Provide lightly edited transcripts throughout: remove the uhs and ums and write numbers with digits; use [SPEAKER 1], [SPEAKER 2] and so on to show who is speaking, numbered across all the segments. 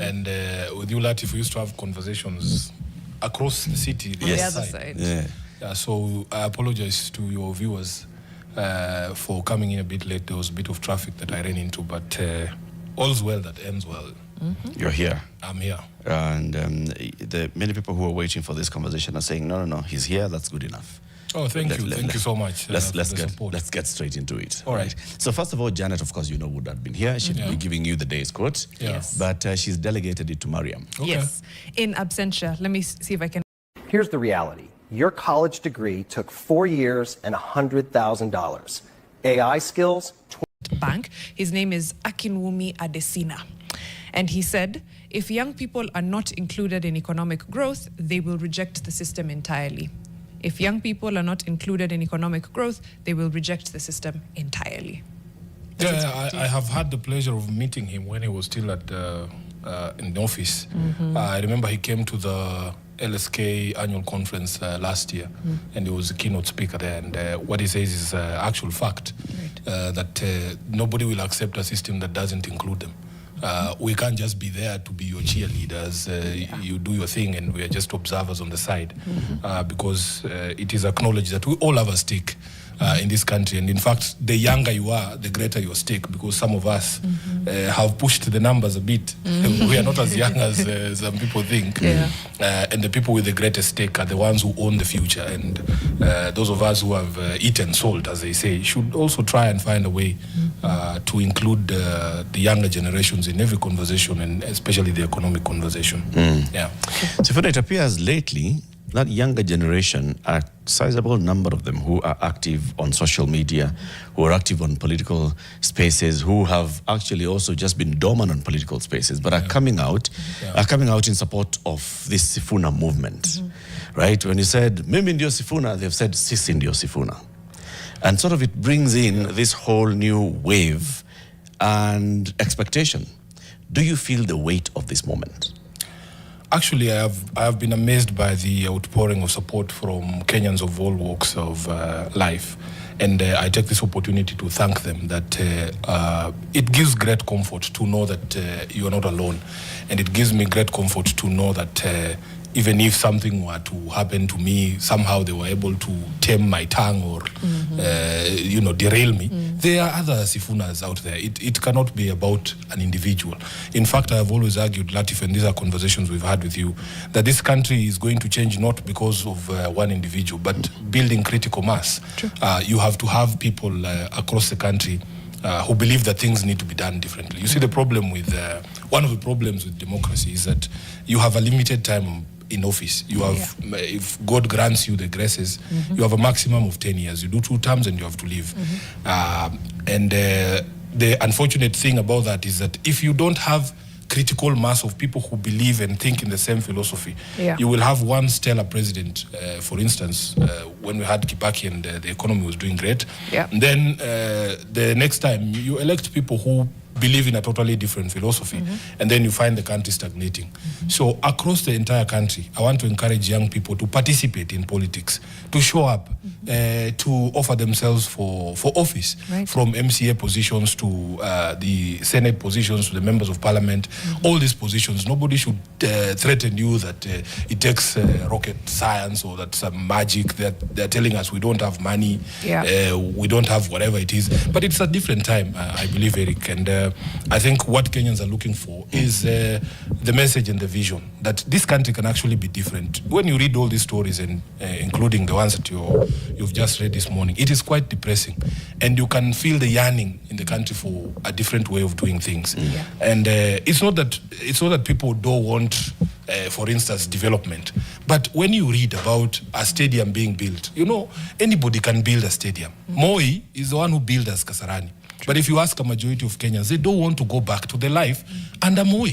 [SPEAKER 1] And with you, Latif, we used to have conversations across the city.
[SPEAKER 2] On the other side.
[SPEAKER 1] Yeah, so I apologize to your viewers for coming in a bit late. There was a bit of traffic that I ran into, but all's well that ends well.
[SPEAKER 3] You're here.
[SPEAKER 1] I'm here.
[SPEAKER 3] And the many people who are waiting for this conversation are saying, no, he's here, that's good enough.
[SPEAKER 1] Oh, thank you so much.
[SPEAKER 3] Let's get straight into it.
[SPEAKER 1] All right.
[SPEAKER 3] So first of all, Janet, of course, would have been here. She'd be giving you the day's quote.
[SPEAKER 2] Yes.
[SPEAKER 3] But she's delegated it to Mariam.
[SPEAKER 1] Okay.
[SPEAKER 2] Yes. In absentia. Let me see if I can.
[SPEAKER 4] Here's the reality. Your college degree took 4 years and $100,000. AI skills,
[SPEAKER 2] Bank. His name is Akinwumi Adesina. And he said, if young people are not included in economic growth, they will reject the system entirely. If young people are not included in economic growth, they will reject the system entirely.
[SPEAKER 1] Yeah, I have had the pleasure of meeting him when he was still at in the office. I remember he came to the LSK annual conference last year, and he was a keynote speaker there. And what he says is actual fact, that nobody will accept a system that doesn't include them. We can't just be there to be your cheerleaders. You do your thing and we are just observers on the side, because it is acknowledged that we all have a stake in this country. And in fact, the younger you are, the greater your stake, because some of us have pushed the numbers a bit. We are not as young as some people think. And the people with the greatest stake are the ones who own the future. And those of us who have eaten salt, as they say, should also try and find a way to include the younger generations in every conversation, and especially the economic conversation. Yeah.
[SPEAKER 3] So it appears lately that younger generation, a sizable number of them who are active on social media, who are active on political spaces, who have actually also just been dormant on political spaces, but are coming out in support of this Sifuna movement, right? When you said, Mimi ndio Sifuna, they've said, Sisi ndio Sifuna. And sort of it brings in this whole new wave and expectation. Do you feel the weight of this moment?
[SPEAKER 1] Actually, I have been amazed by the outpouring of support from Kenyans of all walks of life. And I take this opportunity to thank them, that it gives great comfort to know that you are not alone. And it gives me great comfort to know that even if something were to happen to me, somehow they were able to tame my tongue or, derail me. There are other Sifunas out there. It cannot be about an individual. In fact, I have always argued, Latif, and these are conversations we've had with you, that this country is going to change not because of one individual, but building critical mass. You have to have people across the country who believe that things need to be done differently. You see, the problem with, one of the problems with democracy is that you have a limited time in office. You have, if God grants you the graces, you have a maximum of 10 years. You do 2 terms and you have to leave. And the unfortunate thing about that is that if you don't have critical mass of people who believe and think in the same philosophy, you will have one stellar president, for instance, when we had Kibaki and the economy was doing great. And then the next time you elect people who believe in a totally different philosophy, and then you find the country stagnating. So across the entire country, I want to encourage young people to participate in politics, to show up, to offer themselves for office, from MCA positions to the Senate positions, to the members of parliament, all these positions. Nobody should threaten you that it takes rocket science or that some magic, that they're telling us we don't have money, we don't have whatever it is. But it's a different time, I believe, Eric, and I think what Kenyans are looking for is the message and the vision that this country can actually be different. When you read all these stories, and including the ones that you've just read this morning, it is quite depressing, and you can feel the yearning in the country for a different way of doing things. And it's not that people don't want, for instance, development, but when you read about a stadium being built, anybody can build a stadium. Moi is the one who built us Kasarani. But if you ask a majority of Kenyans, they don't want to go back to the life under Moi.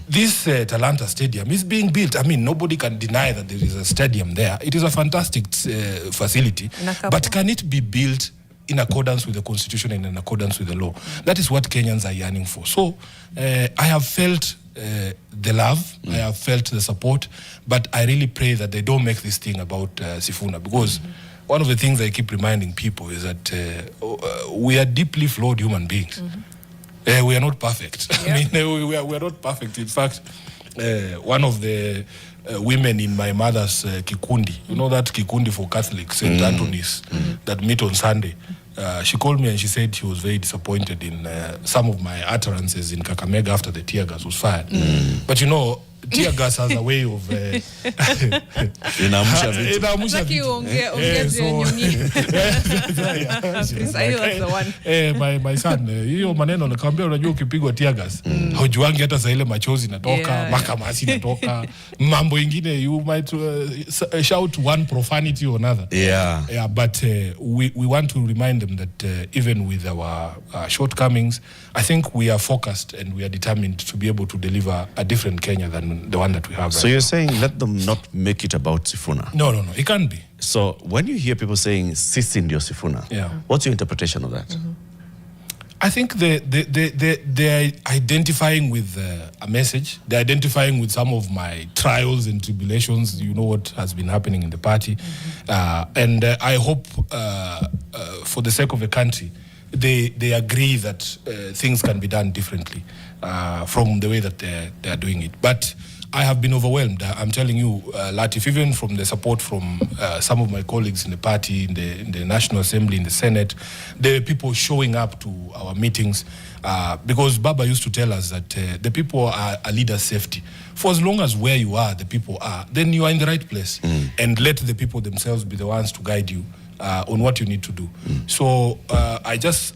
[SPEAKER 1] This Talanta Stadium is being built. I mean, nobody can deny that there is a stadium there. It is a fantastic facility. But can it be built in accordance with the Constitution and in accordance with the law? That is what Kenyans are yearning for. So I have felt the love, I have felt the support, but I really pray that they don't make this thing about Sifuna, because one of the things I keep reminding people is that we are deeply flawed human beings. We are not perfect.
[SPEAKER 2] Yeah.
[SPEAKER 1] I mean, we are not perfect. In fact, one of the women in my mother's Kikundi, you know that Kikundi for Catholics, St. Anthony's, that meet on Sunday, she called me and she said she was very disappointed in some of my utterances in Kakamega after the tear gas was fired. But you know, tear gas has a way of
[SPEAKER 3] Inaamsha vitu.
[SPEAKER 1] inaamsha
[SPEAKER 2] Lucky
[SPEAKER 1] vitu.
[SPEAKER 2] ongea that's the one.
[SPEAKER 1] My son, hiyo maneno nakwambia, unajua ukipigwa tear gas hujuangi hata saa ile machozi inatoka, makamasi inatoka, mambo ingine, you might shout one profanity or another. Yeah, but we want to remind them that even with our shortcomings, I think we are focused and we are determined to be able to deliver a different Kenya than the one that we have.
[SPEAKER 3] So you're saying let them not make it about Sifuna?
[SPEAKER 1] No, it can't be.
[SPEAKER 3] So when you hear people saying sisi ndio Sifuna, what's your interpretation of that?
[SPEAKER 1] I think they're identifying with a message. They're identifying with some of my trials and tribulations. You know what has been happening in the party. And I hope for the sake of the country, they agree that things can be done differently from the way that they're doing it. But I have been overwhelmed. I'm telling you, Latif, even from the support from some of my colleagues in the party, in the National Assembly, in the Senate, the people showing up to our meetings, because Baba used to tell us that the people are a leader's safety. For as long as where you are, the people are, then you are in the right place. And let the people themselves be the ones to guide you on what you need to do. So I just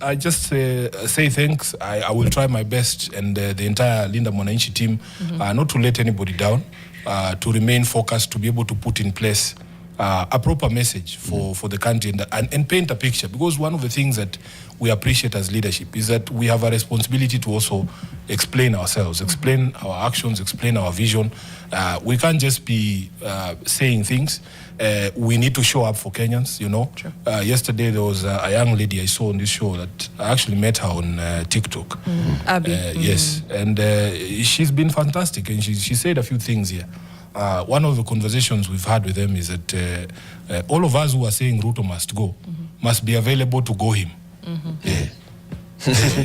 [SPEAKER 1] say thanks. I will try my best, and the entire Linda Mwananchi team, not to let anybody down, to remain focused, to be able to put in place a proper message for the country and paint a picture. Because one of the things that we appreciate as leadership is that we have a responsibility to also explain ourselves, explain our actions, explain our vision. We can't just be saying things. We need to show up for Kenyans, you know.
[SPEAKER 2] Sure.
[SPEAKER 1] Yesterday there was a young lady I saw on this show that I actually met her on TikTok.
[SPEAKER 2] Abby.
[SPEAKER 1] Yes, and she's been fantastic, and she said a few things here. One of the conversations we've had with them is that all of us who are saying Ruto must go must be available to go him.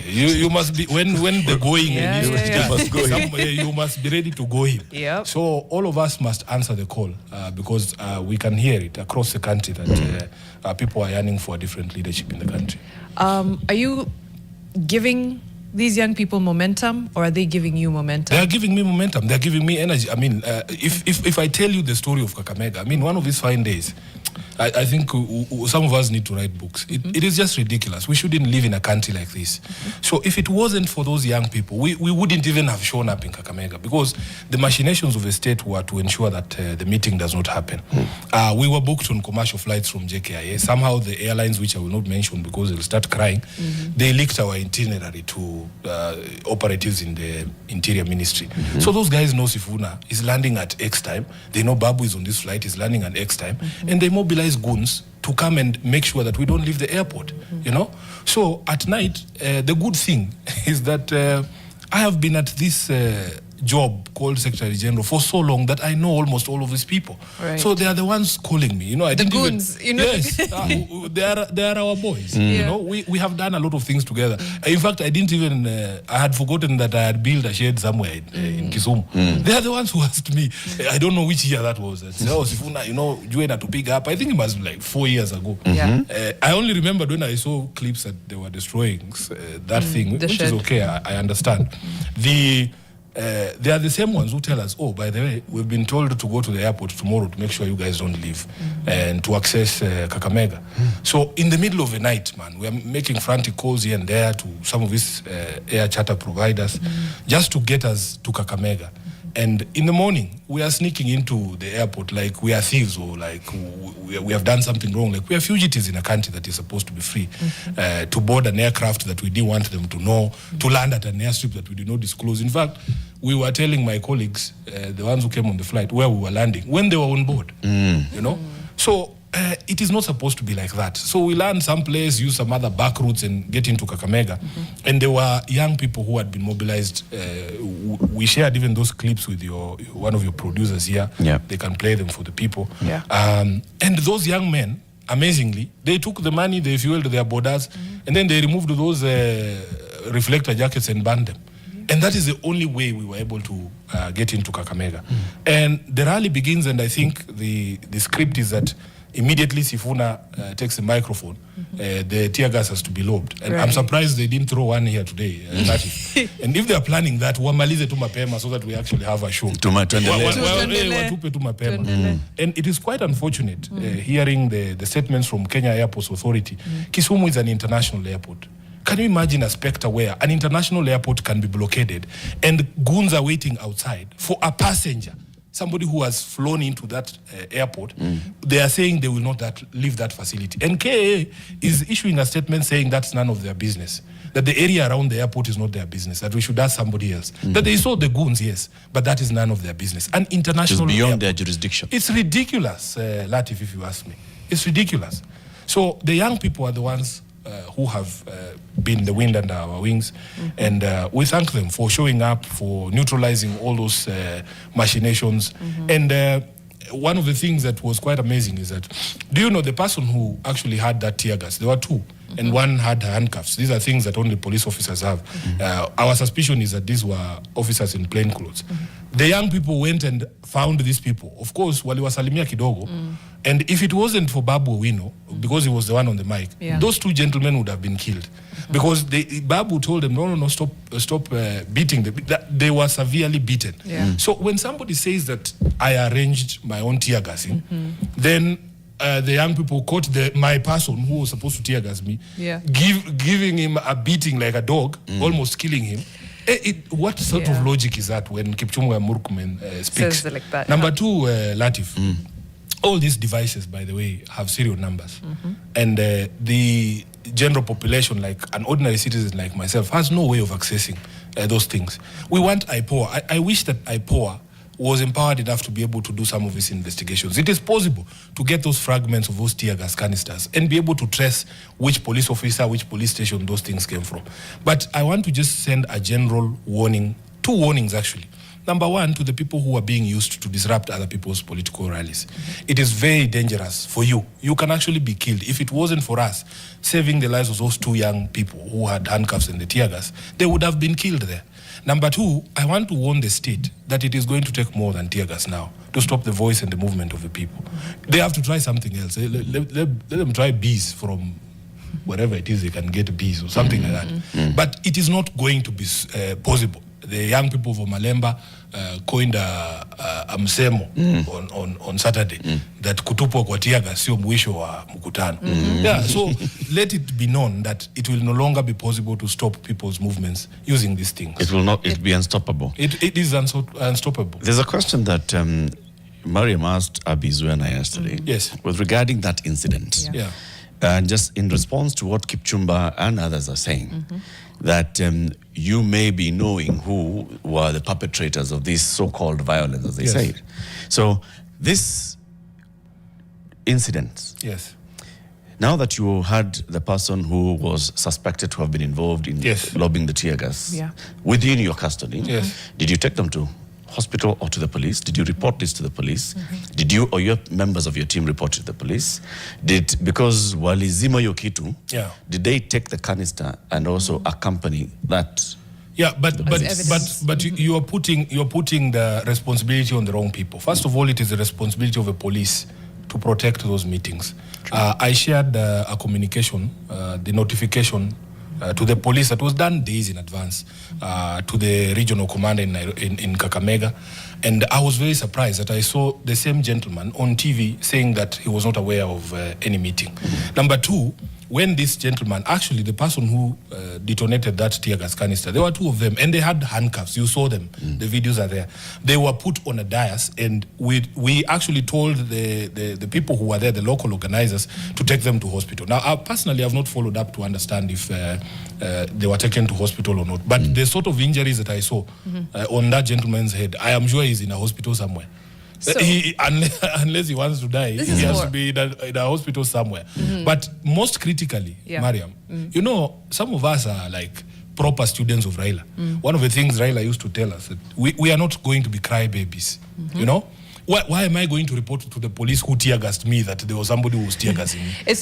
[SPEAKER 1] You must be when the going you must go him. You must be ready to go him.
[SPEAKER 2] Yep.
[SPEAKER 1] So all of us must answer the call because we can hear it across the country that people are yearning for a different leadership in the country.
[SPEAKER 2] Are you giving these young people momentum, or are they giving you momentum?
[SPEAKER 1] They are giving me momentum. They are giving me energy. I mean, if I tell you the story of Kakamega, I mean, one of these fine days, I think some of us need to write books. It is just ridiculous. We shouldn't live in a country like this. So if it wasn't for those young people, we wouldn't even have shown up in Kakamega, because the machinations of the state were to ensure that the meeting does not happen. We were booked on commercial flights from JKIA. Somehow the airlines, which I will not mention because they'll start crying, they leaked our itinerary to operatives in the Interior Ministry. So those guys know Sifuna is landing at X time. They know Babu is on this flight, is landing at X time. And they mobilize goons to come and make sure that we don't leave the airport, you know? So at night, the good thing is that I have been at this job called Secretary General for so long that I know almost all of these people.
[SPEAKER 2] Right.
[SPEAKER 1] So they are the ones calling me. You know, I didn't
[SPEAKER 2] goons,
[SPEAKER 1] even,
[SPEAKER 2] you know.
[SPEAKER 1] Yes, they are our boys. You know, we have done a lot of things together. In fact, I didn't even I had forgotten that I had built a shed somewhere in Kisumu. They are the ones who asked me. I don't know which year that was. I said, oh, Sifuna, you know, Juena to pick up. I think it must be like 4 years ago.
[SPEAKER 2] Yeah.
[SPEAKER 1] I only remembered when I saw clips that they were destroying that thing, which
[SPEAKER 2] shed.
[SPEAKER 1] is okay. I understand. They are the same ones who tell us, oh, by the way, we've been told to go to the airport tomorrow to make sure you guys don't leave and to access Kakamega. So in the middle of the night, man, we are making frantic calls here and there to some of these air charter providers just to get us to Kakamega. And in the morning, we are sneaking into the airport like we are thieves, or like we have done something wrong. Like we are fugitives in a country that is supposed to be free. To board an aircraft that we didn't want them to know, to land at an airstrip that we did not disclose. In fact, we were telling my colleagues, the ones who came on the flight, where we were landing, when they were on board. You know? So it is not supposed to be like that. So we land someplace, use some other back routes and get into Kakamega. And there were young people who had been mobilized. We shared even those clips with one of your producers here.
[SPEAKER 3] Yeah.
[SPEAKER 1] They can play them for the people.
[SPEAKER 2] Yeah.
[SPEAKER 1] And those young men, amazingly, they took the money, they fueled their borders, and then they removed those reflector jackets and burn them. And that is the only way we were able to get into Kakamega. And the rally begins, and I think the script is that immediately Sifuna takes the microphone, the tear gas has to be lobbed. And I'm surprised they didn't throw one here today. And if they are planning that, wamalize tu mapema so that we actually have a show. Watupe tu mapema. And it is quite unfortunate hearing the statements from Kenya Airports Authority. Kisumu is an international airport. Can you imagine a specter where an international airport can be blockaded and goons are waiting outside for a passenger, somebody who has flown into that airport? They are saying they will not leave that facility. And KAA is issuing a statement saying that's none of their business, that the area around the airport is not their business, that we should ask somebody else. That they saw the goons, yes, but that is none of their business. An international
[SPEAKER 3] It's beyond
[SPEAKER 1] airport,
[SPEAKER 3] their jurisdiction.
[SPEAKER 1] It's ridiculous, Latif, if you ask me. It's ridiculous. So the young people are the ones who have been the wind under our wings, and we thank them for showing up, for neutralizing all those machinations. And one of the things that was quite amazing is that, do you know the person who actually had that tear gas? There were two, and one had handcuffs. These are things that only police officers have. Our suspicion is that these were officers in plain clothes. The young people went and found these people. Of course, waliwasalimia kidogo. And if it wasn't for Babu Owino, because he was the one on the mic, those two gentlemen would have been killed. Because Babu told them, no, stop beating them. They were severely beaten. So when somebody says that I arranged my own tear gassing, then the young people caught my person who was supposed to tear gas me, giving him a beating like a dog, almost killing him. What sort of logic is that when Kipchumba Murkomen speaks?
[SPEAKER 2] Says like that.
[SPEAKER 1] Number two, Latif, all these devices, by the way, have serial numbers. And the general population, like an ordinary citizen like myself, has no way of accessing those things. We want IPOA. I wish that IPOA was empowered enough to be able to do some of these investigations. It is possible to get those fragments of those tear gas canisters and be able to trace which police officer, which police station those things came from. But I want to just send a general warning, two warnings actually. Number one, to the people who are being used to disrupt other people's political rallies. It is very dangerous for you. You can actually be killed. If it wasn't for us saving the lives of those two young people who had handcuffs and the tear gas, they would have been killed there. Number two, I want to warn the state that it is going to take more than tear gas now to stop the voice and the movement of the people. They have to try something else. Let them try bees from wherever it is they can get bees or something like that. But it is not going to be possible. The young people of Malemba coined a msemo on Saturday that kutupwa kwa tear gas sio mwisho wa mkutano. So let it be known that it will no longer be possible to stop people's movements using these things.
[SPEAKER 3] It will not be unstoppable.
[SPEAKER 1] It is unstoppable.
[SPEAKER 3] There's a question that Mariam asked Abizuena yesterday.
[SPEAKER 1] Yes.
[SPEAKER 3] With regarding that incident. And just in response to what Kipchumba and others are saying, that you may be knowing who were the perpetrators of this so-called violence, as they say. So this incident, now that you had the person who was suspected to have been involved in lobbing the tear gas within your custody, did you take them to hospital or to the police? Did you report this to the police? Did you or your members of your team report it to the police? Because walizima yo kitu, did they take the canister and also accompany that?
[SPEAKER 1] But you are putting the responsibility on the wrong people. First of all, it is the responsibility of the police to protect those meetings. I shared a communication, the notification to the police that was done days in advance to the regional commander in Kakamega. And I was very surprised that I saw the same gentleman on TV saying that he was not aware of any meeting. Number two, when this gentleman, actually the person who detonated that tear gas canister, there were two of them and they had handcuffs. You saw them. The videos are there. They were put on a dais and we actually told the people who were there, the local organizers, to take them to hospital. Now, I personally have not followed up to understand if they were taken to hospital or not. But the sort of injuries that I saw on that gentleman's head, I am sure he's in a hospital somewhere. So, unless he wants to die, he has to be in a hospital somewhere. But most critically, Mariam, you know, some of us are like proper students of Raila. One of the things Raila used to tell us that we are not going to be crybabies. You know, Why am I going to report to the police who tear gassed me that there was somebody who was tear gassing me?
[SPEAKER 2] It's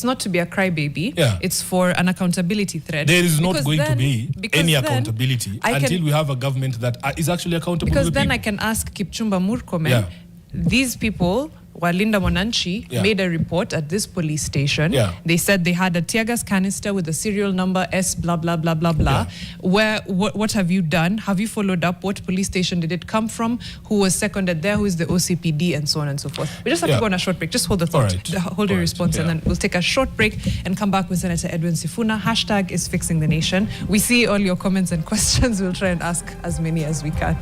[SPEAKER 2] not to be a crybaby.
[SPEAKER 1] Yeah.
[SPEAKER 2] It's for an accountability thread.
[SPEAKER 1] There is not going to be any accountability until we have a government that is actually accountable.
[SPEAKER 2] Because
[SPEAKER 1] to the
[SPEAKER 2] then
[SPEAKER 1] people.
[SPEAKER 2] I can ask Kipchumba Murkomen,
[SPEAKER 1] Yeah.
[SPEAKER 2] these people, Walinda Mwananchi, made a report at this police station.
[SPEAKER 1] Yeah.
[SPEAKER 2] They said they had a tear gas canister with the serial number S blah blah blah blah blah.
[SPEAKER 1] Yeah.
[SPEAKER 2] What have you done? Have you followed up? What police station did it come from? Who was seconded there? Who is the OCPD and so on and so forth? We just have to go on a short break. Just hold the thought, hold your response, and then we'll take a short break and come back with Senator Edwin Sifuna. Hashtag is fixing the nation. We see all your comments and questions. We'll try and ask as many as we can.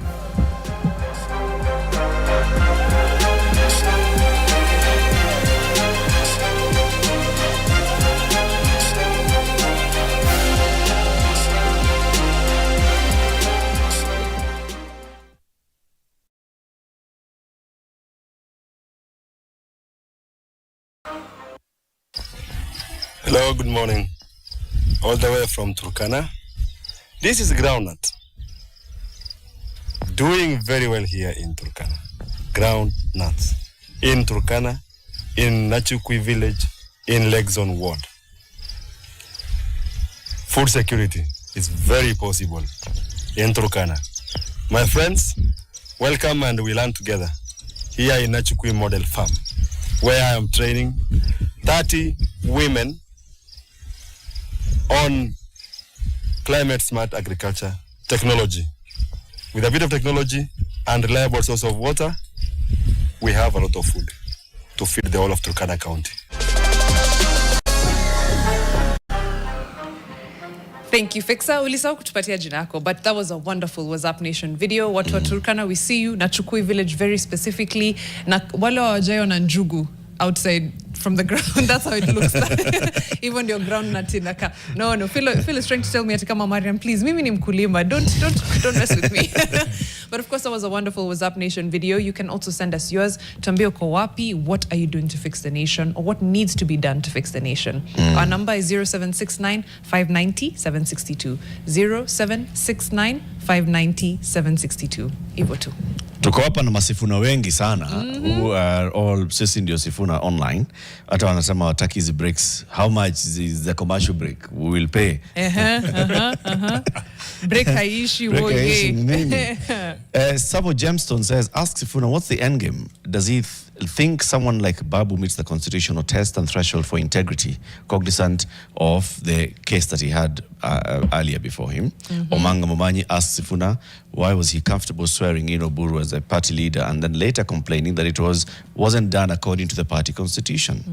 [SPEAKER 5] Hello, good morning. All the way from Turkana. This is groundnut. Doing very well here in Turkana. Groundnuts. In Turkana, in Nachukui village, in Lake Zone ward. Food security is very possible in Turkana. My friends, welcome and we learn together here in Nachukui Model Farm, where I am training 30 women on climate smart agriculture technology. With a bit of technology and reliable source of water, we have a lot of food to feed the whole of Turkana County.
[SPEAKER 2] Thank you, Fixa. Ulisahau kutupatia jina yako, but that was a wonderful What's Up Nation video. Watu wa Turkana, we see you. Nachukui village very specifically. Na wale wajayo na njugu outside from the ground. That's how it looks like. Even your ground natinaka. No. Phil is trying to tell me, Atikama Mariam, please, mimi ni mkulima. Don't mess with me. But of course, that was a wonderful What's Up Nation video. You can also send us yours. Tuambie uko wapi, what are you doing to fix the nation, or what needs to be done to fix the nation? Our number is 0769 590 762. 0769 590 762. Hivyo tu.
[SPEAKER 3] Tuko hapa na masifuna wengi sana who are all sisi ndio Sifuna online. Hata wanasema wataki hizi breaks. How much is the commercial break? We will pay.
[SPEAKER 2] Break haishi woye.
[SPEAKER 3] Sabo Gemstone says, ask Sifuna, what's the end game? Does he think someone like Babu meets the constitutional test and threshold for integrity, cognizant of the case that he had earlier before him? Omanga Momanyi asks Sifuna, why was he comfortable swearing in Oburu as a party leader and then later complaining that it wasn't done according to the party constitution?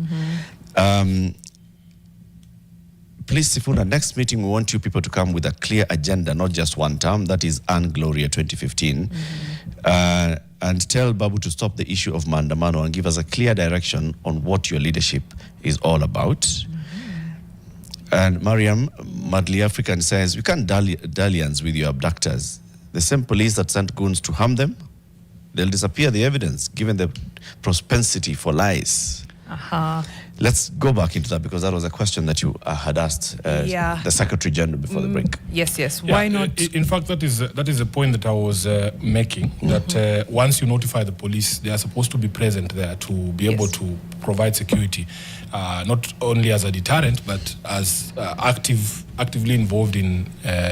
[SPEAKER 3] Please, Sifuna, next meeting we want you people to come with a clear agenda, not just one term, that is Anne Gloria 2015. And tell Babu to stop the issue of Mandamano and give us a clear direction on what your leadership is all about. And Mariam Madly African says, we can't dalliance with your abductors. The same police that sent goons to harm them, they'll disappear the evidence given the propensity for lies. Let's go back into that because that was a question that you had asked the Secretary General before the break.
[SPEAKER 2] Yes. Why not?
[SPEAKER 1] In fact, that is a point that I was making, that once you notify the police, they are supposed to be present there to be able to provide security, not only as a deterrent, but as actively involved in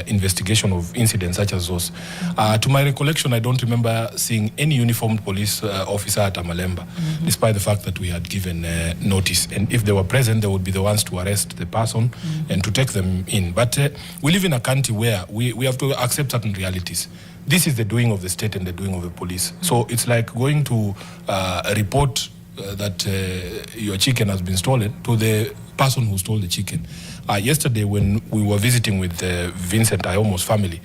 [SPEAKER 1] investigation of incidents such as those. To my recollection, I don't remember seeing any uniformed police officer at Amalemba, despite the fact that we had given notice. And if they were present, they would be the ones to arrest the person and to take them in. But we live in a country where we have to accept certain realities. This is the doing of the state and the doing of the police. So it's like going to report that your chicken has been stolen to the person who stole the chicken. Yesterday, when we were visiting with Vincent Ayomo's family,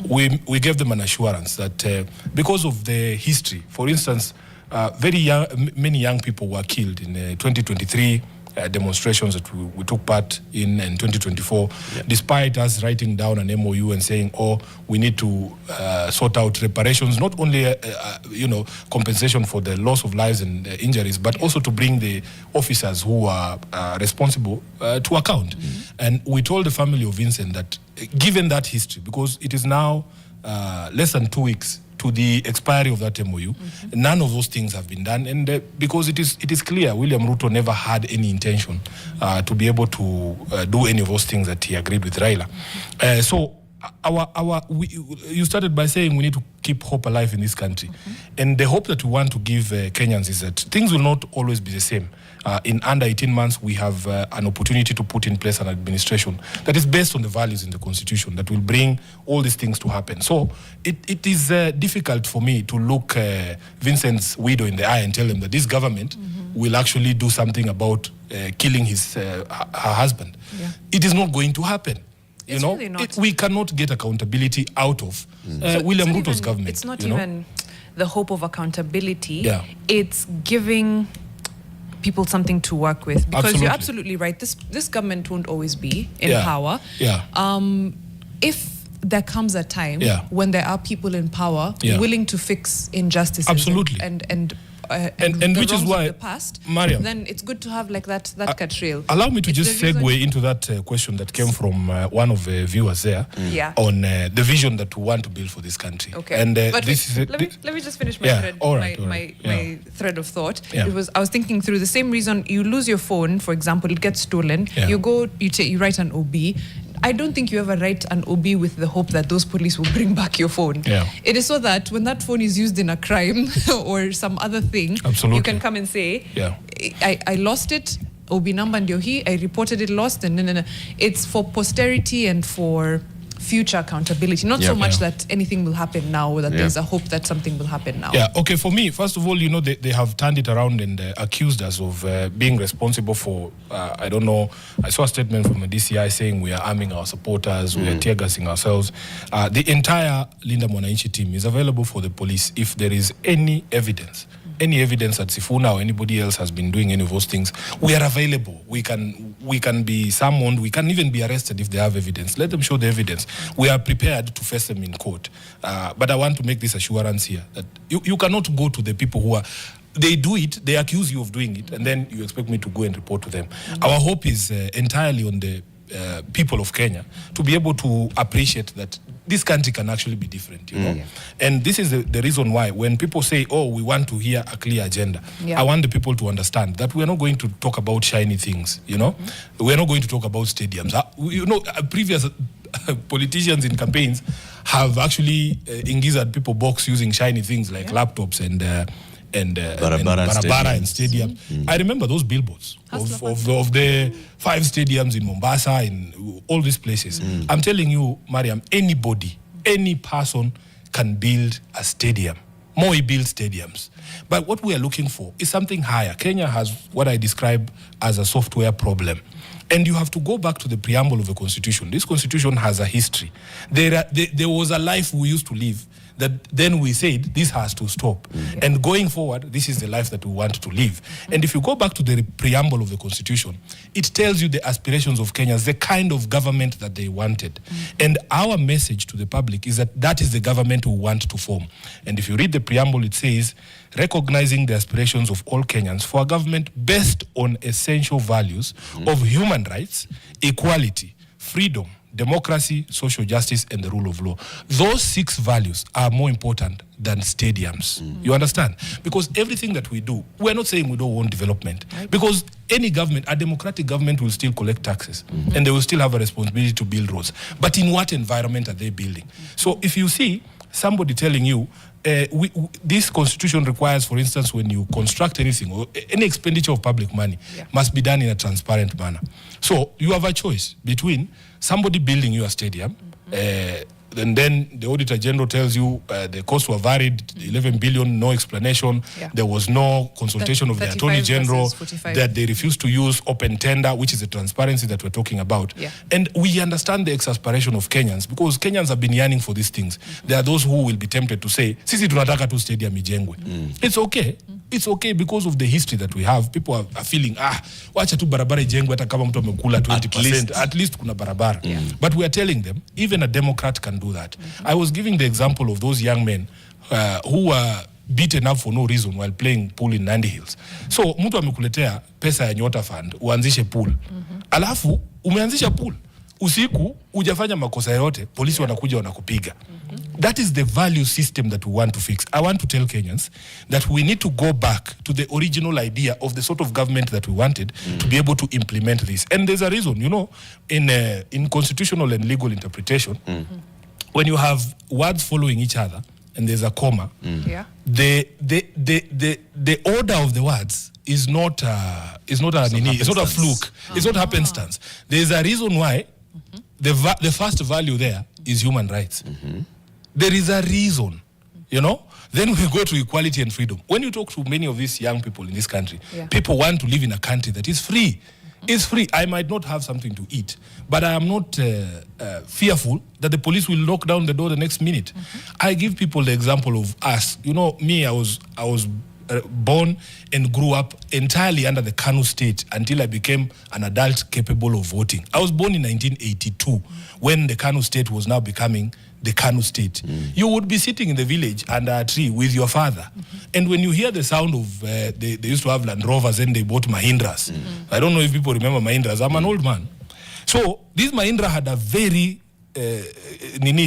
[SPEAKER 1] we gave them an assurance that because of the history, for instance, many young people were killed in 2023 demonstrations that we took part in 2024, despite us writing down an MOU and saying, we need to sort out reparations, not only compensation for the loss of lives and injuries, but also to bring the officers who are responsible to account. And we told the family of Vincent that given that history, because it is now less than 2 weeks to the expiry of that MOU. None of those things have been done, and because it is clear William Ruto never had any intention to be able to do any of those things that he agreed with Raila. So you started by saying we need to keep hope alive in this country, and the hope that we want to give Kenyans is that things will not always be the same. In under 18 months, we have an opportunity to put in place an administration that is based on the values in the Constitution that will bring all these things to happen. So it is difficult for me to look Vincent's widow in the eye and tell him that this government will actually do something about killing her husband. Yeah. It is not going to happen.
[SPEAKER 2] It's really not.
[SPEAKER 1] We cannot get accountability out of William Ruto's government.
[SPEAKER 2] It's not even the hope of accountability.
[SPEAKER 1] Yeah.
[SPEAKER 2] It's giving people something to work with. Because you're absolutely right. This government won't always be in power.
[SPEAKER 1] Yeah.
[SPEAKER 2] If there comes a time when there are people in power willing to fix injustices and
[SPEAKER 1] which is why,
[SPEAKER 2] the past,
[SPEAKER 1] Mariam,
[SPEAKER 2] then it's good to have like that trail.
[SPEAKER 1] Allow me to just segue into that question that came from one of the viewers there on the vision that we want to build for this country.
[SPEAKER 2] Okay.
[SPEAKER 1] And
[SPEAKER 2] but let me just finish my thread. My thread of thought. I was thinking through the same reason you lose your phone, for example, it gets stolen. You go, you write an OB. I don't think you ever write an OB with the hope that those police will bring back your phone. It is so that when that phone is used in a crime or some other thing, you can come and say, I lost it, OB number ndio hii, I reported it lost, and it's for posterity and for future accountability, not so much that anything will happen now or that there's a hope that something will happen now.
[SPEAKER 1] Okay, for me, first of all, they have turned it around and accused us of being responsible for, I don't know, I saw a statement from the DCI saying we are arming our supporters, we are tear-gassing ourselves. The entire Linda Mwananchi team is available for the police if there is any evidence that Sifuna or anybody else has been doing any of those things. We are available. We can be summoned. We can even be arrested if they have evidence. Let them show the evidence. We are prepared to face them in court. But I want to make this assurance here that you cannot go to the people who are, they do it, they accuse you of doing it, and then you expect me to go and report to them. Our hope is entirely on the people of Kenya to be able to appreciate that this country can actually be different, And this is the reason why when people say, oh, we want to hear a clear agenda, I want the people to understand that we are not going to talk about shiny things, We are not going to talk about stadiums. Previous politicians in campaigns have actually engaged people box using shiny things like laptops and Barabara and stadium. I remember those billboards of the 5 stadiums in Mombasa, in all these places. I'm telling you, Mariam, anybody, any person can build a stadium. Moi builds stadiums. But what we are looking for is something higher. Kenya has what I describe as a software problem. And you have to go back to the preamble of the Constitution. This Constitution has a history. There was a life we used to live that then we said this has to stop. And going forward, this is the life that we want to live. And if you go back to the preamble of the Constitution, it tells you the aspirations of Kenyans, the kind of government that they wanted. And our message to the public is that that is the government we want to form. And if you read the preamble, it says, recognizing the aspirations of all Kenyans for a government based on essential values of human rights, equality, freedom, democracy, social justice, and the rule of law. Those 6 values are more important than stadiums. You understand? Because everything that we do, we're not saying we don't want development. Because any government, a democratic government, will still collect taxes. And they will still have a responsibility to build roads. But in what environment are they building? So if you see somebody telling you, this Constitution requires, for instance, when you construct anything or any expenditure of public money must be done in a transparent manner. So you have a choice between somebody building you a stadium, and then the Auditor General tells you the costs were varied, 11 billion, no explanation. There was no consultation of the Attorney General, that they refused to use open tender, which is the transparency that we're talking about. And we understand the exasperation of Kenyans because Kenyans have been yearning for these things. There are those who will be tempted to say, sisi tunataka tu stadium ijengwe. It's okay. It's okay because of the history that we have. People are feeling, wacha tu barabara ijengwe hata kama mtu amekula 20%. At least kuna barabara. But we are telling them, even a Democrat can do that. I was giving the example of those young men who were beaten up for no reason while playing pool in Nandi Hills. So mtu amekuletea pesa ya Nyota Fund, uanzishe pool. Alafu umeanzisha pool. usiku hujafanya makosa yote, polisi wanakuja wanakupiga. That is the value system that we want to fix. I want to tell Kenyans that we need to go back to the original idea of the sort of government that we wanted to be able to implement this. And there's a reason, you know, in constitutional and legal interpretation, when you have words following each other and there's a comma, the order of the words is not it's not a fluke. It's not happenstance. There's a reason why the first value there is human rights. There is a reason, you know. Then we go to equality and freedom. When you talk to many of these young people in this country, people want to live in a country that is free. It's free. I might not have something to eat, but I am not fearful that the police will lock down the door the next minute. I give people the example of us. You know, me, I was born and grew up entirely under the Kanu state until I became an adult capable of voting. I was born in 1982 when the Kanu state was now becoming the Kanu state. You would be sitting in the village under a tree with your father. And when you hear the sound of, they used to have Land Rovers and they bought Mahindras. I don't know if people remember Mahindras. I'm an old man. So this Mahindra had a very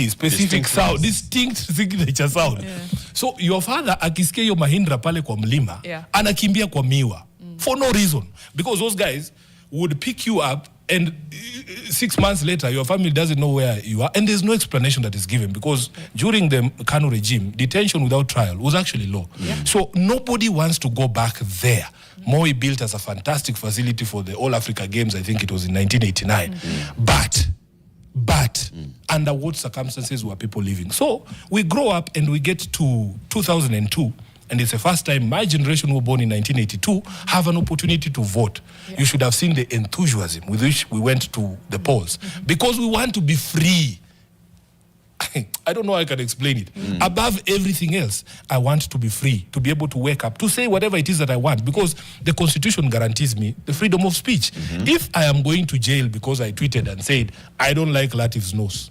[SPEAKER 1] specific sound, distinct signature sound. So your father akisikia yo Mahindra pale kwa mlima, anakimbia kwa miwa for no reason. Because those guys would pick you up and 6 months later, your family doesn't know where you are. And there's no explanation that is given because during the Kanu regime, detention without trial was actually law. So nobody wants to go back there. Moi built as a fantastic facility for the All Africa Games, I think it was in 1989. But under what circumstances were people living? So we grow up and we get to 2002. And it's the first time my generation who were born in 1982 have an opportunity to vote. You should have seen the enthusiasm with which we went to the polls. Because we want to be free. I don't know how I can explain it. Above everything else, I want to be free, to be able to wake up, to say whatever it is that I want, because the Constitution guarantees me the freedom of speech. If I am going to jail because I tweeted and said, I don't like Latif's nose,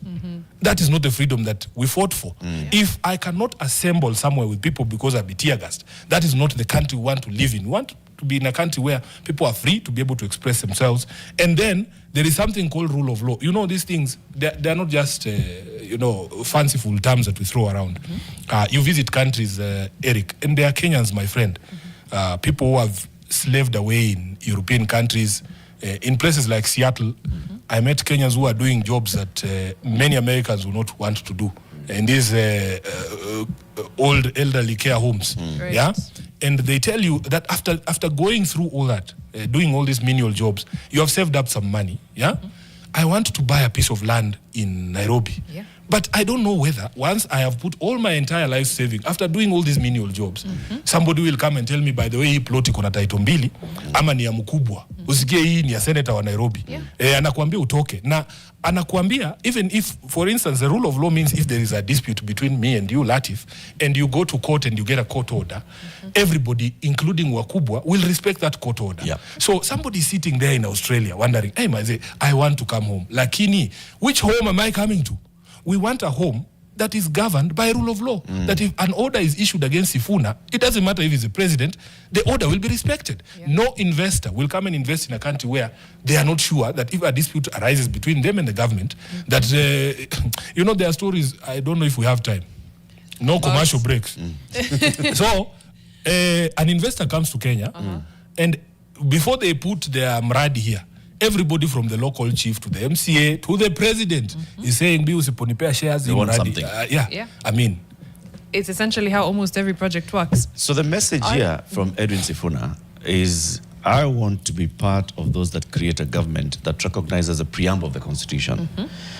[SPEAKER 1] that is not the freedom that we fought for. If I cannot assemble somewhere with people because I've been tear gassed, that is not the country we want to live in. We want to be in a country where people are free to be able to express themselves. And then there is something called rule of law. You know, these things, they're not just, fanciful terms that we throw around. You visit countries, Eric, and they are Kenyans, my friend. People who have slaved away in European countries, in places like Seattle. I met Kenyans who are doing jobs that many Americans will not want to do. In these old elderly care homes. And they tell you that after going through all that, doing all these menial jobs, you have saved up some money. I want to buy a piece of land in Nairobi. But I don't know whether once I have put all my entire life saving, after doing all these menial jobs, somebody will come and tell me, by the way, hii ploti kuna title mbili, ama ni ya mkubwa. Usikie hii ni ya senator wa Nairobi. Anakuambia utoke. Na anakuambia, even if, for instance, the rule of law means if there is a dispute between me and you, Latif, and you go to court and you get a court order, everybody, including wakubwa, will respect that court order. So somebody sitting there in Australia wondering, hey, maze, I want to come home. Lakini, which home am I coming to? We want a home that is governed by rule of law. That if an order is issued against Sifuna, it doesn't matter if he's the president, the order will be respected. No investor will come and invest in a country where they are not sure that if a dispute arises between them and the government, that, there are stories, I don't know if we have time. No commercial breaks. So, an investor comes to Kenya, and before they put their mradi here, everybody from the local chief to the MCA to the president is saying, "Bi usiponipea shares in
[SPEAKER 3] something."
[SPEAKER 1] I mean,
[SPEAKER 2] it's essentially how almost every project works.
[SPEAKER 3] So the message here from Edwin Sifuna is, I want to be part of those that create a government that recognizes the preamble of the Constitution.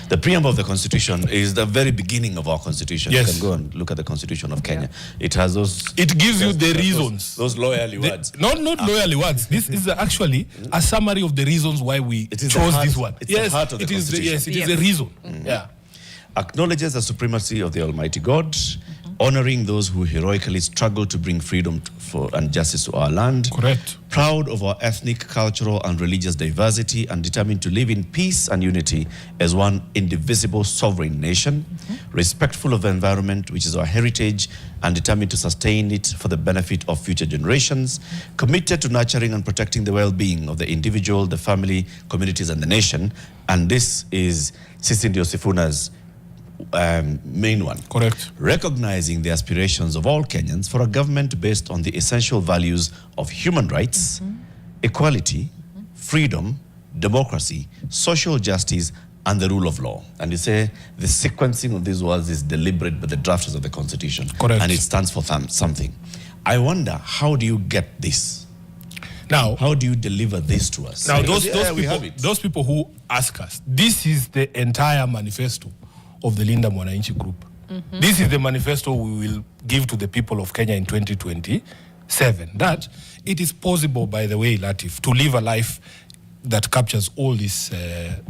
[SPEAKER 3] The preamble of the Constitution is the very beginning of our Constitution. You can go and look at the Constitution of Kenya. It has those...
[SPEAKER 1] It gives you the reasons.
[SPEAKER 3] Those loyally words.
[SPEAKER 1] Not loyally words. This is actually a summary of the reasons why we chose this one.
[SPEAKER 3] It's the heart of the Constitution.
[SPEAKER 1] It is the reason.
[SPEAKER 3] Acknowledges the supremacy of the Almighty God, honoring those who heroically struggle to bring freedom and justice to our land.
[SPEAKER 1] Correct.
[SPEAKER 3] Proud of our ethnic, cultural, and religious diversity, and determined to live in peace and unity as one indivisible sovereign nation. Respectful of the environment, which is our heritage, and determined to sustain it for the benefit of future generations. Committed to nurturing and protecting the well-being of the individual, the family, communities, and the nation. And this is Sifuna Sifuna's main one.
[SPEAKER 1] Correct.
[SPEAKER 3] Recognizing the aspirations of all Kenyans for a government based on the essential values of human rights, equality, freedom, democracy, social justice, and the rule of law. And you say the sequencing of these words is deliberate by the drafters of the Constitution.
[SPEAKER 1] Correct.
[SPEAKER 3] And it stands for something. I wonder, how do you get this?
[SPEAKER 1] Now,
[SPEAKER 3] how do you deliver this to us?
[SPEAKER 1] Now,
[SPEAKER 3] Because,
[SPEAKER 1] those people who ask us, this is the entire manifesto of the Linda Mwananchi Group. This is the manifesto we will give to the people of Kenya in 2027. That it is possible, by the way, Latif, to live a life that captures all these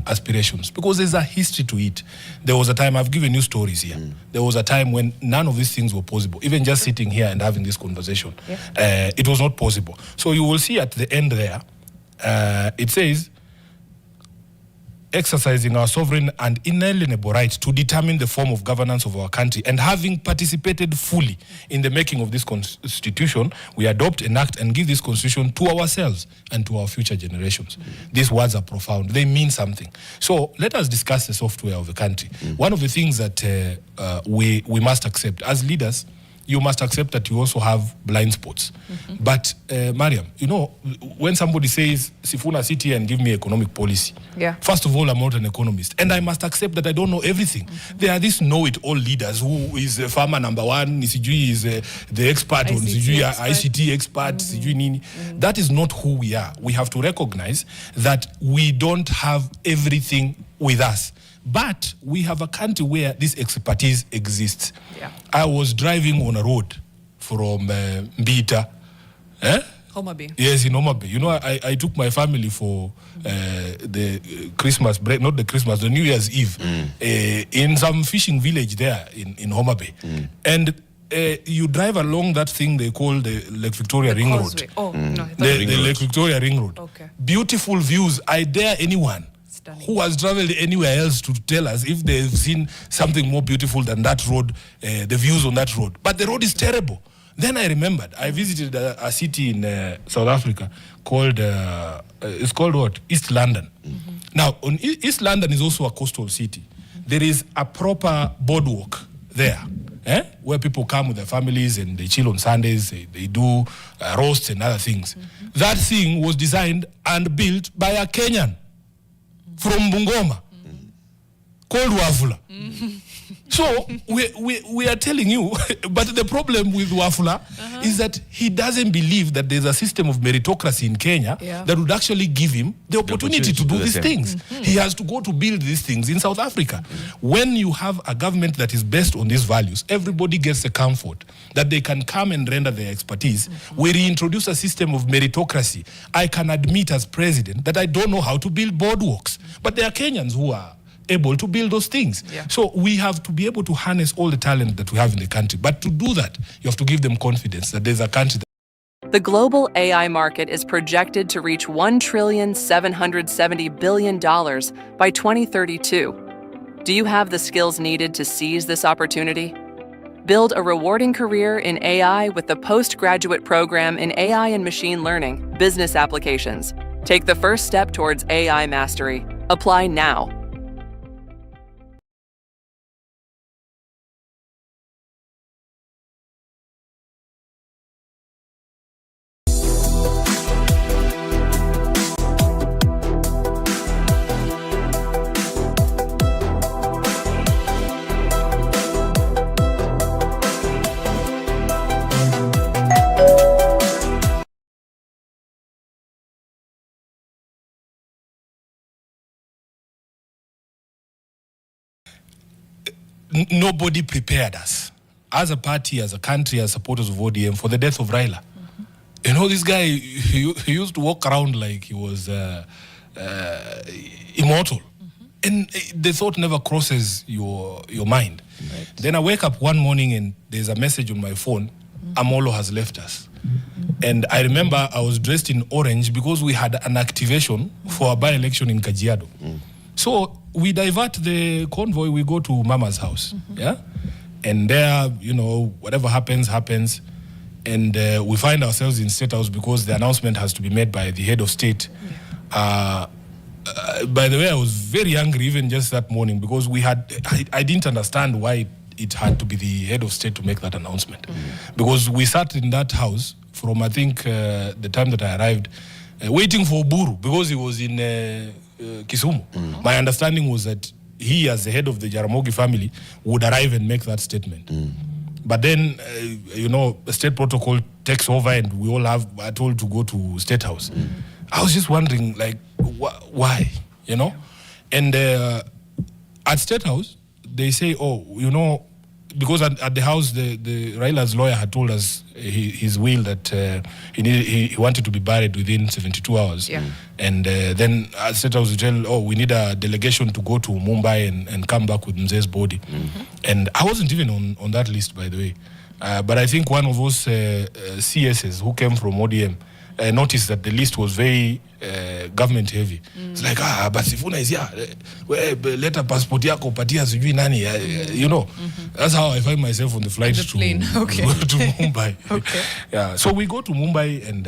[SPEAKER 1] aspirations, because there's a history to it. There was a time, I've given you stories here. There was a time when none of these things were possible. Even just sitting here and having this conversation, it was not possible. So you will see at the end there, it says, exercising our sovereign and inalienable right to determine the form of governance of our country, and having participated fully in the making of this constitution, we adopt, enact, and give this constitution to ourselves and to our future generations. These words are profound. They mean something. So let us discuss the software of the country. One of the things that we must accept as leaders, you must accept that you also have blind spots. But Mariam, you know, when somebody says, Sifuna, sit here and give me economic policy. First of all, I'm not an economist, and I must accept that I don't know everything. There are these know-it-all leaders who is farmer number one, Sijui is the expert on Sijui, ICT expert, Sijui Nini. That is not who we are. We have to recognize that we don't have everything with us. But we have a country where this expertise exists. I was driving on a road from Mbita.
[SPEAKER 2] Homa Bay.
[SPEAKER 1] Yes, in Homa Bay. You know, I took my family for the Christmas break, not the Christmas, the New Year's Eve, in some fishing village there in Homa Bay. And you drive along that thing they call the Lake Victoria Ring Road.
[SPEAKER 2] Oh, no.
[SPEAKER 1] The Lake Victoria Ring Road.
[SPEAKER 2] Okay.
[SPEAKER 1] Beautiful views. I dare anyone who has traveled anywhere else to tell us if they've seen something more beautiful than that road, the views on that road. But the road is terrible. Then I remembered, I visited a city in South Africa called, it's called what? East London. Now, East London is also a coastal city. There is a proper boardwalk there, where people come with their families and they chill on Sundays, they do roasts and other things. That thing was designed and built by a Kenyan from Bungoma, called Wafula. So we are telling you, but the problem with Wafula is that he doesn't believe that there's a system of meritocracy in Kenya that would actually give him the opportunity to do these things. He has to go to build these things in South Africa. When you have a government that is based on these values, everybody gets the comfort that they can come and render their expertise. We reintroduce a system of meritocracy. I can admit as president that I don't know how to build boardwalks, but there are Kenyans who are able to build those things. So we have to be able to harness all the talent that we have in the country. But to do that, you have to give them confidence that there's a country that
[SPEAKER 6] The global AI market is projected to reach $1.770 trillion by 2032. Do you have the skills needed to seize this opportunity? Build a rewarding career in AI with the postgraduate program in AI and Machine Learning, Business Applications. Take the first step towards AI mastery. Apply now.
[SPEAKER 1] nobody prepared us as a party, as a country, as supporters of ODM for the death of Raila. You know, this guy, he used to walk around like he was immortal. And the thought never crosses your mind.
[SPEAKER 3] Right.
[SPEAKER 1] Then I wake up one morning and there's a message on my phone, Amolo has left us. And I remember I was dressed in orange because we had an activation for a by-election in Kajiado. So we divert the convoy, we go to Mama's house, yeah? And there, whatever happens. And we find ourselves in State House because the announcement has to be made by the head of state. By the way, I was very angry even just that morning because I didn't understand why it had to be the head of state to make that announcement. Because we sat in that house from, I think, the time that I arrived, waiting for Buru because he was in Kisumu. My understanding was that he, as the head of the Jaramogi family, would arrive and make that statement. But then, state protocol takes over and we all are told to go to State House. I was just wondering, like, why, And at State House, they say, because at the house, the Raila's lawyer had told us his will that he wanted to be buried within 72 hours.
[SPEAKER 2] Yeah.
[SPEAKER 1] And then at State House, they tell, we need a delegation to go to Mumbai and come back with Mzee's body. And I wasn't even on that list, by the way. But I think one of those CSs who came from ODM noticed that the list was very government heavy. It's like, but Sifuna is here. Let a passport yako patia sijui nani. That's how I find myself on the flight to Mumbai.
[SPEAKER 2] Okay.
[SPEAKER 1] Yeah. So we go to Mumbai and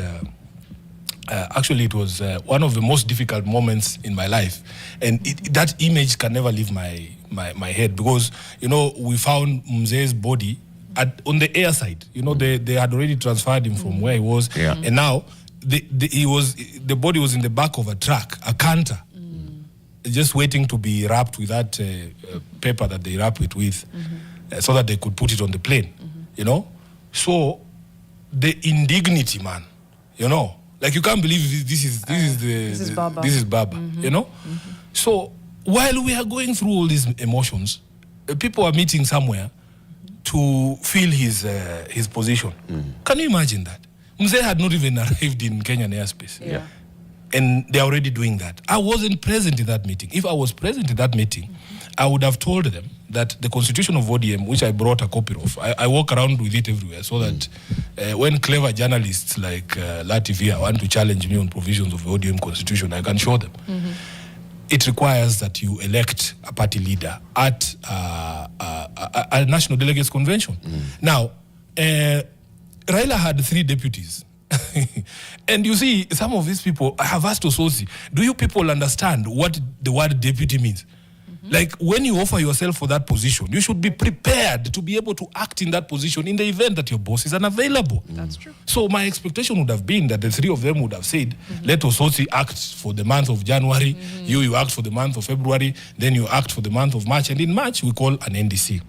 [SPEAKER 1] actually it was one of the most difficult moments in my life. And that image can never leave my head because, we found Mzee's body on the air side. They had already transferred him from where he was. Yeah. And now the body was in the back of a truck, a canter, just waiting to be wrapped with that paper that they wrap it with, so that they could put it on the plane. So the indignity, man, like you can't believe this is Baba. So while we are going through all these emotions, people are meeting somewhere to feel his position. Can you imagine that? Mzee had not even arrived in Kenyan airspace.
[SPEAKER 2] Yeah.
[SPEAKER 1] And they're already doing that. I wasn't present in that meeting. If I was present in that meeting, I would have told them that the constitution of ODM, which I brought a copy of, I walk around with it everywhere so that when clever journalists like Latvia want to challenge me on provisions of the ODM constitution, I can show them. It requires that you elect a party leader at a national delegates convention. Now, Raila had 3 deputies. And you see, some of these people, I have asked Ososi, do you people understand what the word deputy means? Like, when you offer yourself for that position, you should be prepared to be able to act in that position in the event that your boss is unavailable.
[SPEAKER 2] That's true.
[SPEAKER 1] So my expectation would have been that the 3 of them would have said, let Ososi act for the month of January, you act for the month of February, then you act for the month of March, and in March we call an NDC.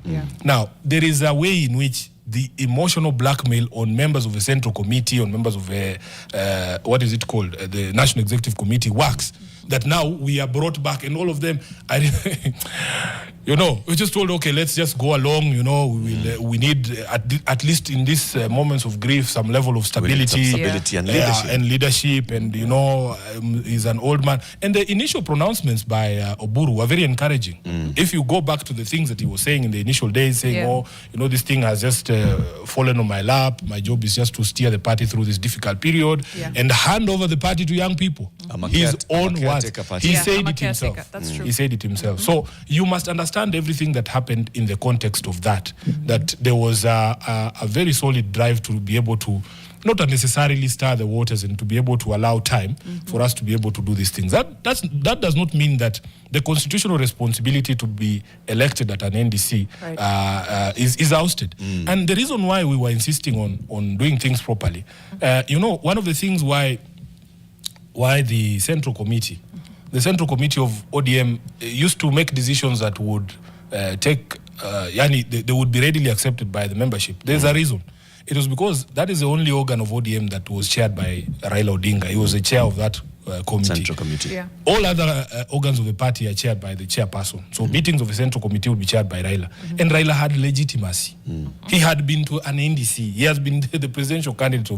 [SPEAKER 1] Now, there is a way in which the emotional blackmail on members of the Central Committee, on members of the, the National Executive Committee works. That now we are brought back and all of them, we just told, okay, let's just go along, we need, at least in these moments of grief, some level of stability.
[SPEAKER 3] And leadership.
[SPEAKER 1] And leadership, and, he's an old man. And the initial pronouncements by Oburu were very encouraging. If you go back to the things that he was saying in the initial days, saying, this thing has just fallen on my lap, my job is just to steer the party through this difficult period and hand over the party to young people. His own words. He said it himself.
[SPEAKER 2] That's true.
[SPEAKER 1] He said it himself. So you must understand everything that happened in the context of that. That there was a very solid drive to be able to not unnecessarily stir the waters and to be able to allow time for us to be able to do these things. That does not mean that the constitutional responsibility to be elected at an NDC is ousted. And the reason why we were insisting on doing things properly, one of the things why the Central Committee of ODM used to make decisions that would they would be readily accepted by the membership. There's a reason. It was because that is the only organ of ODM that was chaired by Raila Odinga. He was the chair of that committee.
[SPEAKER 3] Central Committee.
[SPEAKER 2] Yeah.
[SPEAKER 1] All other organs of the party are chaired by the chairperson. So meetings of the Central Committee would be chaired by Raila. And Raila had legitimacy. He had been to an NDC. He has been the presidential candidate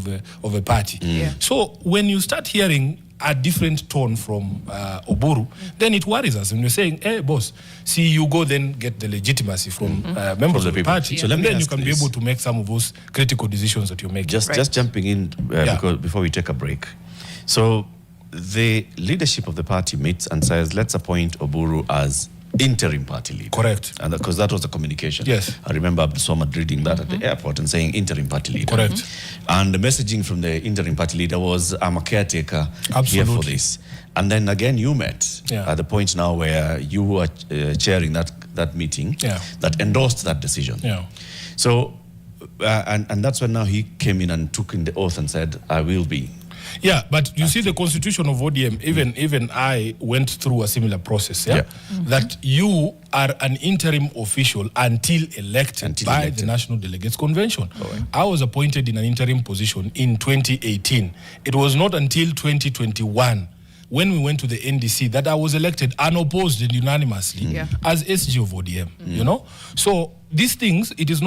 [SPEAKER 1] of a party.
[SPEAKER 2] Yeah.
[SPEAKER 1] So when you start hearing a different tone from Oburu, then it worries us. And we're saying, hey, boss, see, you go then get the legitimacy from members of the party. So then you can be able to make some of those critical decisions that you're making.
[SPEAKER 3] Just jumping in because before we take a break. So the leadership of the party meets and says, let's appoint Oburu as interim party leader.
[SPEAKER 1] Correct.
[SPEAKER 3] And because that was the communication.
[SPEAKER 1] Yes.
[SPEAKER 3] I remember Abdul Somad reading that at the airport and saying interim party leader.
[SPEAKER 1] Correct.
[SPEAKER 3] And the messaging from the interim party leader was, I'm a caretaker here for this. And then again, you met at the point now where you were chairing that meeting that endorsed that decision.
[SPEAKER 1] Yeah.
[SPEAKER 3] So, and that's when now he came in and took in the oath and said, I will be.
[SPEAKER 1] Yeah, but you see the constitution of ODM, even I went through a similar process, that you are an interim official until elected by the National Delegates Convention. I was appointed in an interim position in 2018. It was not until 2021 when we went to the NDC that I was elected unopposed and unanimously as SG of ODM, you know? So these things, it is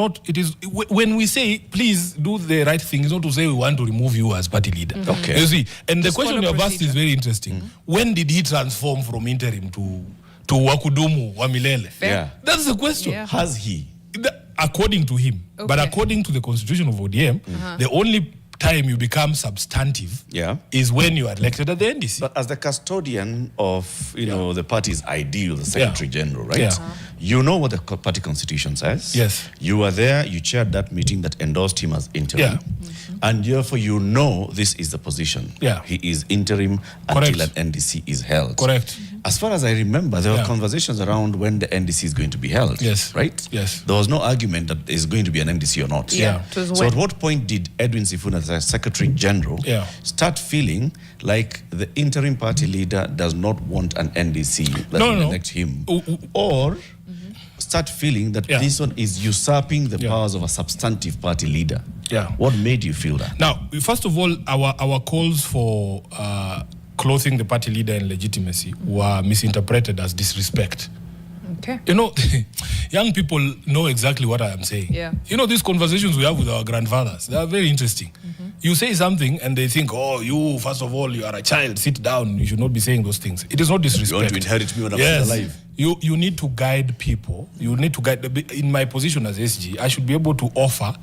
[SPEAKER 1] when we say, please do the right thing, it's not to say we want to remove you as party leader.
[SPEAKER 3] Okay.
[SPEAKER 1] You see, and the
[SPEAKER 2] Just
[SPEAKER 1] question you have asked is very interesting. When did he transform from interim to Wakudumu wa Milele?
[SPEAKER 3] Yeah.
[SPEAKER 1] That's the question.
[SPEAKER 2] Yeah.
[SPEAKER 3] Has he?
[SPEAKER 1] According to him. But according to the constitution of ODM, the only time you become substantive is when you are elected at the NDC.
[SPEAKER 3] But as the custodian of the party's ideal, the Secretary General, right?
[SPEAKER 1] Yeah.
[SPEAKER 3] You know what the party constitution says.
[SPEAKER 1] Yes.
[SPEAKER 3] You were there, you chaired that meeting that endorsed him as interim. And therefore you know this is the position.
[SPEAKER 1] Yeah.
[SPEAKER 3] He is interim until an NDC is held.
[SPEAKER 1] Correct.
[SPEAKER 3] As far as I remember, there were conversations around when the NDC is going to be held.
[SPEAKER 1] Yes.
[SPEAKER 3] Right?
[SPEAKER 1] Yes.
[SPEAKER 3] There was no argument that there's going to be an NDC or not.
[SPEAKER 2] Yeah.
[SPEAKER 3] So at what point did Edwin Sifuna, the Secretary General, start feeling like the interim party leader does not want an NDC that will elect him? Or start feeling that this one is usurping the powers of a substantive party leader?
[SPEAKER 1] Yeah.
[SPEAKER 3] What made you feel that?
[SPEAKER 1] Now, first of all, our calls for clothing the party leader in legitimacy were misinterpreted as disrespect.
[SPEAKER 2] Okay.
[SPEAKER 1] You know, young people know exactly what I am saying.
[SPEAKER 2] Yeah.
[SPEAKER 1] You know, these conversations we have with our grandfathers, they are very interesting. You say something and they think, oh, you, first of all, you are a child, sit down, you should not be saying those things. It is not disrespect.
[SPEAKER 3] You want to inherit me when I'm alive.
[SPEAKER 1] You need to guide people. You need to guide. In my position as SG, I should be able to offer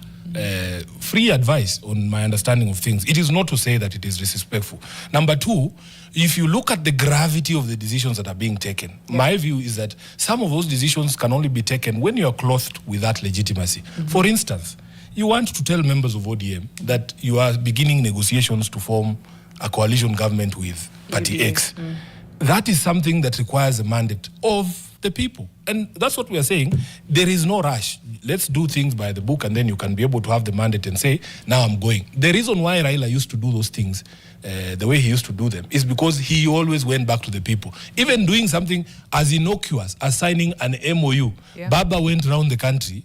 [SPEAKER 1] free advice on my understanding of things. It is not to say that it is disrespectful. Number two, if you look at the gravity of the decisions that are being taken, my view is that some of those decisions can only be taken when you are clothed with that legitimacy. For instance, you want to tell members of ODM that you are beginning negotiations to form a coalition government with Party X. That is something that requires a mandate of the people. And that's what we are saying. There is no rush. Let's do things by the book, and then you can be able to have the mandate and say, now I'm going. The reason why Raila used to do those things the way he used to do them is because he always went back to the people. Even doing something as innocuous as signing an MOU. Baba went around the country.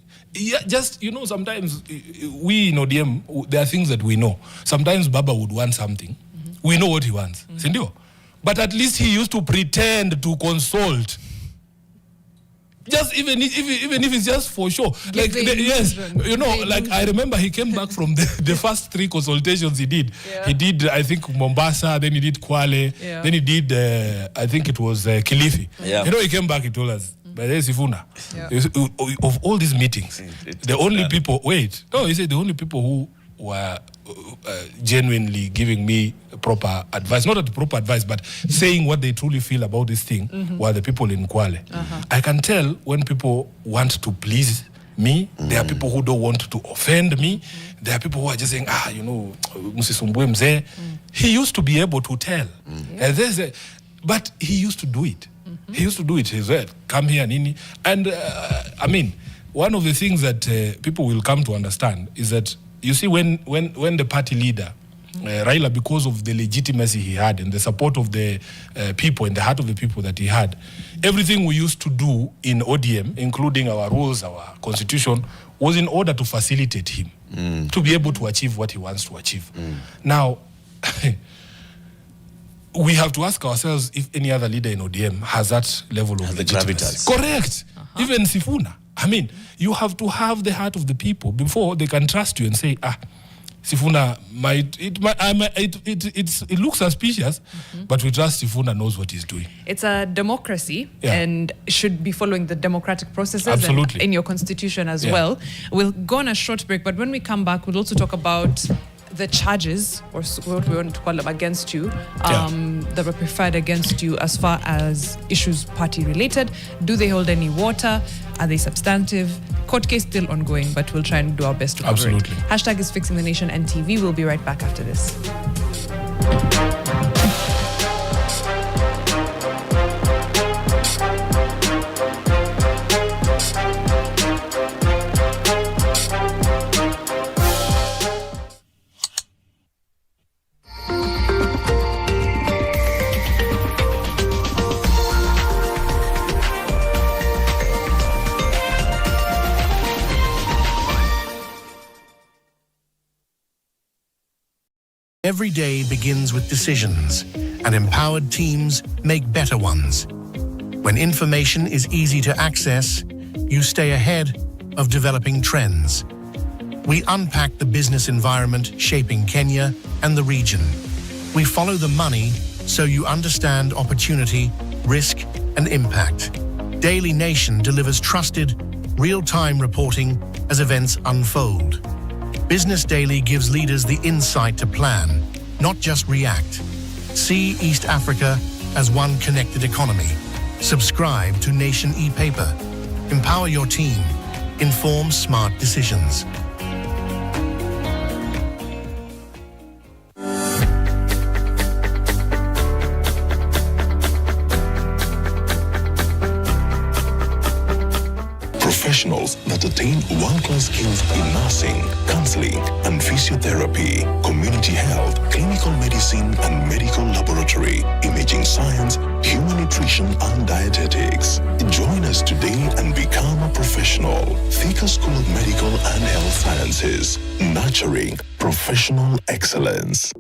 [SPEAKER 1] Just, sometimes we in ODM, there are things that we know. Sometimes Baba would want something. We know what he wants. But at least he used to pretend to consult. Just even if it's just for sure. Like I remember he came back from the first 3 consultations he did. He did, I think, Mombasa, then he did Kwale, then he did, I think it was Kilifi. He came back, he told us, but there's Sifuna. Of all these meetings, the only people, he said the only people who were genuinely giving me proper advice, not the proper advice, but saying what they truly feel about this thing, were the people in Kwale. I can tell when people want to please me, there are people who don't want to offend me, there are people who are just saying, Musisumbwe mzee. He used to be able to tell. But he used to do it. He used to do it. He said, come here, Nini. And one of the things that people will come to understand is that, you see, when the party leader, Raila, because of the legitimacy he had and the support of the people and the heart of the people that he had, everything we used to do in ODM, including our rules, our constitution, was in order to facilitate him to be able to achieve what he wants to achieve. Now, we have to ask ourselves if any other leader in ODM has that level of legitimacy. Correct. Even Sifuna. You have to have the heart of the people before they can trust you and say, Sifuna it looks suspicious, but we trust Sifuna knows what he's doing.
[SPEAKER 2] It's a democracy and should be following the democratic processes.
[SPEAKER 1] Absolutely.
[SPEAKER 2] And in your constitution as well. We'll go on a short break, but when we come back, we'll also talk about the charges, or what we want to call them, against you, that were preferred against you as far as issues party related. Do they hold any water? Are they substantive? Court case still ongoing, but we'll try and do our best to cover it. Hashtag is Fixing the Nation NTV. We'll be right back after this.
[SPEAKER 7] Every day begins with decisions, and empowered teams make better ones. When information is easy to access, you stay ahead of developing trends. We unpack the business environment shaping Kenya and the region. We follow the money so you understand opportunity, risk, and impact. Daily Nation delivers trusted, real-time reporting as events unfold. Business Daily gives leaders the insight to plan, not just react. See East Africa as one connected economy. Subscribe to Nation e-paper. Empower your team. Inform smart decisions.
[SPEAKER 8] Professionals that attain world-class skills in nursing, counseling, and physiotherapy, community health, clinical medicine and medical laboratory, imaging science, human nutrition and dietetics. Join us today and become a professional. Thika School of Medical and Health Sciences, nurturing professional excellence.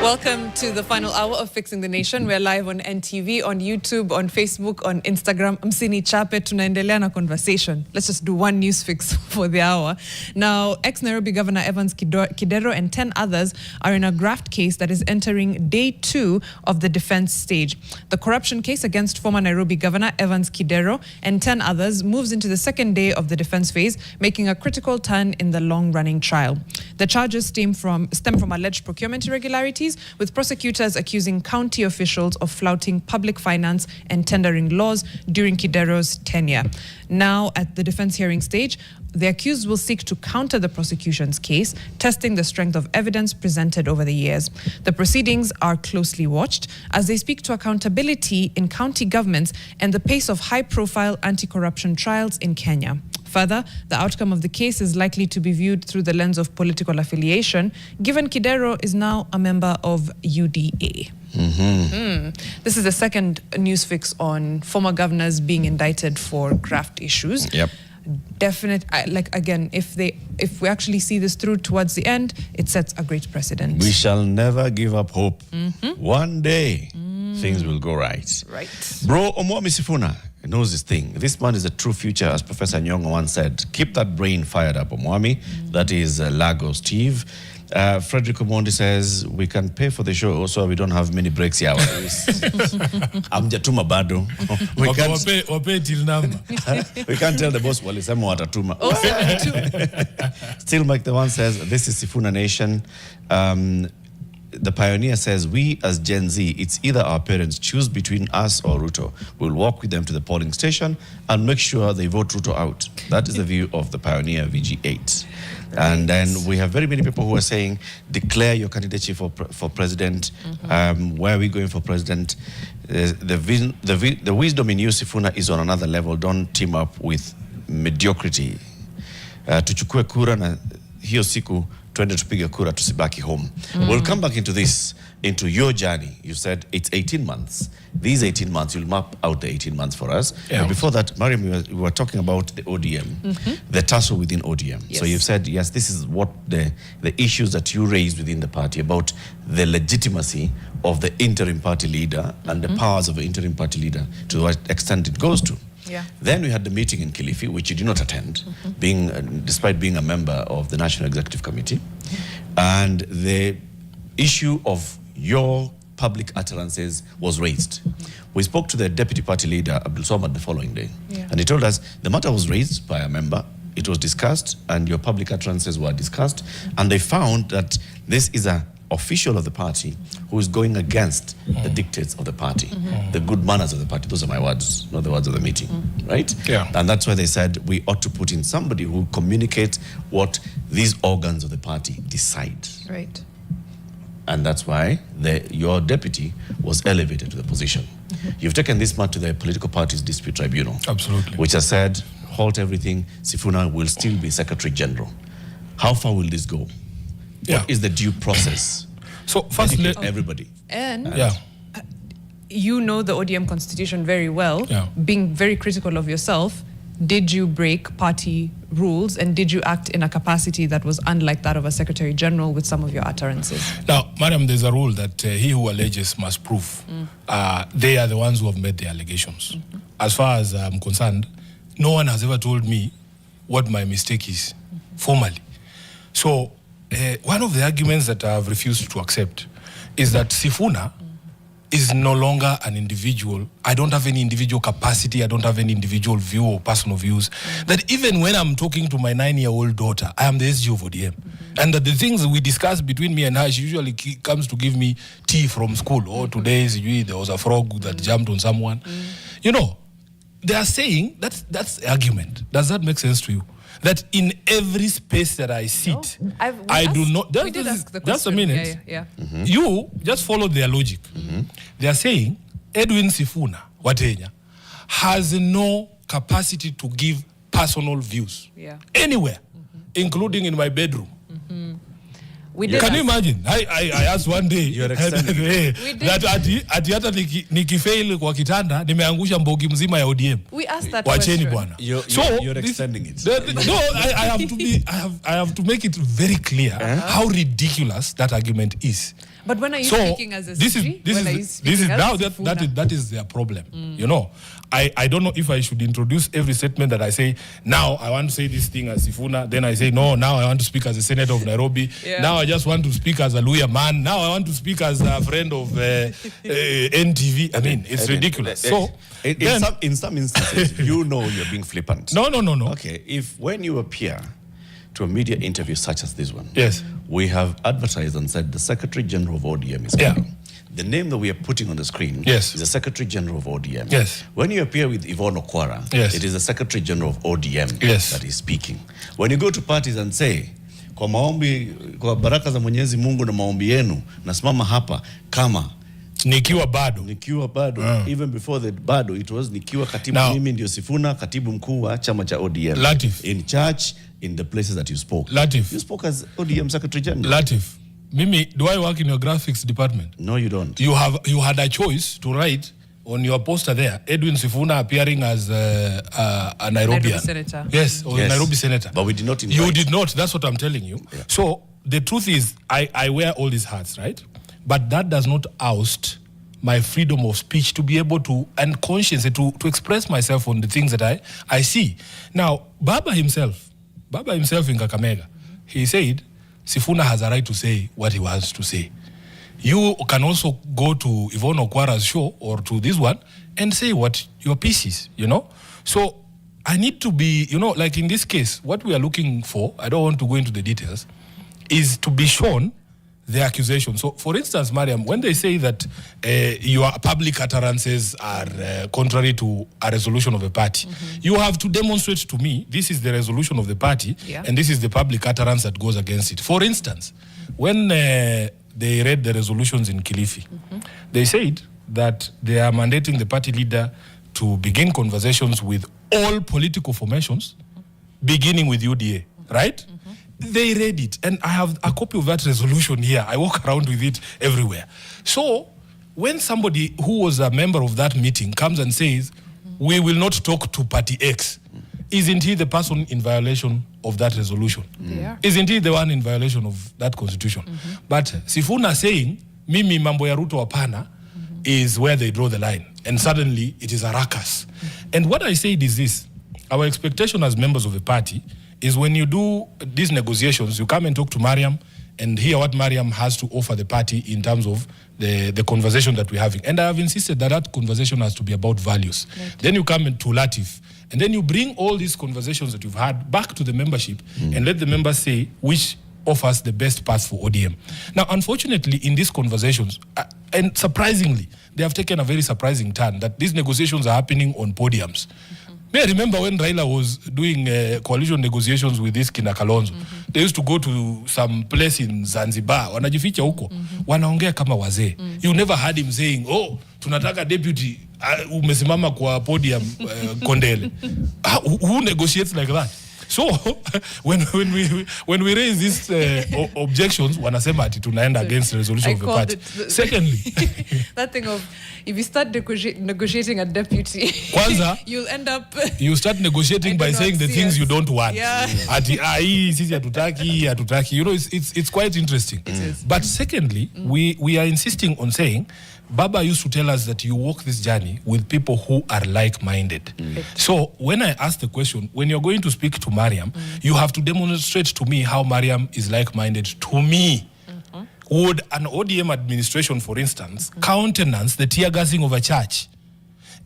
[SPEAKER 2] Welcome to the final hour of Fixing the Nation. We're live on NTV, on YouTube, on Facebook, on Instagram. I'm Sini Chape. Tunaendelea na conversation. Let's just do one news fix for the hour. Now, ex-Nairobi Governor Evans Kidero and 10 others are in a graft case that is entering day 2 of the defense stage. The corruption case against former Nairobi Governor Evans Kidero and 10 others moves into the second day of the defense phase, making a critical turn in the long-running trial. The charges stem from alleged procurement irregularities, with prosecutors accusing county officials of flouting public finance and tendering laws during Kidero's tenure. Now, at the defense hearing stage, the accused will seek to counter the prosecution's case, testing the strength of evidence presented over the years. The proceedings are closely watched as they speak to accountability in county governments and the pace of high-profile anti-corruption trials in Kenya. Further, the outcome of the case is likely to be viewed through the lens of political affiliation, given Kidero is now a member of UDA. This is the second news fix on former governors being indicted for graft issues.
[SPEAKER 3] Yep.
[SPEAKER 2] Again, if we actually see this through towards the end, it sets a great precedent.
[SPEAKER 3] We shall never give up hope. One day, things will go right.
[SPEAKER 2] Right.
[SPEAKER 3] Bro, Omwami Sifuna knows this thing. This man is a true future, as Professor Nyong'o once said. Keep that brain fired up, Omwami. That is Lagos Steve. Frederick Omondi says, we can pay for the show so we don't have many breaks here. Amjatuma bado.
[SPEAKER 1] Wape till number.
[SPEAKER 3] We can't tell the boss, walisema watatuma. Still Mike the One says, this is Sifuna Nation. The Pioneer says, we as Gen Z, it's either our parents choose between us or Ruto. We'll walk with them to the polling station and make sure they vote Ruto out. That is the view of the Pioneer VG8. And then we have very many people who are saying, declare your candidacy for president. Where are we going for president? The wisdom in you, Sifuna, is on another level. Don't team up with mediocrity. Tuchukue kura na hiyo siku twende tupige kura tusibaki home. We'll come back into this, into your journey. You said it's 18 months. These 18 months, you'll map out the 18 months for us.
[SPEAKER 1] Yeah.
[SPEAKER 3] But before that, Mariam, we were talking about the ODM, the tussle within ODM.
[SPEAKER 2] Yes.
[SPEAKER 3] So you've said, yes, this is what the issues that you raised within the party about the legitimacy of the interim party leader and the powers of the interim party leader to what extent it goes to.
[SPEAKER 2] Yeah.
[SPEAKER 3] Then we had the meeting in Kilifi, which you did not attend, despite being a member of the National Executive Committee. And the issue of your public utterances was raised. We spoke to the deputy party leader, Abdul Somad, the following day.
[SPEAKER 2] Yeah.
[SPEAKER 3] And he told us the matter was raised by a member, it was discussed, and your public utterances were discussed. And they found that this is an official of the party who is going against the dictates of the party, the good manners of the party. Those are my words, not the words of the meeting, right?
[SPEAKER 1] Yeah.
[SPEAKER 3] And that's why they said we ought to put in somebody who communicates what these organs of the party decide.
[SPEAKER 2] Right.
[SPEAKER 3] And that's why your deputy was elevated to the position. You've taken this matter to the Political Parties Dispute Tribunal.
[SPEAKER 1] Absolutely.
[SPEAKER 3] Which has said, halt everything, Sifuna will still be Secretary General. How far will this go?
[SPEAKER 1] Yeah.
[SPEAKER 3] What is the due process?
[SPEAKER 1] So firstly,
[SPEAKER 3] everybody.
[SPEAKER 2] And
[SPEAKER 1] yeah.
[SPEAKER 2] you know the ODM constitution very well.
[SPEAKER 1] Yeah.
[SPEAKER 2] Being very critical of yourself, did you break party rules and did you act in a capacity that was unlike that of a Secretary General with some of your utterances?
[SPEAKER 1] Now, Madam, there's a rule that he who alleges must prove. They are the ones who have made the allegations. As far as I'm concerned, no one has ever told me what my mistake is, formally. So, one of the arguments that I have refused to accept is that Sifuna is no longer an individual. I don't have any individual capacity. I don't have any individual view or personal views. That even when I'm talking to my 9-year-old daughter, I am the SG of ODM. And that the things we discuss between me and her, she usually comes to give me tea from school. Oh, today there was a frog that jumped on someone. You know, they are saying that's the argument. Does that make sense to you? That in every space that I sit, I do not.
[SPEAKER 2] We did ask the question.
[SPEAKER 1] Just a minute.
[SPEAKER 2] Yeah.
[SPEAKER 1] You just follow their logic. They are saying Edwin Sifuna Watenya has no capacity to give personal views anywhere, including in my bedroom. Can you imagine? I asked one day that ati hata nikifail kwa kitanda nimeangusha mbogi mzima ya ODM.
[SPEAKER 2] We asked that
[SPEAKER 1] Wacheni
[SPEAKER 2] question.
[SPEAKER 1] bwana.
[SPEAKER 3] You're extending it.
[SPEAKER 1] No, I have to make it very clear how ridiculous that argument is.
[SPEAKER 2] But when are you speaking as a SG?
[SPEAKER 1] That is their problem. You know, I don't know if I should introduce every statement that I say. Now I want to say this thing as Sifuna. Then I say no. Now I want to speak as a senator of Nairobi. Now I just want to speak as a lawyer man. Now I want to speak as a friend of NTV. I mean, it's ridiculous. So
[SPEAKER 3] in some instances, you know you're being flippant.
[SPEAKER 1] No.
[SPEAKER 3] Okay, if when you appear to a media interview such as this one,
[SPEAKER 1] yes,
[SPEAKER 3] we have advertised and said the Secretary General of ODM is coming. The name that we are putting on the screen is the Secretary General of ODM.
[SPEAKER 1] Yes.
[SPEAKER 3] When you appear with Yvonne Okwara, it is the Secretary General of ODM that is speaking. When you go to parties and say, kwa maombi, kwa baraka za Mwenyezi Mungu na maombi yenu, nasimama hapa kama
[SPEAKER 1] nikiwa bado.
[SPEAKER 3] Even before the bado, it was nikiwa katibu mimi ndio Sifuna, katibu mkuu wa chama cha ODM.
[SPEAKER 1] Latif.
[SPEAKER 3] In church, in the places that you spoke.
[SPEAKER 1] Latif.
[SPEAKER 3] You spoke as ODM Secretary General.
[SPEAKER 1] Latif. Mimi, do I work in your graphics department?
[SPEAKER 3] No, you don't.
[SPEAKER 1] You had a choice to write on your poster there, Edwin Sifuna appearing as a Nairobian.
[SPEAKER 2] Nairobi senator.
[SPEAKER 1] Yes, or Nairobi senator.
[SPEAKER 3] But we did not invite.
[SPEAKER 1] You did not. That's what I'm telling you. Yeah. So the truth is, I wear all these hats, right? But that does not oust my freedom of speech to be able to, and conscience, to express myself on the things that I see. Now, Baba himself in Kakamega, he said Sifuna has a right to say what he wants to say. You can also go to Yvonne Okwara's show or to this one and say what your piece is, you know. So I need to be, you know, like in this case, what we are looking for, I don't want to go into the details, is to be shown the accusation. So, for instance, Mariam, when they say that your public utterances are contrary to a resolution of a party, you have to demonstrate to me this is the resolution of the party and this is the public utterance that goes against it. For instance, when they read the resolutions in Kilifi, they said that they are mandating the party leader to begin conversations with all political formations, beginning with UDA, right? They read it, and I have a copy of that resolution here. I walk around with it everywhere. So when somebody who was a member of that meeting comes and says, we will not talk to party X, isn't he the person in violation of that resolution? Isn't he the one in violation of that constitution? But Sifuna saying, mimi mambo ya Ruto hapana, is where they draw the line. And suddenly it is a ruckus. And what I said is this: our expectation as members of the party is when you do these negotiations, you come and talk to Mariam and hear what Mariam has to offer the party in terms of the conversation that we're having. And I have insisted that that conversation has to be about values. Then you come to Latif, and then you bring all these conversations that you've had back to the membership and let the members say which offers the best path for ODM. Now, unfortunately, in these conversations, and surprisingly, they have taken a very surprising turn, that these negotiations are happening on podiums. May I remember when Raila was doing coalition negotiations with this Kina Kalonzo, they used to go to some place in Zanzibar, wanajificha huko, wanaongea kama wazee. You never heard him saying, oh, tunataka deputy, umesimama kwa podium, Kondele. Who negotiates like that? So when we raise these objections, wanasema ati tunaenda against the resolution of the party. Secondly,
[SPEAKER 2] that thing of if you start negotiating a deputy, Kwanza, you'll end up.
[SPEAKER 1] You start negotiating by saying the things you don't want. Ati sisi hatutaki. You know, it's quite interesting. But secondly, we are insisting on saying, Baba used to tell us that you walk this journey with people who are like-minded. So when I ask the question, when you're going to speak to Mariam, you have to demonstrate to me how Mariam is like-minded to me. Would an ODM administration, for instance, countenance the tear gassing of a church?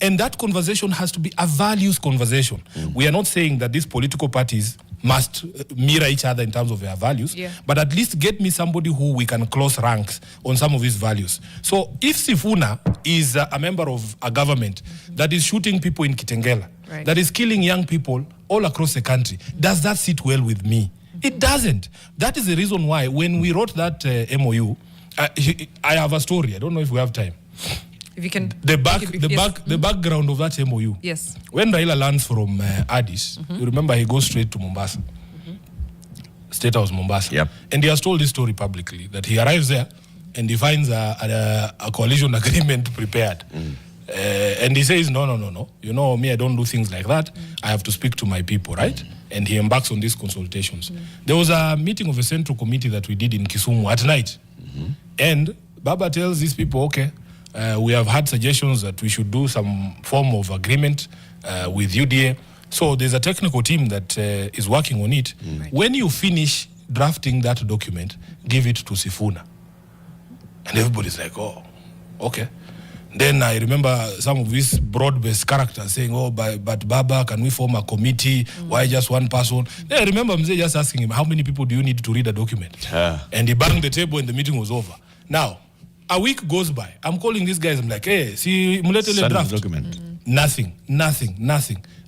[SPEAKER 1] And that conversation has to be a values conversation. We are not saying that these political parties must mirror each other in terms of their values, but at least get me somebody who we can close ranks on some of these values. So if Sifuna is a member of a government that is shooting people in Kitengela, that is killing young people all across the country, does that sit well with me? It doesn't. That is the reason why when we wrote that MOU, I have a story. I don't know if we have time.
[SPEAKER 2] If you can,
[SPEAKER 1] the background of that MOU.
[SPEAKER 2] Yes.
[SPEAKER 1] When Raila lands from Addis, you remember he goes straight to Mombasa. State House, Mombasa.
[SPEAKER 3] Yep.
[SPEAKER 1] And he has told this story publicly, that he arrives there and he finds a coalition agreement prepared. And he says, no. You know, me, I don't do things like that. I have to speak to my people, right? And he embarks on these consultations. There was a meeting of a central committee that we did in Kisumu at night. And Baba tells these people, okay, we have had suggestions that we should do some form of agreement with UDA. So there's a technical team that is working on it. When you finish drafting that document, give it to Sifuna. And everybody's like, oh, okay. Then I remember some of these broad-based characters saying, oh, but Baba, can we form a committee? Why just one person? Then I remember Mzee just asking him, how many people do you need to read a document? And he banged the table and the meeting was over. Now, a week goes by. I'm calling these guys. I'm like, hey, see, muletele draft.
[SPEAKER 3] Document.
[SPEAKER 1] Nothing.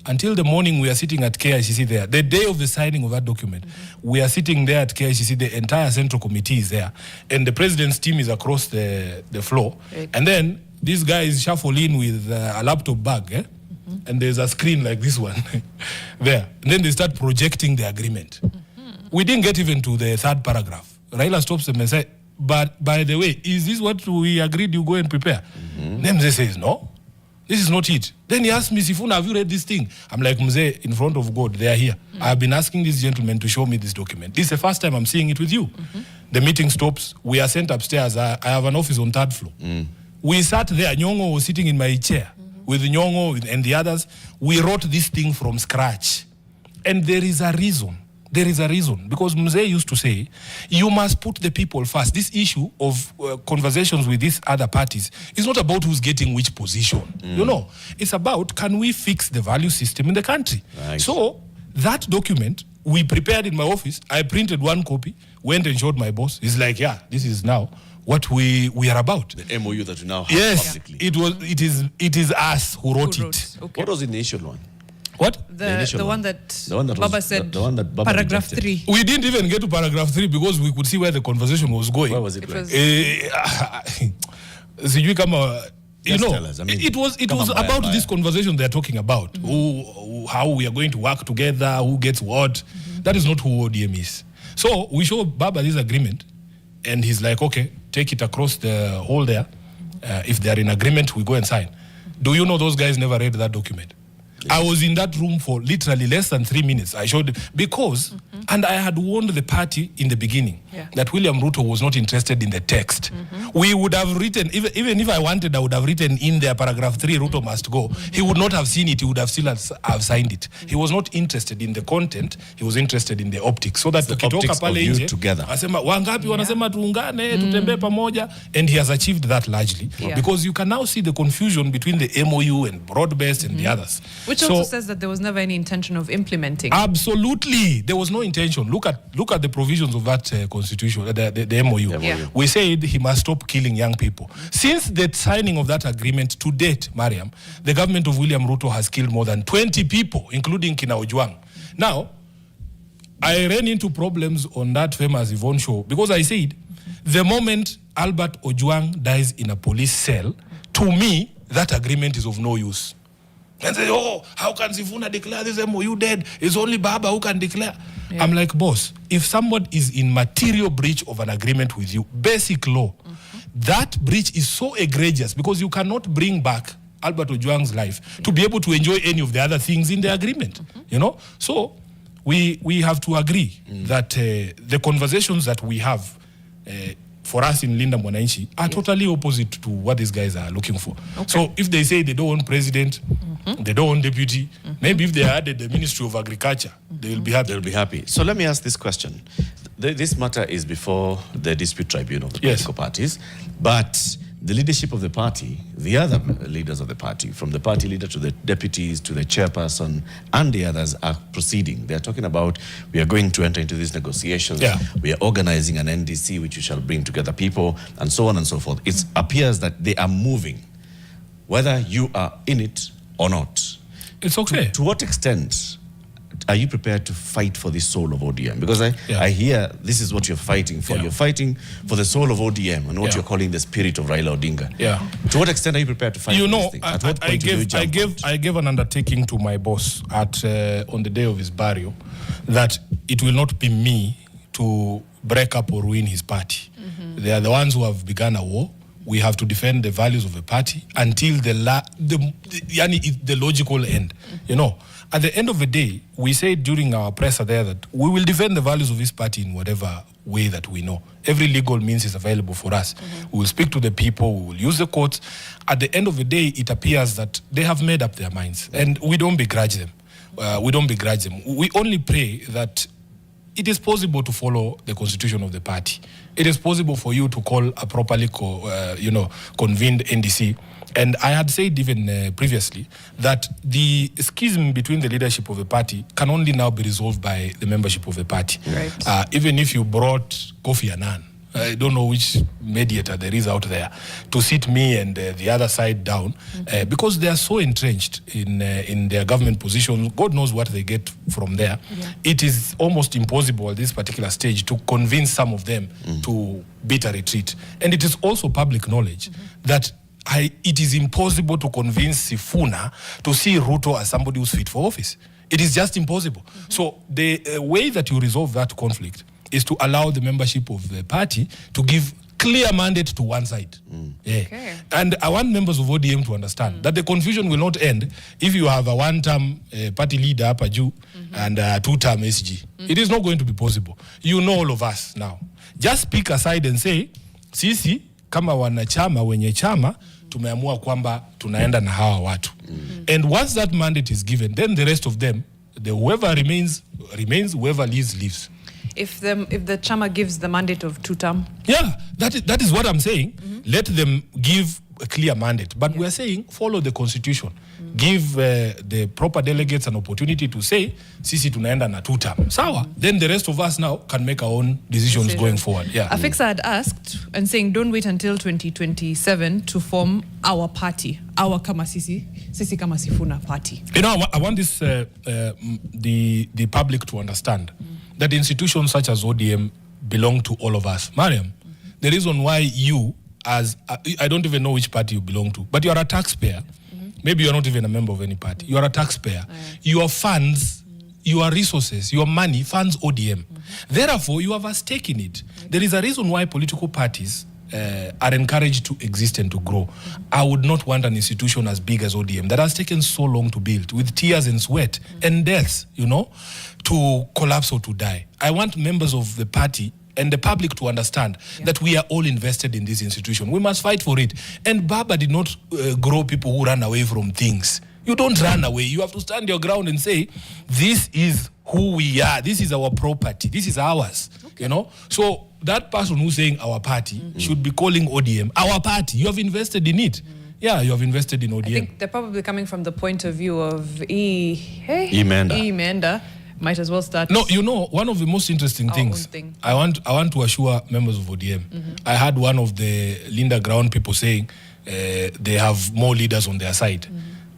[SPEAKER 1] Until the morning, we are sitting at KICC there. The day of the signing of that document, we are sitting there at KICC. The entire central committee is there. And the president's team is across the floor. And then these guys shuffle in with a laptop bag. And there's a screen like this one there. And then they start projecting the agreement. We didn't get even to the third paragraph. Raila stops them and says, but by the way, is this what we agreed you go and prepare? Then Mzee says, no, this is not it. Then he asked me, Sifuna, have you read this thing? I'm like, Mzee, in front of God, they are here. I've been asking this gentleman to show me this document. This is the first time I'm seeing it with you. The meeting stops. We are sent upstairs. I have an office on third floor. We sat there. Nyongo was sitting in my chair with Nyongo and the others. We wrote this thing from scratch. And there is a reason there is a reason. Because Mzee used to say, you must put the people first. This issue of conversations with these other parties is not about who's getting which position. You know, it's about, can we fix the value system in the country?
[SPEAKER 3] Right.
[SPEAKER 1] So that document we prepared in my office. I printed one copy, went and showed my boss. He's like, yeah, this is now what we are about.
[SPEAKER 3] The MOU that you now have
[SPEAKER 1] yes,
[SPEAKER 3] publicly.
[SPEAKER 1] it is us who wrote it.
[SPEAKER 2] Okay.
[SPEAKER 3] What was the initial one?
[SPEAKER 1] What?
[SPEAKER 2] The one that Baba said,
[SPEAKER 3] the one that Baba
[SPEAKER 2] paragraph
[SPEAKER 3] rejected.
[SPEAKER 2] 3.
[SPEAKER 1] We didn't even get to paragraph 3 because we could see where the conversation was going.
[SPEAKER 3] Where was it going?
[SPEAKER 1] Sijui kama, you
[SPEAKER 3] Just
[SPEAKER 1] know,
[SPEAKER 3] tell us. I mean,
[SPEAKER 1] it was about this conversation they're talking about. How we are going to work together, who gets what. That is not who ODM is. So we show Baba this agreement, and he's like, okay, take it across the whole there. If they're in agreement, we go and sign. Do you know those guys never read that document? I was in that room for literally less than 3 minutes. I showed because, and I had warned the party in the beginning that William Ruto was not interested in the text. We would have written, even if I wanted, I would have written in there paragraph 3, Ruto must go. He would not have seen it. He would have still have signed it. He was not interested in the content. He was interested in the optics. So that
[SPEAKER 3] the optics of you together.
[SPEAKER 1] Asema wangapi wanasema tuungane tutembe pamoja, and he has achieved that largely because you can now see the confusion between the MOU and broad-based and the others.
[SPEAKER 2] Which also says that there was never any intention of implementing.
[SPEAKER 1] Absolutely, there was no intention. Look at the provisions of that constitution, the MOU.
[SPEAKER 2] Yeah.
[SPEAKER 1] We said he must stop killing young people. Since the signing of that agreement to date, Mariam, the government of William Ruto has killed more than 20 people, including Kina Ojwang. Now, I ran into problems on that famous Yvonne show because I said, the moment Albert Ojwang dies in a police cell, to me, that agreement is of no use. And say, oh, how can Sifuna declare this MOU dead? It's only Baba who can declare. I'm like, boss, if someone is in material breach of an agreement with you, basic law, that breach is so egregious because you cannot bring back Albert Ojwang's life to be able to enjoy any of the other things in the agreement. You know? So we have to agree that the conversations that we have for us in Linda Mwananchi are totally opposite to what these guys are looking for. Okay. So if they say they don't want president, they don't want deputy, maybe if they added the Ministry of Agriculture, they will be happy.
[SPEAKER 3] They'll be happy. So let me ask this question. This matter is before the dispute tribunal of the political parties, but the leadership of the party, the other leaders of the party, from the party leader to the deputies to the chairperson and the others are proceeding. They are talking about, we are going to enter into these negotiations. We are organizing an NDC which shall bring together people and so on and so forth. It appears that they are moving, whether you are in it or not.
[SPEAKER 1] It's okay.
[SPEAKER 3] To what extent are you prepared to fight for the soul of ODM? Because I hear this is what you're fighting for. You're fighting for the soul of ODM and what you're calling the spirit of Raila Odinga. To what extent are you prepared to fight for this thing? At what point
[SPEAKER 1] I gave an undertaking to my boss at on the day of his burial that it will not be me to break up or ruin his party. They are the ones who have begun a war. We have to defend the values of the party until the logical end. You know, at the end of the day, we said during our presser there that we will defend the values of this party in whatever way that we know. Every legal means is available for us. We will speak to the people, we will use the courts. At the end of the day, it appears that they have made up their minds, and we don't begrudge them. We only pray that it is possible to follow the constitution of the party. It is possible for you to call a properly convened NDC. And I had said even previously that the schism between the leadership of the party can only now be resolved by the membership of the party.
[SPEAKER 2] Right.
[SPEAKER 1] Even if you brought Kofi Annan, I don't know which mediator there is out there, to sit me and the other side down, because they are so entrenched in their government positions. God knows what they get from there. It is almost impossible at this particular stage to convince some of them to beat a retreat. And it is also public knowledge that it is impossible to convince Sifuna to see Ruto as somebody who's fit for office. It is just impossible. So the way that you resolve that conflict is to allow the membership of the party to give clear mandate to one side.
[SPEAKER 2] Okay.
[SPEAKER 1] And I want members of ODM to understand that the confusion will not end if you have a one-term party leader, Paju, and a two-term SG. It is not going to be possible. You know all of us now. Just pick a side and say, sisi, kama wanachama wenye chama, tumeamua kwamba tunaenda na hawa watu. And once that mandate is given, then the rest of them, whoever remains, whoever leaves.
[SPEAKER 2] If the Chama gives the mandate of 2-term?
[SPEAKER 1] Yeah, that is what I'm saying. Let them give a clear mandate. But we are saying follow the constitution. Give the proper delegates an opportunity to say, sisi tunaenda na 2-term. Sawa. Then the rest of us now can make our own decisions going forward. Yeah.
[SPEAKER 2] Afixa had asked and saying, don't wait until 2027 to form our party, our kama sisi kama Sifuna party.
[SPEAKER 1] You know, I want this the public to understand that institutions such as ODM belong to all of us. Mariam, the reason why you, as I don't even know which party you belong to, but you are a taxpayer. Maybe you are not even a member of any party. You are a taxpayer. Your funds, your resources, your money funds ODM. Therefore, you have a stake in it. There is a reason why political parties are encouraged to exist and to grow. I would not want an institution as big as ODM that has taken so long to build, with tears and sweat and deaths, you know, to collapse or to die. I want members of the party and the public to understand that we are all invested in this institution. We must fight for it. And Baba did not grow people who run away from things. You don't run away. You have to stand your ground and say, this is who we are. This is our property. This is ours. You know? So that person who's saying our party should be calling ODM our party. You have invested in it. Yeah, you have invested in ODM.
[SPEAKER 2] I think they're probably coming from the point of view of Emenda. Might as well start.
[SPEAKER 1] No, you know, one of the most interesting things, I want to assure members of ODM. I had one of the Linda Ground people saying they have more leaders on their side.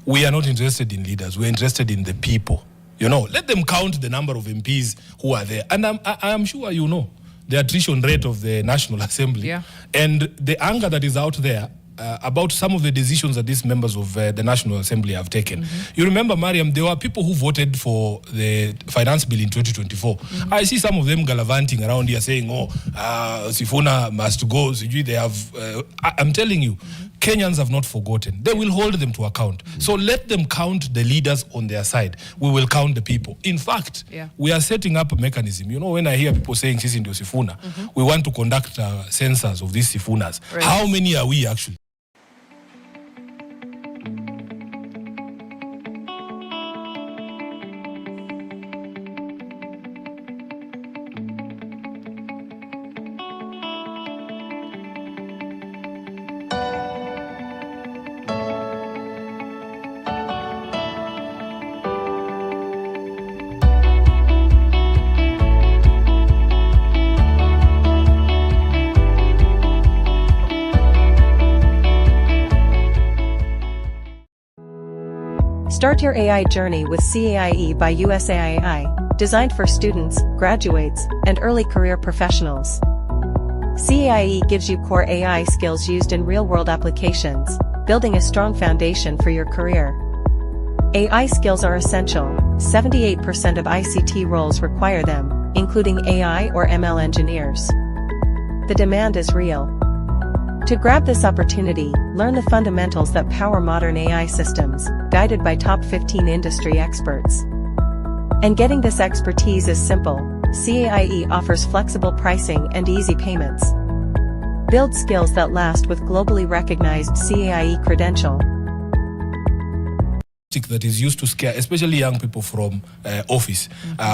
[SPEAKER 1] We are not interested in leaders. We're interested in the people. You know, let them count the number of MPs who are there. And I am sure you know the attrition rate of the National Assembly and the anger that is out there about some of the decisions that these members of the National Assembly have taken. You remember, Mariam, there were people who voted for the finance bill in 2024. I see some of them gallivanting around here saying, Sifuna must go. They have, I'm telling you, Kenyans have not forgotten. They will hold them to account. So let them count the leaders on their side. We will count the people. In fact, we are setting up a mechanism. You know, when I hear people saying, Sisi ndio Sifuna, we want to conduct census of these Sifunas. Right. How many are we actually?
[SPEAKER 9] Start your AI journey with CAIE by USAII, designed for students, graduates, and early career professionals. CAIE gives you core AI skills used in real-world applications, building a strong foundation for your career. AI skills are essential. 78% of ICT roles require them, including AI or ML engineers. The demand is real. To grab this opportunity, learn the fundamentals that power modern AI systems, guided by top 15 industry experts. And getting this expertise is simple. CAIE offers flexible pricing and easy payments. Build skills that last with globally recognized CAIE credential.
[SPEAKER 1] That is used to scare, especially young people from office.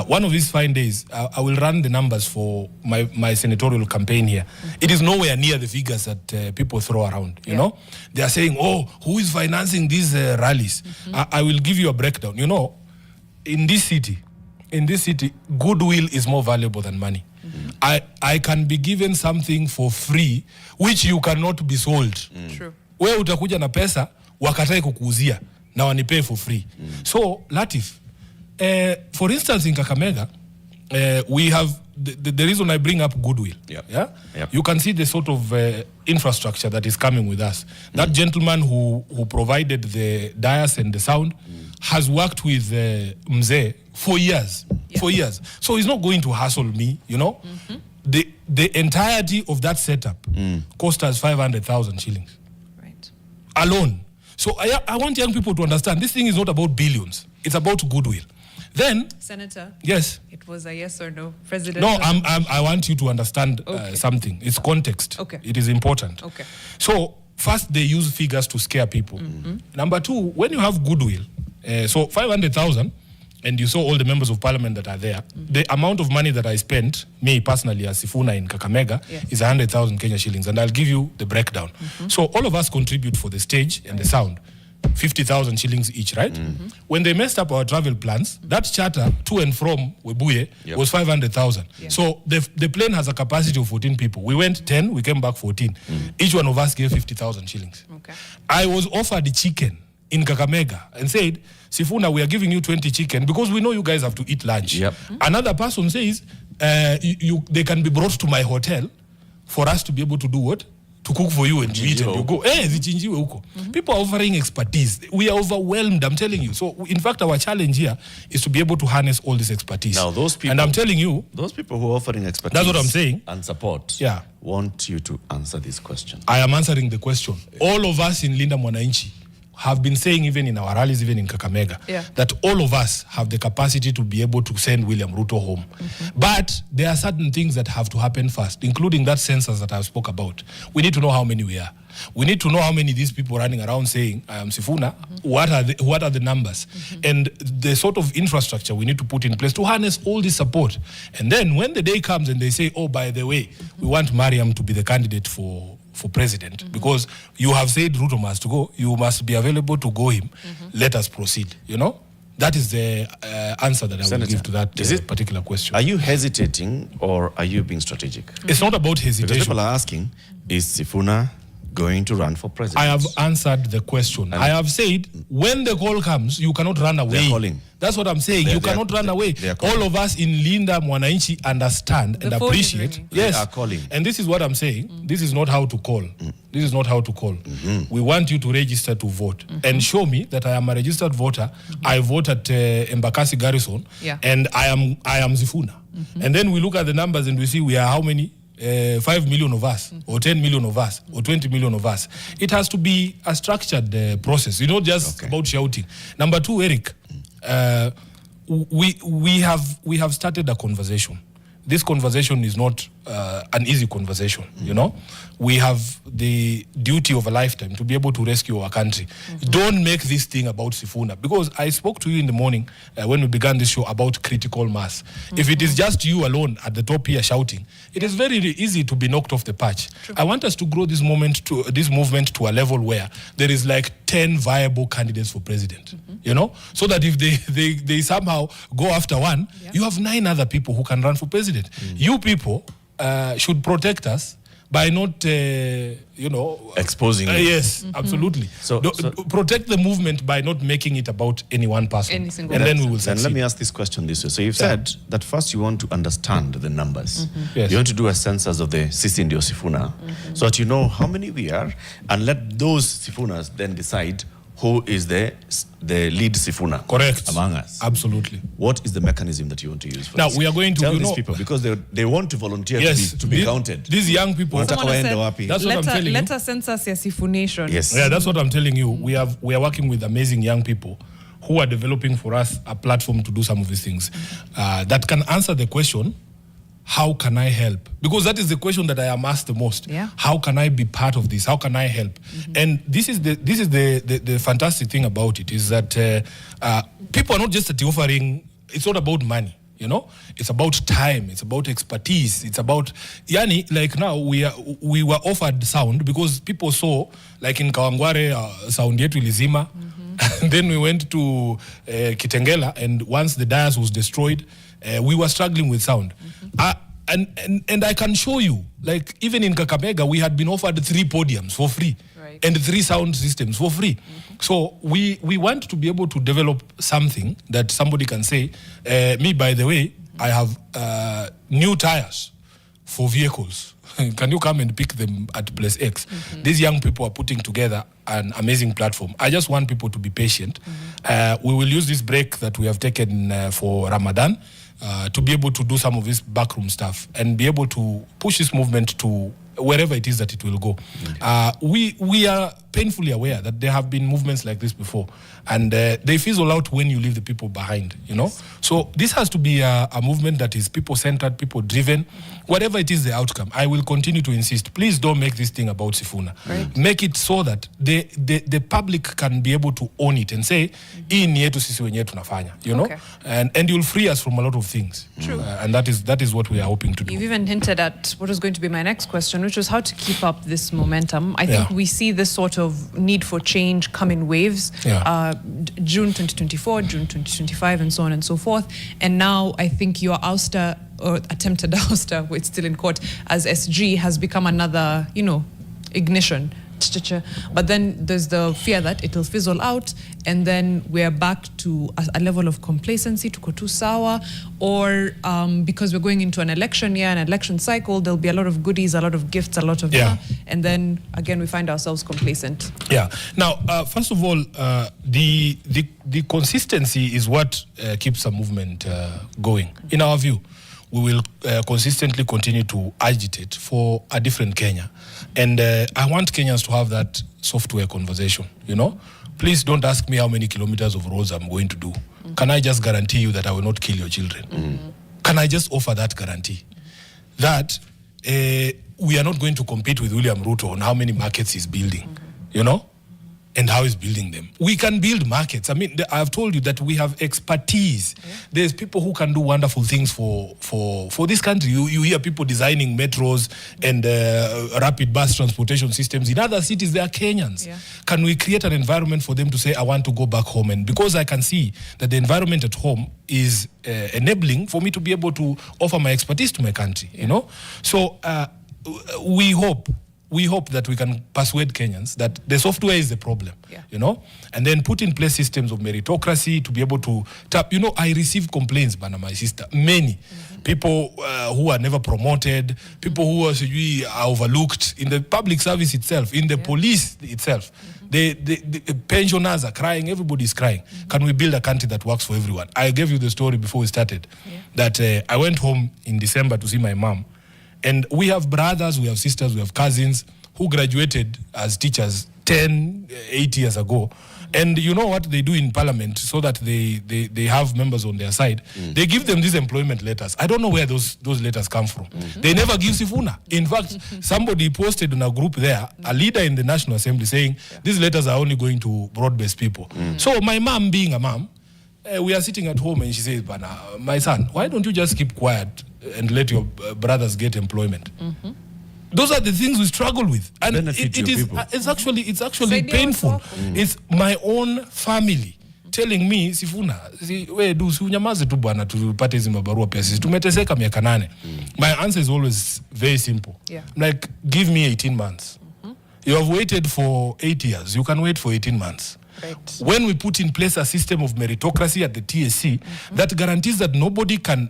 [SPEAKER 1] One of these fine days, I will run the numbers for my senatorial campaign here. It is nowhere near the figures that people throw around, you know. They are saying, oh, who is financing these rallies? I will give you a breakdown. You know, in this city, goodwill is more valuable than money. I can be given something for free, which you cannot be sold.
[SPEAKER 2] True.
[SPEAKER 1] Wewe utakuja na pesa, wakatae kukuuzia. Now I pay for free. So, Latif, for instance, in Kakamega, we have the reason I bring up goodwill. You can see the sort of infrastructure that is coming with us. That gentleman who provided the dais and the sound has worked with Mzee for years. For years. So he's not going to hassle me, you know. The entirety of that setup cost us 500,000 shillings.
[SPEAKER 2] Right.
[SPEAKER 1] Alone. So I want young people to understand this thing is not about billions. It's about goodwill. Then,
[SPEAKER 2] Senator.
[SPEAKER 1] Yes.
[SPEAKER 2] It was a yes or no, President.
[SPEAKER 1] No, I want you to understand something. It's context.
[SPEAKER 2] Okay.
[SPEAKER 1] It is important.
[SPEAKER 2] Okay.
[SPEAKER 1] So first, they use figures to scare people. Number two, when you have goodwill, so 500,000, and you saw all the members of parliament that are there, the amount of money that I spent, me personally as Sifuna in Kakamega, is 100,000 Kenya shillings, and I'll give you the breakdown. So all of us contribute for the stage and the sound. 50,000 shillings each, right? When they messed up our travel plans, that charter to and from Webuye was 500,000. So the plane has a capacity of 14 people. We went 10, we came back 14. Each one of us gave 50,000 shillings. I was offered the chicken in Kakamega and said, Sifuna, we are giving you 20 chicken because we know you guys have to eat lunch. Another person says, they can be brought to my hotel for us to be able to do what? To cook for you and you eat and you go. People are offering expertise. We are overwhelmed, I'm telling you. So, in fact, our challenge here is to be able to harness all this expertise.
[SPEAKER 3] Now, those people,
[SPEAKER 1] and I'm telling you,
[SPEAKER 3] those people who are offering expertise,
[SPEAKER 1] that's what I'm saying,
[SPEAKER 3] and support, want you to answer this question.
[SPEAKER 1] I am answering the question. All of us in Linda Mwananchi have been saying, even in our rallies, even in Kakamega, that all of us have the capacity to be able to send William Ruto home. But there are certain things that have to happen first, including that census that I spoke about. We need to know how many we are. We need to know how many these people running around saying, I am Sifuna, what are the numbers? And the sort of infrastructure we need to put in place to harness all this support. And then when the day comes and they say, oh, by the way, we want Mariam to be the candidate for president, because you have said Ruto must go, you must be available to go him. Let us proceed, you know? That is the answer that I will give to that particular question.
[SPEAKER 3] Are you hesitating or are you being strategic?
[SPEAKER 1] It's not about hesitation.
[SPEAKER 3] Because people are asking, is Sifuna going to run for president?
[SPEAKER 1] I have answered the question. I have said, when the call comes, you cannot run away.
[SPEAKER 3] They're calling.
[SPEAKER 1] That's what I'm saying. You cannot run away. All of us in Linda Mwananchi understand and appreciate. Yes.
[SPEAKER 3] They are calling.
[SPEAKER 1] And this is what I'm saying. This is not how to call. This is not how to call. We want you to register to vote and show me that I am a registered voter. I vote at Embakasi Garrison and I am Sifuna. And then we look at the numbers and we see we are how many? 5 million of us, or 10 million of us, or 20 million of us. It has to be a structured process. You know, just about shouting. Number two, Eric, we have started a conversation. This conversation is not an easy conversation, you know. We have the duty of a lifetime to be able to rescue our country. Don't make this thing about Sifuna, because I spoke to you in the morning when we began this show about critical mass. If it is just you alone at the top here shouting, it is very easy to be knocked off the patch. I want us to grow this movement to a level where there is like 10 viable candidates for president, you know, so that if they somehow go after one, you have 9 other people who can run for president. You people should protect us by not,
[SPEAKER 3] exposing.
[SPEAKER 1] Yes, absolutely. So protect the movement by not making it about any one person. And then we will succeed.
[SPEAKER 3] And let me ask this question this way. So you've said that first you want to understand the numbers. You want to do a census of the Sisindi or Sifuna so that you know how many we are, and let those Sifunas then decide who is the lead Sifuna.
[SPEAKER 1] Correct.
[SPEAKER 3] Among us.
[SPEAKER 1] Absolutely.
[SPEAKER 3] What is the mechanism that you want to use for
[SPEAKER 1] now
[SPEAKER 3] this?
[SPEAKER 1] We are going to
[SPEAKER 3] tell these people, because they want to volunteer to be counted.
[SPEAKER 1] These young people.
[SPEAKER 2] That's what I'm telling you. Let us census your Sifunation.
[SPEAKER 3] Yes.
[SPEAKER 1] Yeah, that's what I'm telling you. We are working with amazing young people who are developing for us a platform to do some of these things that can answer the question, how can I help? Because that is the question that I am asked the most. How can I be part of this? How can I help? And this is the fantastic thing about it, is that people are not just offering. It's not about money, you know. It's about time. It's about expertise. It's about like now we were offered sound because people saw, like in Kawangware, sound yetu ilizima. And then we went to Kitengela, and once the dais was destroyed, we were struggling with sound. And I can show you, like even in Kakamega, we had been offered 3 podiums for free and 3 sound systems for free. So we want to be able to develop something that somebody can say, me, by the way, I have new tires for vehicles. Can you come and pick them at place X? These young people are putting together an amazing platform. I just want people to be patient. We will use this break that we have taken for Ramadan to be able to do some of this backroom stuff and be able to push this movement to wherever it is that it will go. We are painfully aware that there have been movements like this before, and they fizzle out when you leave the people behind, you know. So this has to be a movement that is people-centered, people-driven. Whatever it is the outcome, I will continue to insist. Please don't make this thing about Sifuna. Right. Make it so that the public can be able to own it and say, "Hii ni yetu sisi wenyewe tunafanya," you know, and you'll free us from a lot of things.
[SPEAKER 2] True.
[SPEAKER 1] And that is what we are hoping to do.
[SPEAKER 2] You've even hinted at what was going to be my next question, which was how to keep up this momentum. I think we see this sort of need for change come in waves. June 2024, June 2025, and so on and so forth. And now I think your ouster, or attempted ouster, it's still in court, as SG has become another, you know, ignition. But then there's the fear that it'll fizzle out, and then we're back to a level of complacency, to kotu sawa, or because we're going into an election year, an election cycle, there'll be a lot of goodies, a lot of gifts, a lot of and then again we find ourselves complacent.
[SPEAKER 1] Now, first of all, the consistency is what keeps a movement going. In our view, we will consistently continue to agitate for a different Kenya. And I want Kenyans to have that software conversation, you know. Please don't ask me how many kilometers of roads I'm going to do. Can I just guarantee you that I will not kill your children? Can I just offer that guarantee? That we are not going to compete with William Ruto on how many markets he's building, you know, and how he's building them. We can build markets. I mean, I've told you that we have expertise. There's people who can do wonderful things for this country. You hear people designing metros and rapid bus transportation systems. In other cities, they are Kenyans. Can we create an environment for them to say, I want to go back home? And because I can see that the environment at home is enabling for me to be able to offer my expertise to my country, you know? So we hope that we can persuade Kenyans that the software is the problem, you know, and then put in place systems of meritocracy to be able to tap. You know, I receive complaints, Bana, my sister, many people who are never promoted, people who are overlooked in the public service itself, in the police itself. The pensioners are crying, everybody's crying. Can we build a country that works for everyone? I gave you the story before we started, that I went home in December to see my mom. And we have brothers, we have sisters, we have cousins who graduated as teachers 8 years ago. And you know what they do in parliament so that they have members on their side? They give them these employment letters. I don't know where those letters come from. They never give Sifuna. In fact, somebody posted in a group there, a leader in the National Assembly, saying these letters are only going to broad-based people. So my mom, being a mom, we are sitting at home and she says, Bana, my son, why don't you just keep quiet and let your brothers get employment? Those are the things we struggle with, and it's actually painful. It's my own family telling me, Sifuna, we do unyamaze tu bwana tupate hizi mabarua pia sisi tumeteseka miaka 8. My answer is always very simple. Like, give me 18 months. You have waited for 8 years. You can wait for 18 months. When we put in place a system of meritocracy at the TSC that guarantees that nobody can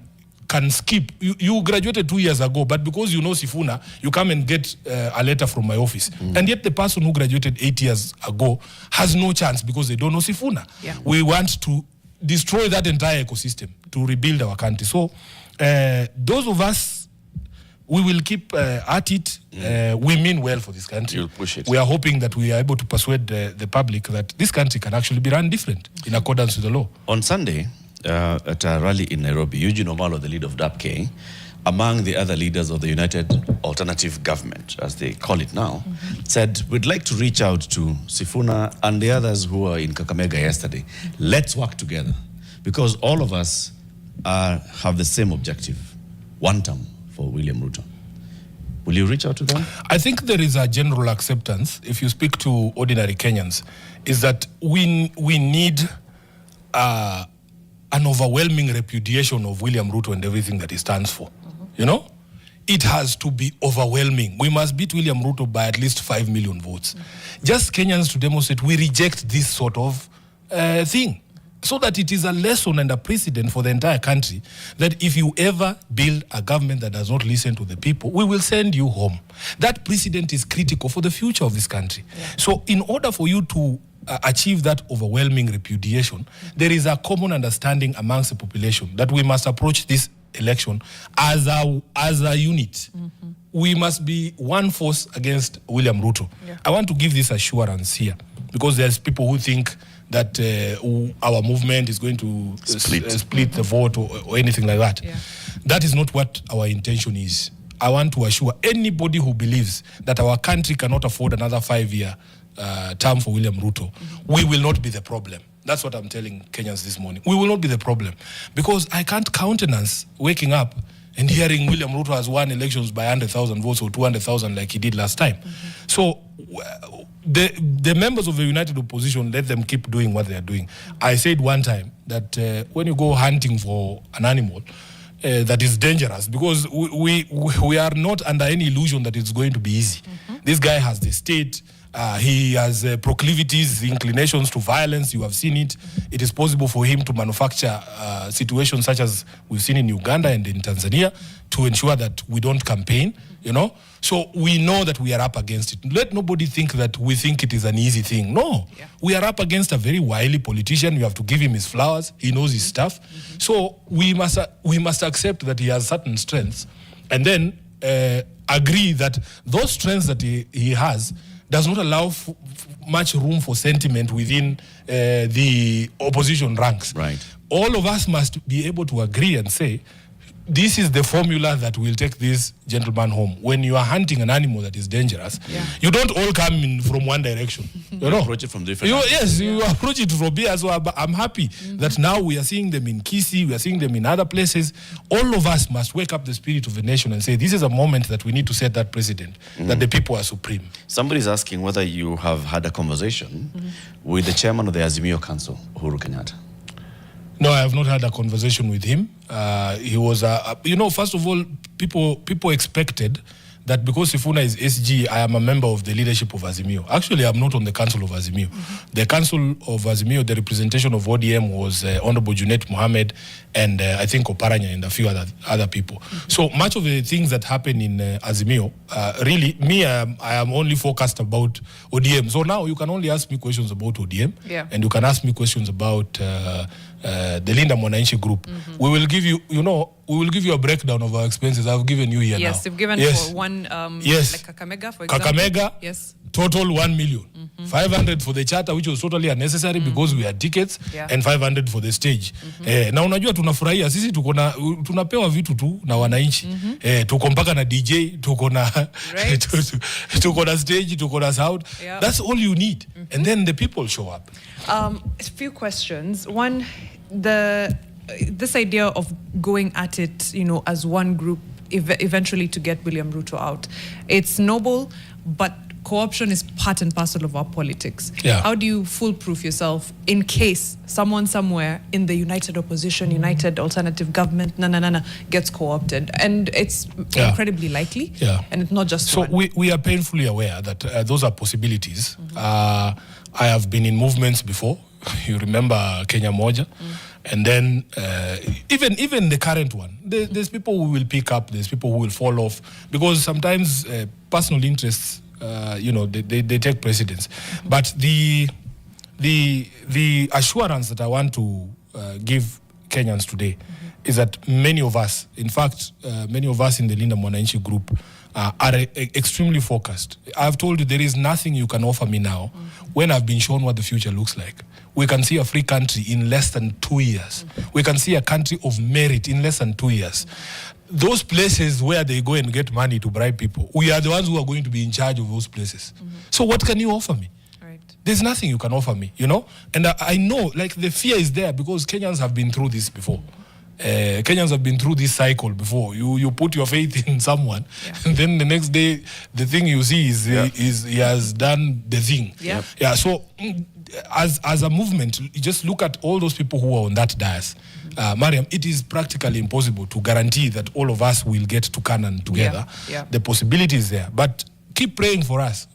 [SPEAKER 1] skip. You graduated 2 years ago, but because you know Sifuna, you come and get a letter from my office. And yet the person who graduated 8 years ago has no chance because they don't know Sifuna. We want to destroy that entire ecosystem to rebuild our country. So those of us, we will keep at it. We mean well for this country.
[SPEAKER 3] You'll push it.
[SPEAKER 1] We are hoping that we are able to persuade the public that this country can actually be run different in accordance with the law.
[SPEAKER 3] On Sunday, at a rally in Nairobi, Eugene Omalo, the leader of DAPK, among the other leaders of the United Alternative Government, as they call it now, said, we'd like to reach out to Sifuna and the others who were in Kakamega yesterday. Let's work together, because all of us have the same objective, one term for William Ruto. Will you reach out to them?
[SPEAKER 1] I think there is a general acceptance, if you speak to ordinary Kenyans, is that we need an overwhelming repudiation of William Ruto and everything that he stands for. You know? It has to be overwhelming. We must beat William Ruto by at least 5 million votes. Just Kenyans to demonstrate we reject this sort of thing, so that it is a lesson and a precedent for the entire country that if you ever build a government that does not listen to the people, we will send you home. That precedent is critical for the future of this country. So in order for you to achieve that overwhelming repudiation, there is a common understanding amongst the population that we must approach this election as a unit. We must be one force against William Ruto.
[SPEAKER 2] Yeah.
[SPEAKER 1] I want to give this assurance here because there's people who think that our movement is going to split the vote or anything like that.
[SPEAKER 2] Yeah.
[SPEAKER 1] That is not what our intention is. I want to assure anybody who believes that our country cannot afford another 5-year term for William Ruto, we will not be the problem. That's what I'm telling Kenyans this morning. We will not be the problem because I can't countenance waking up and hearing William Ruto has won elections by 100,000 votes or 200,000 like he did last time. So the members of the united opposition, let them keep doing what they are doing. I said one time that when you go hunting for an animal, that is dangerous because we are not under any illusion that it's going to be easy. This guy has the state. He has proclivities, inclinations to violence. You have seen it. It is possible for him to manufacture situations such as we've seen in Uganda and in Tanzania to ensure that we don't campaign, you know. So we know that we are up against it. Let nobody think that we think it is an easy thing. No, we are up against a very wily politician. You have to give him his flowers. He knows his stuff. So we must accept that he has certain strengths and then agree that those strengths that he has does not allow much room for sentiment within the opposition ranks.
[SPEAKER 3] Right.
[SPEAKER 1] All of us must be able to agree and say, this is the formula that will take this gentleman home. When you are hunting an animal that is dangerous, you don't all come in from one direction. You know?
[SPEAKER 3] Approach it from different
[SPEAKER 1] you approach it from here. So I'm happy that now we are seeing them in Kisii, we are seeing them in other places. All of us must wake up the spirit of the nation and say, this is a moment that we need to set that precedent, that the people are supreme.
[SPEAKER 3] Somebody's asking whether you have had a conversation with the chairman of the Azimio Council, Uhuru Kenyatta.
[SPEAKER 1] No, I have not had a conversation with him. He was, first of all, people expected that because Sifuna is SG, I am a member of the leadership of Azimio. Actually, I'm not on the council of Azimio. The council of Azimio, the representation of ODM was Honorable Junet Mohammed and I think Oparanya and a few other people. So much of the things that happen in Azimio, really, I am only focused about ODM. So now you can only ask me questions about ODM and you can ask me questions about the Linda Mwananchi group. We will give you, we will give you a breakdown of our expenses. I've given you here now.
[SPEAKER 2] Yes, you've given for one, like Kakamega, for example.
[SPEAKER 1] Kakamega,
[SPEAKER 2] yes.
[SPEAKER 1] Total 1 million. 500 for the charter, which was totally unnecessary because we had tickets, and 500 for the stage. Na unajua tunafurahia sisi tunapewa vitu tu na wananchi. Tuko mpaka na DJ, tuko na stage, tuko na sound. That's all you need. And then the people show up.
[SPEAKER 2] A few questions. One, this idea of going at it, as one group, eventually to get William Ruto out. It's noble, but co-option is part and parcel of our politics. How do you foolproof yourself in case someone somewhere in the united opposition, united alternative government, gets co-opted? And it's incredibly likely, and it's not just
[SPEAKER 1] so
[SPEAKER 2] one.
[SPEAKER 1] We are painfully aware that those are possibilities. I have been in movements before. You remember Kenya Moja. And then even the current one, there's people who will pick up, there's people who will fall off, because sometimes personal interests, they take precedence. But the assurance that I want to give Kenyans today is that many of us, in fact, many of us in the Linda Mwananchi group are extremely focused. I've told you there is nothing you can offer me now when I've been shown what the future looks like. We can see a free country in less than 2 years. We can see a country of merit in less than 2 years. Those places where they go and get money to bribe people, we are the ones who are going to be in charge of those places. So what can you offer me? There's nothing you can offer me, And I know, like, the fear is there because Kenyans have been through this before. Kenyans have been through this cycle before. You put your faith in someone, and then the next day, the thing you see is he has done the thing. So as a movement, you just look at all those people who are on that dais. Mariam, it is practically impossible to guarantee that all of us will get to Canaan together. The possibility is there, but keep praying for us.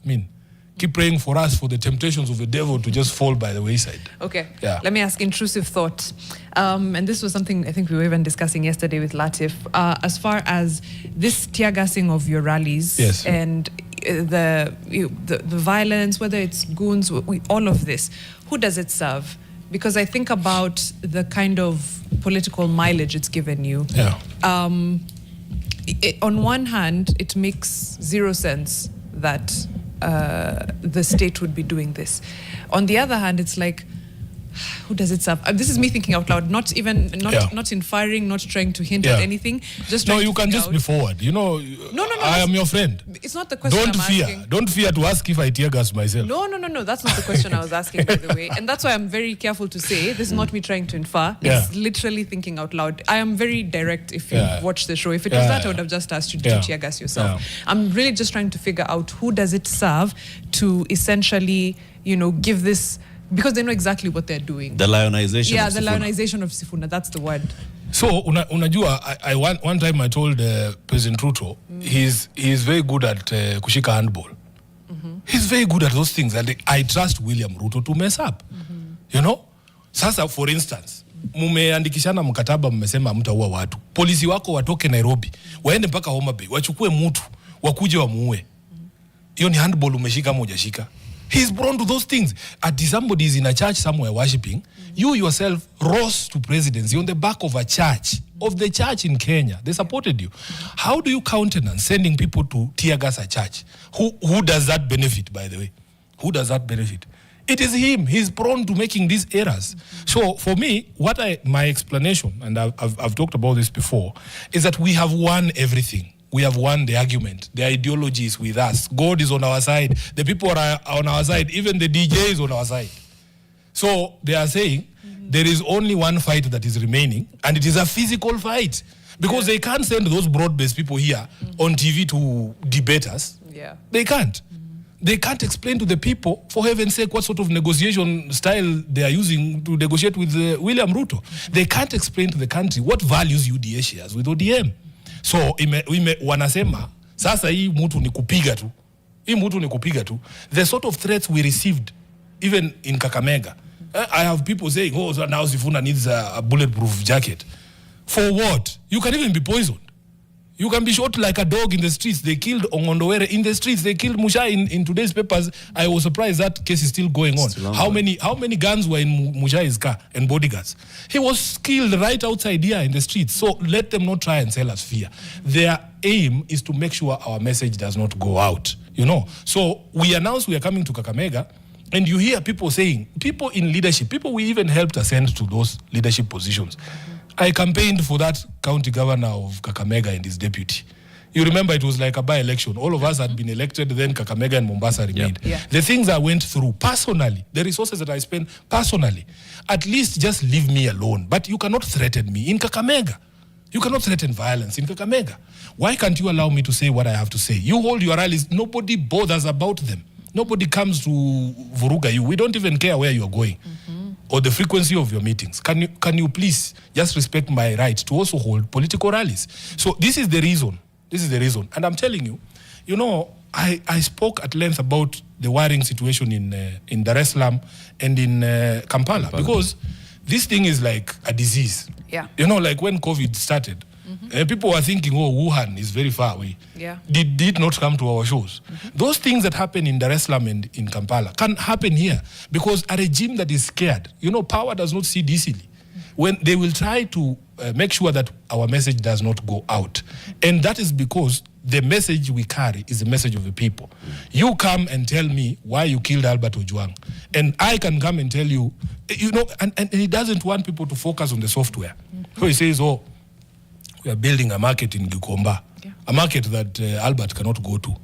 [SPEAKER 1] Keep praying for us for the temptations of the devil to just fall by the wayside. Okay.
[SPEAKER 2] Let me ask intrusive thought. And this was something I think we were even discussing yesterday with Latif. As far as this tear gassing of your rallies and the violence, whether it's goons, all of this, who does it serve? because I think about the kind of political mileage it's given you.
[SPEAKER 1] Yeah.
[SPEAKER 2] On one hand, it makes zero sense that the state would be doing this. On the other hand, it's like, who does it serve? This is me thinking out loud, not inferring, not trying to hint at anything. Just
[SPEAKER 1] no, you can just be forward. No, I am your friend.
[SPEAKER 2] It's not the question asking.
[SPEAKER 1] Don't fear to ask if I tear gas myself.
[SPEAKER 2] No. That's not the question I was asking, by the way. And that's why I'm very careful to say this is not me trying to infer. It's literally thinking out loud. I am very direct. If you watch the show, if it was that, I would have just asked you to tear gas yourself. I'm really just trying to figure out who does it serve to essentially, give this. Because they know exactly what they're doing.
[SPEAKER 3] The lionization.
[SPEAKER 2] Yeah,
[SPEAKER 3] of
[SPEAKER 2] the
[SPEAKER 3] Sifuna.
[SPEAKER 2] lionization of Sifuna. That's the word.
[SPEAKER 1] So unajua, I one time I told President Ruto, he's very good at kushika handball. He's very good at those things, and I trust William Ruto to mess up. Sasa, for instance, mumeandikishana mkataba, mmesema mtaua watu. Polisi wako watoke Nairobi, waende mpaka Homa Bay, wachukue mtu, wakuje wamuue. Hiyo ni handball umeshika ama hujashika? He's prone to those things. Somebody is in a church somewhere worshiping. You yourself rose to presidency on the back of a church, of the church in Kenya. They supported you. How do you countenance sending people to tear gas a church? Who does that benefit, by the way? Who does that benefit? It is him. He's prone to making these errors. So for me, my explanation, and I've talked about this before, is that we have won everything. We have won the argument. The ideology is with us. God is on our side. The people are on our side. Even the DJ is on our side. So they are saying there is only one fight that is remaining, and it is a physical fight. Because they can't send those broad-based people here on TV to debate us.
[SPEAKER 2] Yeah.
[SPEAKER 1] They can't. They can't explain to the people, for heaven's sake, what sort of negotiation style they are using to negotiate with William Ruto. They can't explain to the country what values UDA shares with ODM. So wanasema sasa hii mtu ni kupiga tu. Hii mtu ni kupiga tu. The sort of threats we received even in Kakamega. I have people saying, oh, so now Sifuna needs a bulletproof jacket. For what? You can even be poisoned. You can be shot like a dog in the streets. They killed Ongondowere in the streets. They killed Musha in today's papers. I was surprised that case is still going on. How many guns were in Mushai's car and bodyguards? He was killed right outside here in the streets. So let them not try and sell us fear. Their aim is to make sure our message does not go out. So we announced we are coming to Kakamega, and you hear people saying, people in leadership, people we even helped ascend to those leadership positions. I campaigned for that county governor of Kakamega and his deputy. You remember it was like a by-election. All of us had been elected, then Kakamega and Mombasa remained.
[SPEAKER 2] Yeah.
[SPEAKER 1] The things I went through personally, the resources that I spent personally, at least just leave me alone. But you cannot threaten me in Kakamega. You cannot threaten violence in Kakamega. Why can't you allow me to say what I have to say? You hold your rallies, nobody bothers about them. Nobody comes to Vuruga you. We don't even care where you are going. Or the frequency of your meetings. Can you please just respect my right to also hold political rallies? So this is the reason. And I'm telling you, I spoke at length about the worrying situation in Dar es Salaam and in Kampala, because this thing is like a disease.
[SPEAKER 2] Yeah.
[SPEAKER 1] Like when COVID started, people were thinking, oh, Wuhan is very far away.
[SPEAKER 2] Yeah.
[SPEAKER 1] Did not come to our shows. Those things that happen in Dar es Salaam and in Kampala can happen here, because a regime that is scared, power does not cede easily. When they will try to make sure that our message does not go out. And that is because the message we carry is the message of the people. You come and tell me why you killed Albert Ojwang, and I can come and tell you, and he doesn't want people to focus on the software. So he says, oh, we are building a market in Gikomba, a market that Albert cannot go to,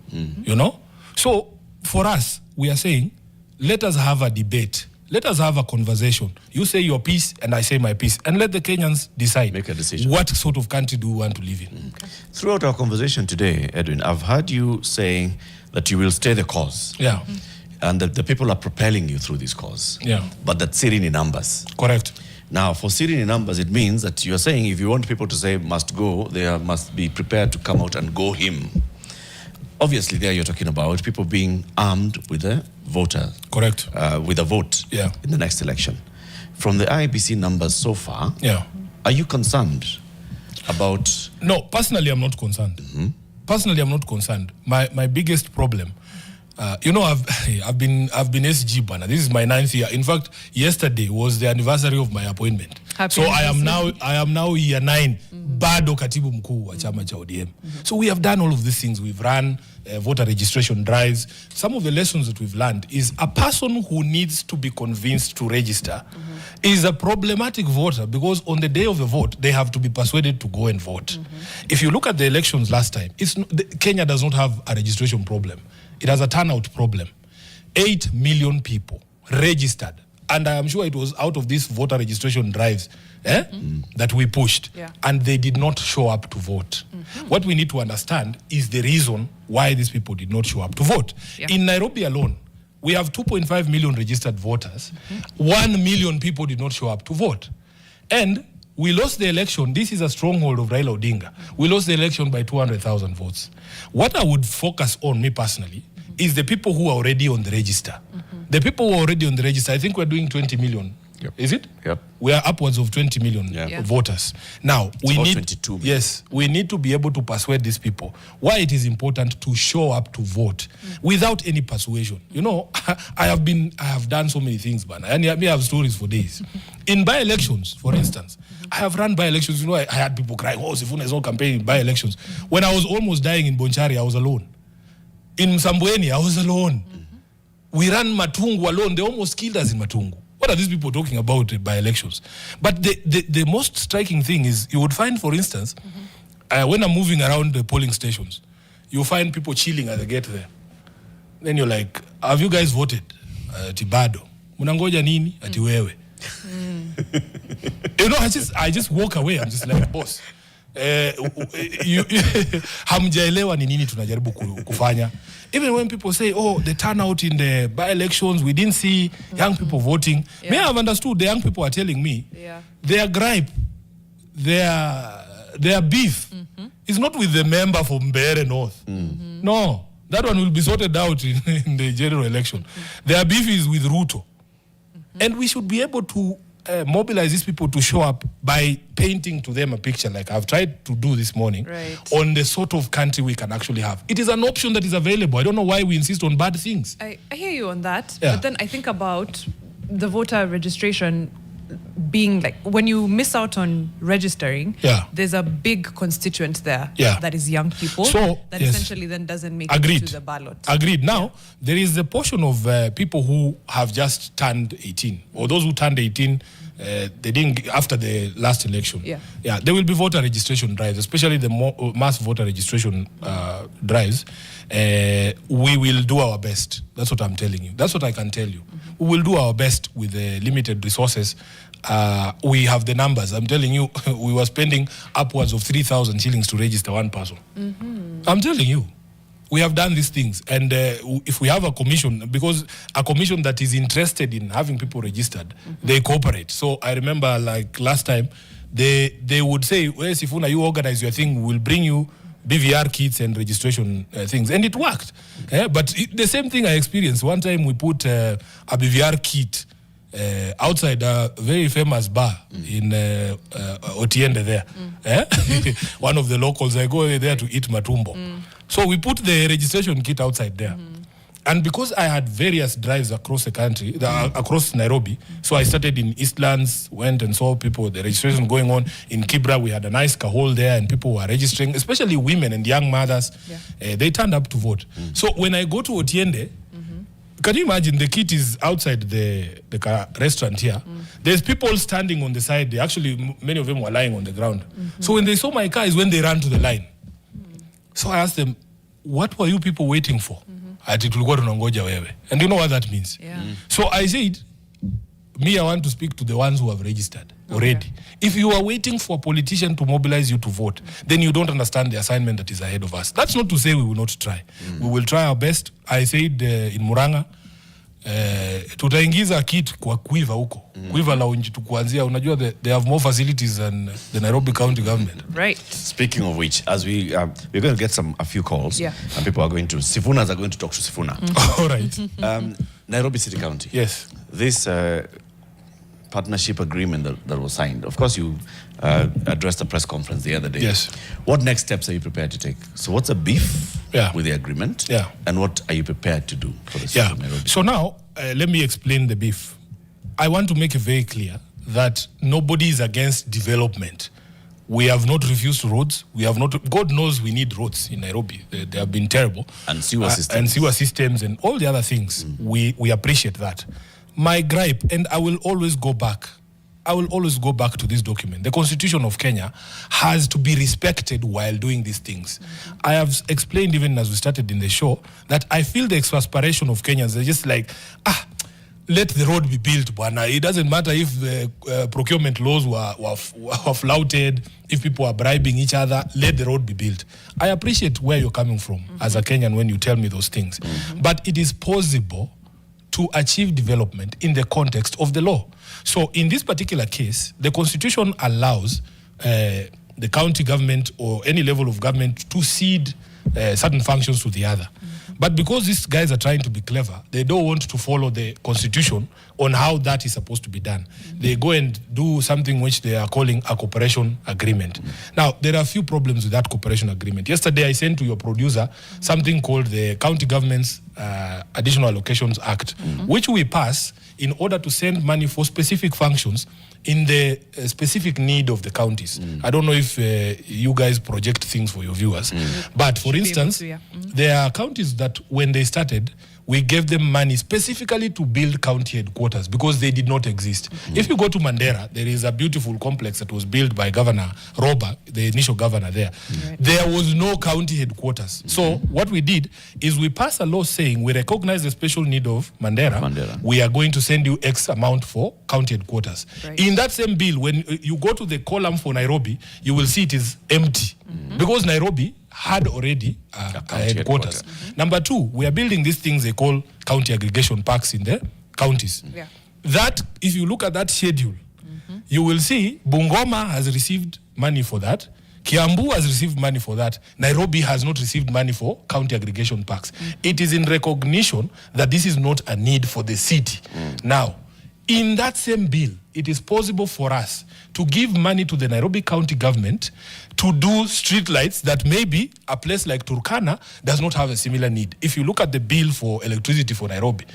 [SPEAKER 1] So for us, we are saying, let us have a debate. Let us have a conversation. You say your piece and I say my piece, and let the Kenyans decide.
[SPEAKER 3] Make a decision.
[SPEAKER 1] What sort of country do we want to live in?
[SPEAKER 3] Throughout our conversation today, Edwin, I've heard you saying that you will stay the cause.
[SPEAKER 1] Yeah.
[SPEAKER 3] And that the people are propelling you through this cause.
[SPEAKER 1] Yeah.
[SPEAKER 3] But that's sitting in numbers.
[SPEAKER 1] Correct.
[SPEAKER 3] Now, for sitting in numbers, it means that you're saying if you want people to say must go, they must be prepared to come out and go him. Obviously, there you're talking about people being armed with a voter.
[SPEAKER 1] Correct.
[SPEAKER 3] With a vote in the next election. From the IEBC numbers so far, are you concerned about...
[SPEAKER 1] No, personally, I'm not concerned. Personally, I'm not concerned. My biggest problem I've been SG bana. This is my 9th year. In fact, yesterday was the anniversary of my appointment. So I am now year 9. Bado katibu mkuu wa chama cha ODM. So we have done all of these things. We've run voter registration drives. Some of the lessons that we've learned is a person who needs to be convinced to register is a problematic voter, because on the day of the vote, they have to be persuaded to go and vote. If you look at the elections last time, Kenya does not have a registration problem. It has a turnout problem. 8 million people registered. And I am sure it was out of these voter registration drives that we pushed. Yeah. And they did not show up to vote. What we need to understand is the reason why these people did not show up to vote. Yeah. In Nairobi alone, we have 2.5 million registered voters. 1 million people did not show up to vote. And we lost the election. This is a stronghold of Raila Odinga. We lost the election by 200,000 votes. What I would focus on, me personally, is the people who are already on the register. The people who are already on the register, I think we're doing 20 million. Yep. Is it?
[SPEAKER 3] Yep.
[SPEAKER 1] We are upwards of 20 million voters. Now, we need
[SPEAKER 3] 22 million.
[SPEAKER 1] Yes, we need to be able to persuade these people why it is important to show up to vote without any persuasion. You know, I have done so many things, man, and I have stories for days. In by-elections, for instance, I have run by-elections. You know, I had people crying, "Oh, Sifuna is not campaigning by-elections." When I was almost dying in Bonchari, I was alone. In Msambweni, I was alone. We ran Matungu alone. They almost killed us in Matungu. What are these people talking about by elections? But the most striking thing is, you would find, for instance, when I'm moving around the polling stations, you'll find people chilling at the gate there. Then you're like, have you guys voted? Tibado. Munangoja nini? Ati wewe. You know, I just walk away. I'm just like, boss. Hamjaelewa ni nini tunajaribu kufanya. Even when people say, oh, the turnout in the by-elections, we didn't see young people voting. May I have understood, the young people are telling me their gripe, their beef is not with the member from Mbeere North. No, that one will be sorted out in the general election. Their beef is with Ruto. And we should be able to mobilize these people to show up by painting to them a picture, like I've tried to do this morning, on the sort of country we can actually have. It is an option that is available. I don't know why we insist on bad things.
[SPEAKER 2] I hear you on that, but then I think about the voter registration being like, when you miss out on registering, there's a big constituent there that is young people, so that essentially then doesn't make it to the ballot.
[SPEAKER 1] Agreed. Now, there is a portion of people who have just turned 18, or those who turned 18, they didn't after the last election. There will be voter registration drives, especially the mass voter registration drives. We will do our best. That's what I'm telling you. That's what I can tell you. We will do our best with the limited resources. We have the numbers. I'm telling you, we were spending upwards of 3,000 shillings to register one person. I'm telling you. We have done these things, and if we have a commission, because a commission that is interested in having people registered, they cooperate. So I remember, like last time, they would say, well, Sifuna, you organize your thing, we'll bring you BVR kits and registration things, and it worked. But the same thing I experienced. One time we put a BVR kit outside a very famous bar in Otiende there. One of the locals, I go there to eat matumbo. So we put the registration kit outside there. And because I had various drives across the country, across Nairobi, so I started in Eastlands, went and saw people, the registration going on. In Kibra, we had a nice kahol there, and people were registering, especially women and young mothers. They turned up to vote. So when I go to Otiende, can you imagine, the kit is outside the restaurant here. There's people standing on the side. Actually, many of them were lying on the ground. So when they saw my car is when they ran to the line. So I asked them, what were you people waiting for? Ati tulikuwa tunangoja wewe. And you know what that means? So I said, me, I want to speak to the ones who have registered already. If you are waiting for a politician to mobilize you to vote, then you don't understand the assignment that is ahead of us. That's not to say we will not try. We will try our best. I said in Muranga, tutaingiza kit kwa Quiver huko. Quiver lounge tukuanzia, unajua they have more facilities than the Nairobi County government.
[SPEAKER 2] Right.
[SPEAKER 3] Speaking of which, as we're going to get a few calls, and people are going to, Sifunas are going to talk to Sifuna.
[SPEAKER 1] All right.
[SPEAKER 3] Nairobi City County.
[SPEAKER 1] Yes.
[SPEAKER 3] This partnership agreement that was signed. Of course, you addressed the press conference the other day.
[SPEAKER 1] Yes.
[SPEAKER 3] What next steps are you prepared to take? So what's the beef with the agreement?
[SPEAKER 1] Yeah.
[SPEAKER 3] And what are you prepared to do for the city of Nairobi?
[SPEAKER 1] So now, let me explain the beef. I want to make it very clear that nobody is against development. We have not refused roads. We have not. God knows we need roads in Nairobi. They have been terrible.
[SPEAKER 3] And sewer systems.
[SPEAKER 1] And sewer systems and all the other things. We appreciate that. My gripe, and I will always go back to this document. The Constitution of Kenya has to be respected while doing these things. I have explained even as we started in the show that I feel the exasperation of Kenyans. They're just like, let the road be built, bwana. It doesn't matter if the procurement laws were flouted, if people are bribing each other, let the road be built. I appreciate where you're coming from as a Kenyan when you tell me those things. But it is possible to achieve development in the context of the law. So in this particular case, the Constitution allows the county government or any level of government to cede certain functions to the other. But because these guys are trying to be clever, they don't want to follow the Constitution on how that is supposed to be done. They go and do something which they are calling a cooperation agreement. Now, there are a few problems with that cooperation agreement. Yesterday, I sent to your producer something called the County Government's Additional Allocations Act, which we pass in order to send money for specific functions in the specific need of the counties. I don't know if you guys project things for your viewers, but for instance, there are counties that when they started, we gave them money specifically to build county headquarters because they did not exist. If you go to Mandera, there is a beautiful complex that was built by Governor Roba, the initial governor there. There was no county headquarters. So what we did is we passed a law saying we recognize the special need of Mandera. We are going to send you X amount for county headquarters. In that same bill, when you go to the column for Nairobi, you will see it is empty because Nairobi had already a headquarters. Number two, we are building these things they call county aggregation parks in the counties. That, if you look at that schedule, you will see Bungoma has received money for that. Kiambu has received money for that. Nairobi has not received money for county aggregation parks. It is in recognition that this is not a need for the city. Now, in that same bill, it is possible for us to give money to the Nairobi County government to do street lights that maybe a place like Turkana does not have a similar need. If you look at the bill for electricity for Nairobi,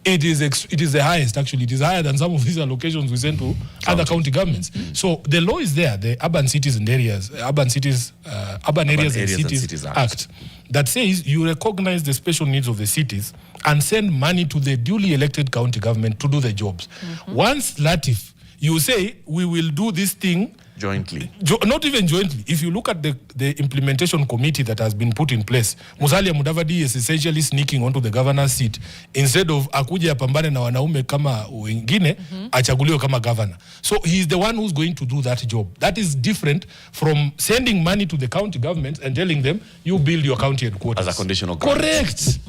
[SPEAKER 1] it is the highest actually. It is higher than some of these allocations we send to other county governments. So the law is there, the Urban Cities and Areas, Urban Areas and Cities Act, that says you recognize the special needs of the cities and send money to the duly elected county government to do the jobs. Once Latif, you say we will do this thing
[SPEAKER 3] jointly.
[SPEAKER 1] Not even jointly. If you look at the implementation committee that has been put in place, Musalia Mudavadi is essentially sneaking onto the governor's seat instead of akuja apambane na wanaume kama wengine achaguliwe kama governor. So he's the one who's going to do that job. That is different from sending money to the county government and telling them you build your county headquarters.
[SPEAKER 3] As a conditional
[SPEAKER 1] Correct.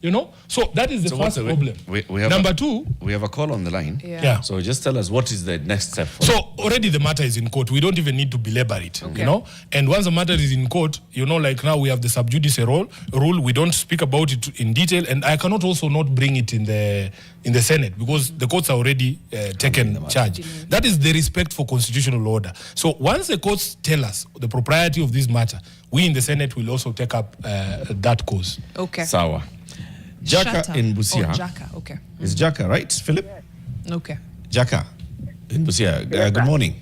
[SPEAKER 1] You know, so that is the first problem.
[SPEAKER 3] We have
[SPEAKER 1] Number two,
[SPEAKER 3] we have a call on the line.
[SPEAKER 1] Yeah.
[SPEAKER 3] So just tell us what is the next step.
[SPEAKER 1] So already the matter is in court. We don't even need to belabor it, you know. And once the matter is in court, you know, like now we have the sub judice rule. We don't speak about it in detail, and I cannot also not bring it in the Senate because the courts are already taken charge. That is the respect for constitutional order. So once the courts tell us the propriety of this matter, we in the Senate will also take up that cause.
[SPEAKER 2] Okay.
[SPEAKER 3] Sawa. Jaka in Busia.
[SPEAKER 2] Oh, Jaka, okay.
[SPEAKER 3] It's Jaka, right, Philip?
[SPEAKER 2] Okay.
[SPEAKER 3] Jaka in Busia. Good morning.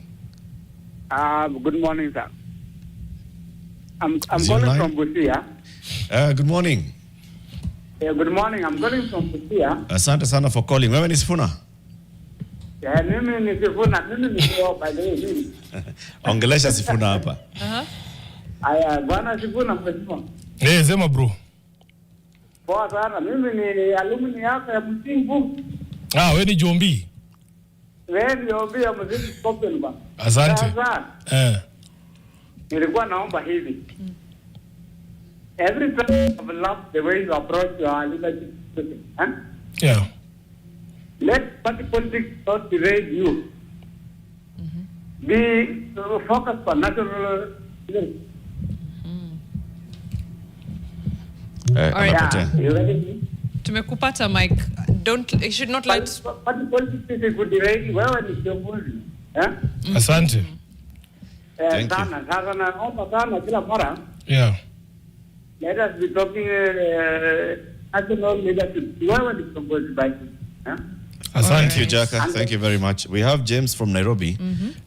[SPEAKER 10] Good morning, sir. I'm calling from Busia.
[SPEAKER 3] Good morning.
[SPEAKER 10] Good morning. I'm calling from Busia.
[SPEAKER 3] Asante sana for calling. Wewe ni Sifuna?
[SPEAKER 10] Mimi ni Sifuna. Mimi ni by the way.
[SPEAKER 3] Ongelesha Sifuna hapa.
[SPEAKER 10] Aya, bwana Sifuna mheshimiwa.
[SPEAKER 1] Sema bro.
[SPEAKER 10] Poa sana. Mimi ni alumni hapa ya Msingu.
[SPEAKER 1] Wewe ni Jombi.
[SPEAKER 10] Wewe ni Jombi ya Msingu Spoken ba.
[SPEAKER 1] Asante.
[SPEAKER 10] Nilikuwa naomba hivi. Every time I've loved the way you approach your leadership.
[SPEAKER 1] Yeah.
[SPEAKER 10] Let party politics not derail you. Be focused on national leadership.
[SPEAKER 2] All right.
[SPEAKER 10] You ready?
[SPEAKER 2] Tumekupata Mike. You should not let.
[SPEAKER 10] Party politics is good. Wewe ni kiongozi.
[SPEAKER 1] Asante.
[SPEAKER 3] Thank you.
[SPEAKER 10] Sasa naomba sana kila mara.
[SPEAKER 1] Yeah.
[SPEAKER 10] Let us be talking national leadership. Wewe ni kiongozi basi.
[SPEAKER 3] Thank you, Jaka. Thank you very much. We have James from Nairobi.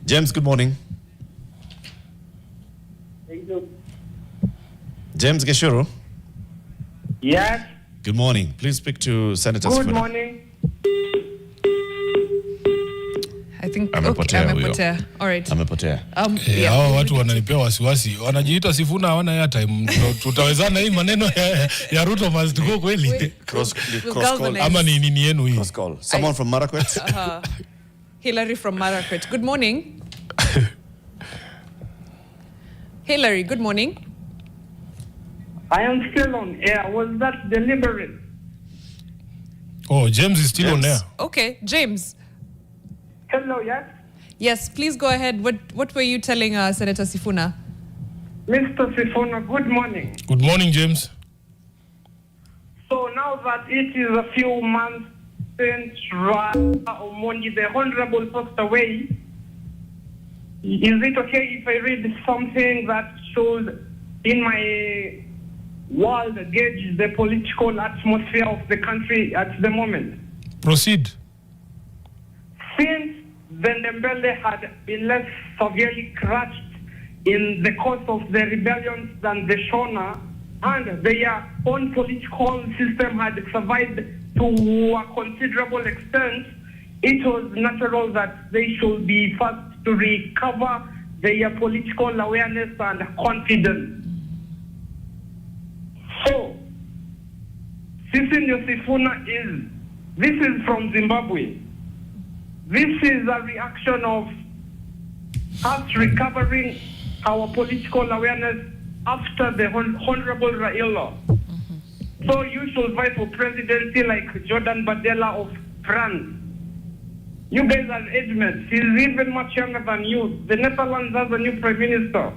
[SPEAKER 3] James, good morning.
[SPEAKER 10] Thank you.
[SPEAKER 3] James Geshuru.
[SPEAKER 10] Yes.
[SPEAKER 3] Good morning. Please speak to Senator
[SPEAKER 10] Good
[SPEAKER 3] Sifuna.
[SPEAKER 10] morning.
[SPEAKER 2] I think
[SPEAKER 3] Amepotea huyo.
[SPEAKER 2] amepotea. All right.
[SPEAKER 3] Amepotea.
[SPEAKER 1] Hao watu wananipea wasiwasi. Wanajiita Sifuna hawana airtime. Tutawezana hii maneno ya Ruto must go kweli.
[SPEAKER 3] Cross
[SPEAKER 2] We'll
[SPEAKER 3] call.
[SPEAKER 2] galvanize.
[SPEAKER 1] Ama ni nini yenu hii?
[SPEAKER 3] Cross call. Someone from Marakwet?
[SPEAKER 2] Hillary from Marakwet. Good morning. Hillary, good morning.
[SPEAKER 10] I am still on air. Was that deliberate?
[SPEAKER 1] Oh, James is still on
[SPEAKER 3] James.
[SPEAKER 1] air.
[SPEAKER 2] Okay, James.
[SPEAKER 10] Hello, yes?
[SPEAKER 2] Yes, please go ahead. What were you telling Senator Sifuna?
[SPEAKER 10] Mr. Sifuna, good morning.
[SPEAKER 1] Good morning, James.
[SPEAKER 10] So now that it is a few months since Omondi, the Honorable, passed away, is it okay if I read something that shows in my world gauge the political atmosphere of the country at the moment?
[SPEAKER 1] Proceed.
[SPEAKER 10] Since the Ndembele had been less severely crushed in the course of the rebellions than the Shona, and their own political system had survived to a considerable extent, it was natural that they should be first to recover their political awareness and confidence. So, Sifuna Sifuna this is from Zimbabwe. This is a reaction of us recovering our political awareness after the Honorable Raila. So you should vie for presidency like Jordan Bardella of France. You guys are age mates. He's even much younger than you. The Netherlands has a new prime minister.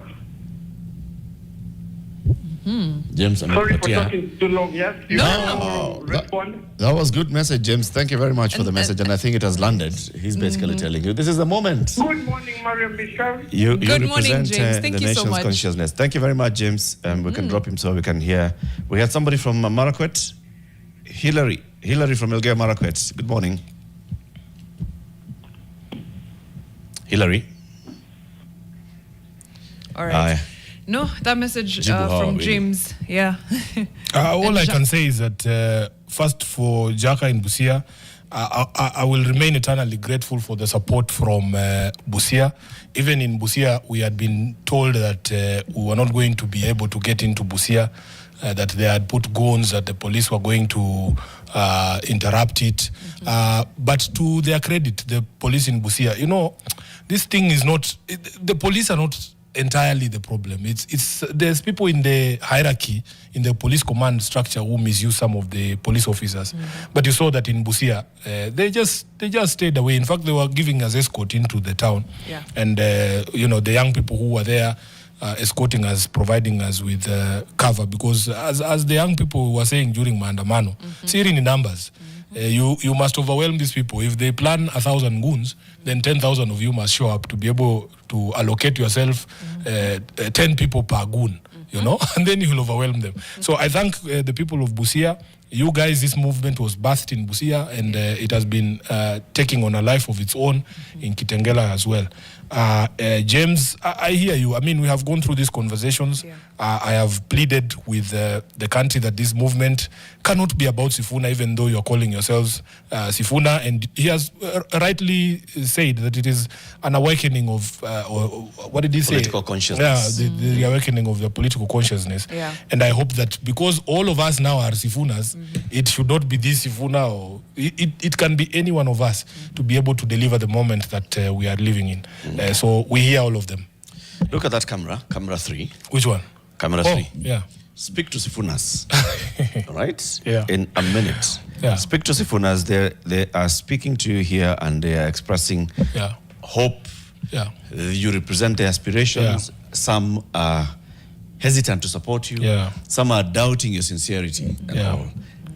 [SPEAKER 3] James,
[SPEAKER 10] Sorry for
[SPEAKER 3] Amepotea.
[SPEAKER 10] talking too long, yes? You
[SPEAKER 3] No,
[SPEAKER 10] respond.
[SPEAKER 3] That was good message, James. Thank you very much for the message, and I think it has landed. He's basically telling you this is the moment.
[SPEAKER 10] Good morning, Mariam Bishar.
[SPEAKER 3] You
[SPEAKER 2] Good morning,
[SPEAKER 3] represent
[SPEAKER 2] James. Thank
[SPEAKER 3] the
[SPEAKER 2] you so
[SPEAKER 3] nation's
[SPEAKER 2] much.
[SPEAKER 3] consciousness. Thank you very much, James. We can drop him so we can hear. We had somebody from Marakwet. Hillary from Elgeyo Marakwet. Good morning. Hillary.
[SPEAKER 2] All right.
[SPEAKER 3] Aye.
[SPEAKER 2] No, that message
[SPEAKER 3] Jibu hawa
[SPEAKER 2] from
[SPEAKER 3] wawili.
[SPEAKER 2] James. Yeah.
[SPEAKER 1] All I can say is that first for Jaka in Busia, I will remain eternally grateful for the support from Busia. Even in Busia, we had been told that we were not going to be able to get into Busia, that they had put guns, that the police were going to interrupt it. But to their credit, the police in Busia, you know, this thing is not, the police are not entirely the problem. There's people in the hierarchy, in the police command structure, who misuse some of the police officers. But you saw that in Busia, they just stayed away. In fact, they were giving us escort into the town.
[SPEAKER 2] Yeah.
[SPEAKER 1] And you know, the young people who were there escorting us, providing us with cover, because as the young people were saying during Maandamano, seeing in numbers, you must overwhelm these people. If they plan 1,000 goons, then 10,000 of you must show up to be able to allocate yourself 10 people per goon, you know, and then you'll overwhelm them. So I thank the people of Busia. You guys, this movement was birthed in Busia, and it has been taking on a life of its own in Kitengela as well. James, I hear you. I mean, we have gone through these conversations.
[SPEAKER 2] Yeah.
[SPEAKER 1] I have pleaded with the country that this movement cannot be about Sifuna, even though you're calling yourselves Sifuna. And he has rightly said that it is an awakening of, or what did he say?
[SPEAKER 3] Political consciousness.
[SPEAKER 1] Yeah, the awakening of the political consciousness.
[SPEAKER 2] Yeah.
[SPEAKER 1] And I hope that because all of us now are Sifunas, it should not be this Sifuna, or it can be any one of us to be able to deliver the moment that we are living in. So we hear all of them.
[SPEAKER 3] Look at that camera 3.
[SPEAKER 1] Which one?
[SPEAKER 3] Camera
[SPEAKER 1] Oh,
[SPEAKER 3] 3.
[SPEAKER 1] yeah.
[SPEAKER 3] Speak to Sifunas, all right?
[SPEAKER 1] Yeah.
[SPEAKER 3] In a minute.
[SPEAKER 1] Yeah.
[SPEAKER 3] Speak to Sifunas. They are speaking to you here, and they are expressing
[SPEAKER 1] Yeah.
[SPEAKER 3] hope.
[SPEAKER 1] Yeah.
[SPEAKER 3] You represent their aspirations.
[SPEAKER 1] Yeah.
[SPEAKER 3] Some are hesitant to support you.
[SPEAKER 1] Yeah.
[SPEAKER 3] Some are doubting your sincerity and
[SPEAKER 1] Yeah.
[SPEAKER 3] all.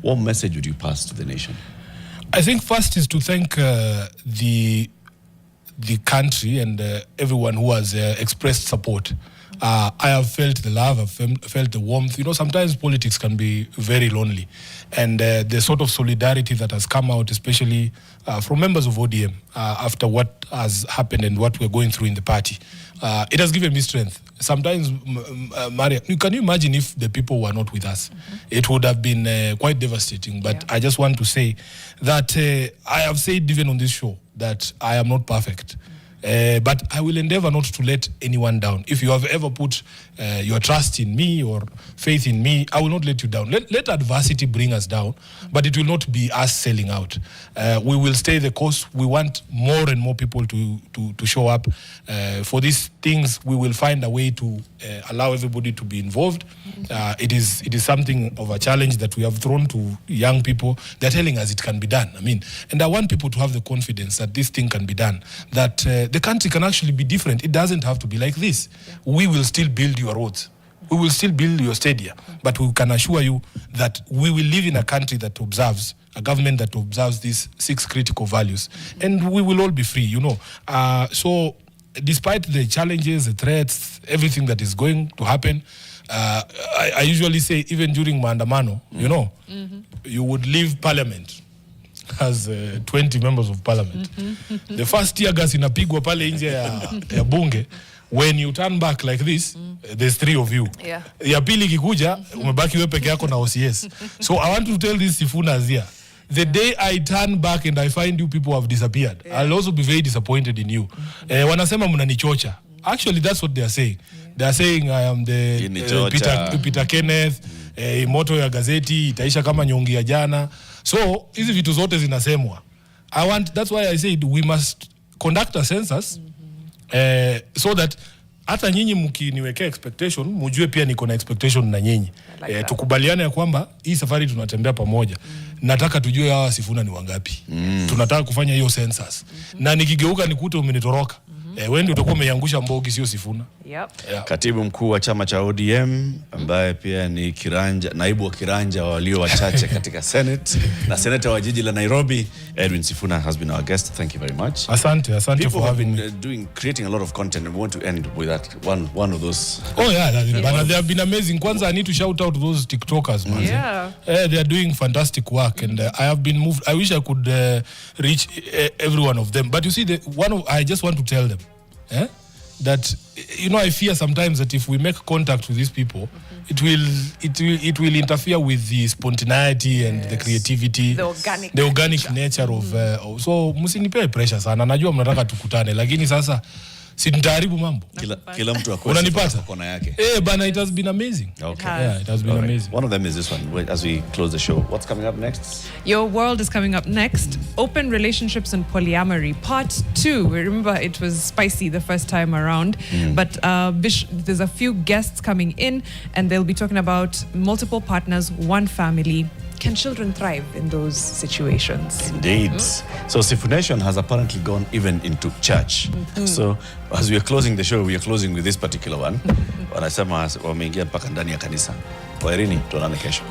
[SPEAKER 3] What message would you pass to the nation?
[SPEAKER 1] I think first is to thank the country and everyone who has expressed support. I have felt the love, I've felt the warmth. You know, sometimes politics can be very lonely. And the sort of solidarity that has come out, especially from members of ODM, after what has happened and what we're going through in the party, it has given me strength. Sometimes, Maria, can you imagine if the people were not with us? It would have been quite devastating. But I just want to say that I have said even on this show that I am not perfect. But I will endeavor not to let anyone down. If you have ever put your trust in me or faith in me, I will not let you down. Let adversity bring us down, but it will not be us selling out. We will stay the course. We want more and more people to show up. For these things, we will find a way to allow everybody to be involved. It is something of a challenge that we have thrown to young people. They're telling us it can be done. And I want people to have the confidence that this thing can be done, that the country can actually be different. It doesn't have to be like this. We will still build your roads. We will still build your stadia. But we can assure you that we will live in a country that observes, a government that observes these 6 critical values. And we will all be free, you know. So despite the challenges, the threats, everything that is going to happen, I usually say even during maandamano, you know, you would leave parliament as 20 members of parliament. The first tear gas inapigwa pale nje ya bunge. When you turn back like this, there's 3 of you. Ya pili kikuja, umebaki wewe peke yako na OCS. So I want to tell this Sifuna here. The day I turn back and I find you people have disappeared, I'll also be very disappointed in you. Wanasema mnanichocha. Actually, that's what they are saying. They are saying I am the Peter Kenneth, moto ya gazeti, itaisha kama nyongi ya jana. So, hizi vitu zote zinasemwa. That's why I said we must conduct a census so that hata nyinyi mkiniwekea expectation, mujue pia niko na expectation na nyinyi. Tukubaliane ya kwamba hii safari tunatembea pamoja. Nataka tujue hawa Sifuna ni wangapi. Tunataka kufanya hiyo census. Na nikigeuka nikute umenitoroka. Wewe ndio utakuwa umeangusha mbogi, sio Sifuna.
[SPEAKER 3] Katibu mkuu wa chama cha ODM ambaye pia ni naibu wa kiranja walio wachache katika Senate na senator wa jiji la Nairobi, Edwin Sifuna has been our guest. Thank you very much.
[SPEAKER 1] Asante for having
[SPEAKER 3] me. Creating a lot of content, and we want to end with that one of those.
[SPEAKER 1] Oh yeah, they have been amazing. Kwanza I need to shout out those TikTokers, man. They are doing fantastic work, and I have been moved. I wish I could reach every one of them, but you see, I just want to tell them that, you know, I fear sometimes that if we make contact with these people, it will interfere with the spontaneity and the creativity, the organic nature of so msinipe pressure sana. Najua mnataka tukutane, lakini sasa si nitaharibu mambo.
[SPEAKER 3] Kila mtu akose kona yake.
[SPEAKER 1] Bana, it has been amazing.
[SPEAKER 3] Okay.
[SPEAKER 1] Yeah, it has been amazing.
[SPEAKER 3] One of them is this one. As we close the show, what's coming up next?
[SPEAKER 2] Your World is coming up next. Open relationships and polyamory, part 2. Remember, it was spicy the first time around, but there's a few guests coming in, and they'll be talking about multiple partners, one family. Can children thrive in those situations?
[SPEAKER 3] Indeed. So Sifunation has apparently gone even into church. So as we are closing the show, we are closing with this particular one. Wanasema wameingia mpaka ndani ya kanisa. Kwaherini, tuonane kesho.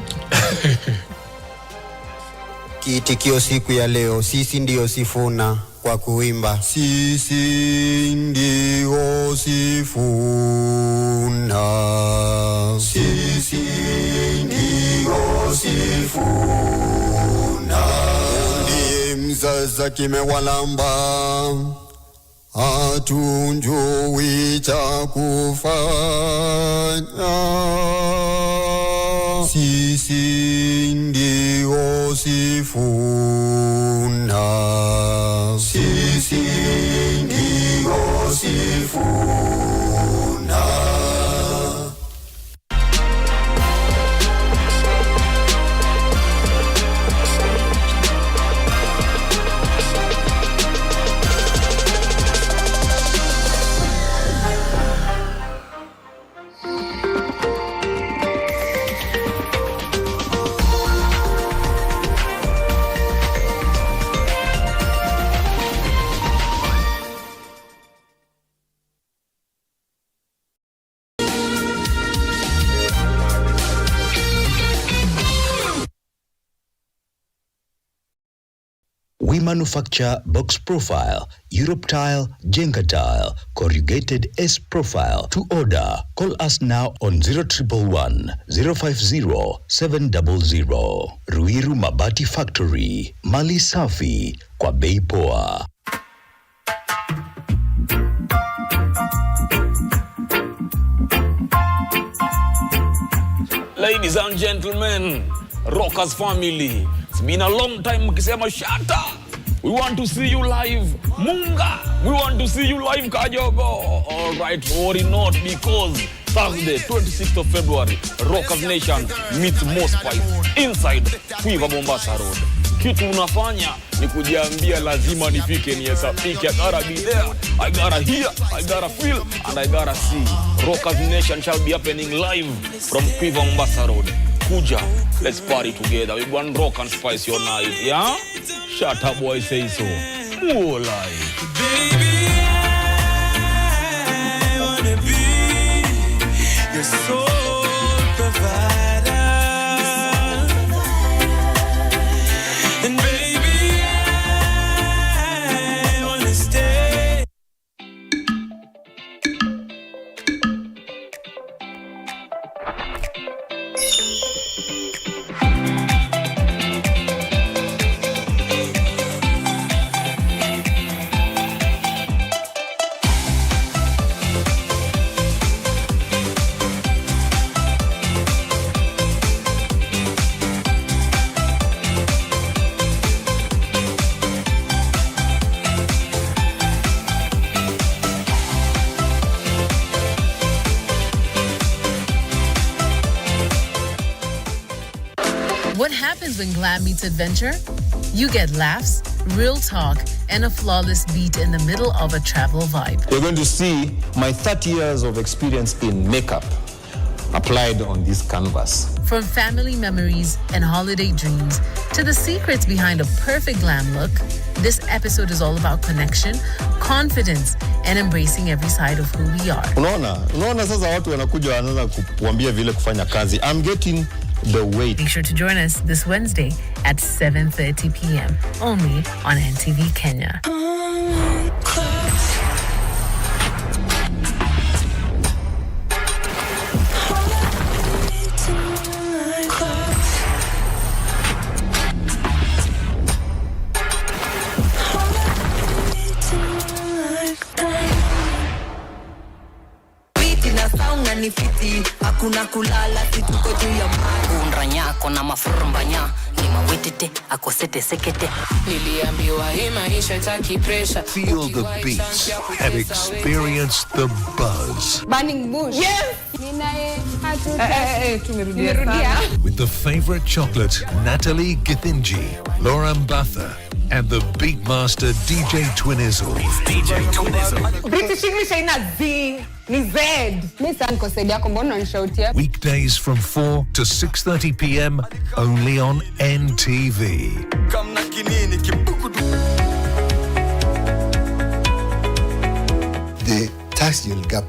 [SPEAKER 11] Kiitikio siku ya leo, sisi ndio Sifuna kwa kuimba. Sisi ndio Sifuna. Sisi ndio Sifuna. Ndiye mzaza kimewalamba, hatunjui cha kufanya. Sisi ndio Sifuna. Sisi ndio Sifuna.
[SPEAKER 12] We manufacture box profile, Europe tile, Jenga tile, corrugated S profile. To order, call us now on 0111 050 700. Ruiru Mabati Factory, Mali Safi, kwa bei poa.
[SPEAKER 13] Ladies and gentlemen, Rockers family, it's been a long time mkisema shata. We want to see you live, Munga. We want to see you live, Kajogo. All right, worry not, because Thursday, 26th of February, Rockers Nation meets Mospice inside Quiver Mombasa Road. Kitu unafanya ni kujiambia lazima nifike niesapike. I gotta be there, I gotta hear, I gotta feel, and I gotta see. Rockers Nation shall be happening live from Quiver Mombasa Road. Kuja, let's party together. We want rock and spice your night, yeah? Shut up, boy, say so. More life.
[SPEAKER 14] Baby, I wanna be your soul provider. And baby, I wanna stay.
[SPEAKER 15] What happens when glam meets adventure? You get laughs, real talk, and a flawless beat in the middle of a travel vibe.
[SPEAKER 16] You're going to see my 30 years of experience in makeup applied on this canvas.
[SPEAKER 15] From family memories and holiday dreams to the secrets behind a perfect glam look, this episode is all about connection, confidence, and embracing every side of who we are.
[SPEAKER 16] Unaona sasa watu wanakuja wanaanza kuambia vile kufanya kazi. I'm getting the weight.
[SPEAKER 15] Make sure to join us this Wednesday at 7:30 p.m. only on NTV Kenya.
[SPEAKER 17] Hakuna kulala situko juu ya maji unranyako na mafurumbanya ni mawetete akosete sekete
[SPEAKER 18] niliambiwa hii maisha itaki pressure.
[SPEAKER 7] Feel the beats and experience the buzz.
[SPEAKER 19] Burning bush. Yes.
[SPEAKER 2] Tumerudia.
[SPEAKER 7] With the favorite chocolate, Natalie Githinji, Laura Mbatha, and the beatmaster DJ Twinizzle.
[SPEAKER 19] British English haina Z, ni Z. Mimi sana nikosaidia yako, mbona unanishautia?
[SPEAKER 7] Weekdays from 4 to 6:30 p.m. only on NTV.
[SPEAKER 20] The tax yield gap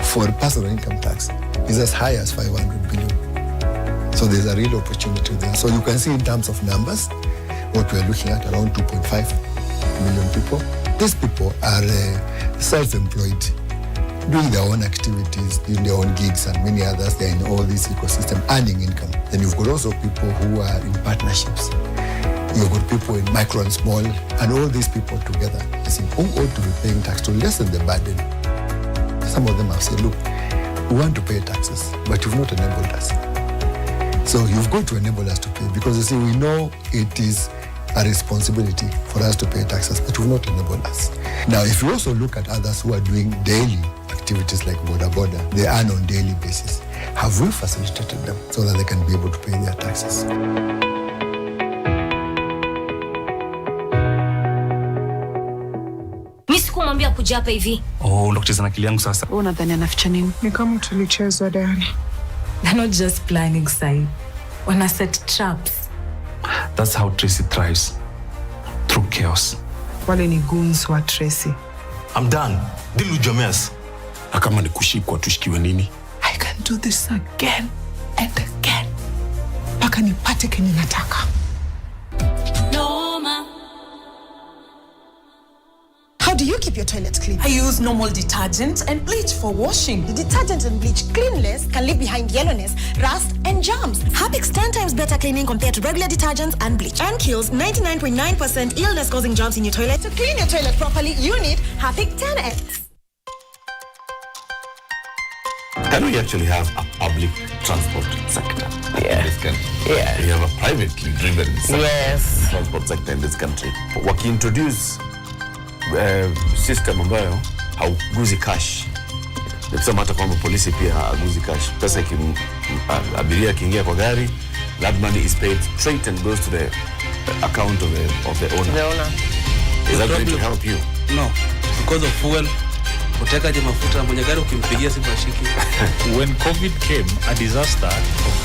[SPEAKER 20] for personal income tax is as high as 500 billion. So there's a real opportunity there. So you can see in terms of numbers, what we're looking at, around 2.5 million people. These people are self-employed, doing their own activities, doing their own gigs and many others. They're in all this ecosystem, earning income. Then you've got also people who are in partnerships. You've got people in micro and small, and all these people together, you see, who ought to be paying tax to lessen the burden. Some of them have said, look, we want to pay taxes, but you've not enabled us. So you've got to enable us to pay, because you see, we know it is a responsibility for us to pay taxes, but you've not enabled us. Now, if you also look at others who are doing daily activities like border, they earn on daily basis. Have we facilitated them so that they can be able to pay their taxes?
[SPEAKER 17] Kumwambia kuja hapa hivi.
[SPEAKER 21] Ndo kucheza na akili yangu sasa.
[SPEAKER 2] Unadhani anaficha nini? Ni kama tulichezwa Diana. They're not just planning side. Wana set traps.
[SPEAKER 21] That's how Tracy thrives. Through chaos.
[SPEAKER 2] Wale ni goons wa Tracy.
[SPEAKER 21] I'm done. Deal with your mess.
[SPEAKER 1] Kama ni kushikwa tushikiwe nini?
[SPEAKER 2] I can do this again and again. Paka nipate kenye nataka.
[SPEAKER 17] Noma,
[SPEAKER 4] use normal detergent and bleach for washing.
[SPEAKER 22] The detergent and bleach clean less can leave behind yellowness, rust, and germs. Harpic's 10 times better cleaning compared to regular detergents and bleach, and kills 99.9% illness-causing germs in your toilet. To clean your toilet properly, you need Harpic 10X.
[SPEAKER 23] Can we actually have a public transport sector in this country?
[SPEAKER 24] Yeah.
[SPEAKER 23] We have a privately driven transport sector in this country. Wakiintroduce system ambayo hauguzi cash. Nikisema hata kwamba polisi pia hauguzi cash. Pesa abiria akiingia kwa gari, that money is paid straight and goes to the account of the owner.
[SPEAKER 24] The owner.
[SPEAKER 23] Is that going to help you?
[SPEAKER 25] No, because of fuel. Utekaje mafuta mwenye gari ukimpigia simu ashiki.
[SPEAKER 26] When COVID came, a disaster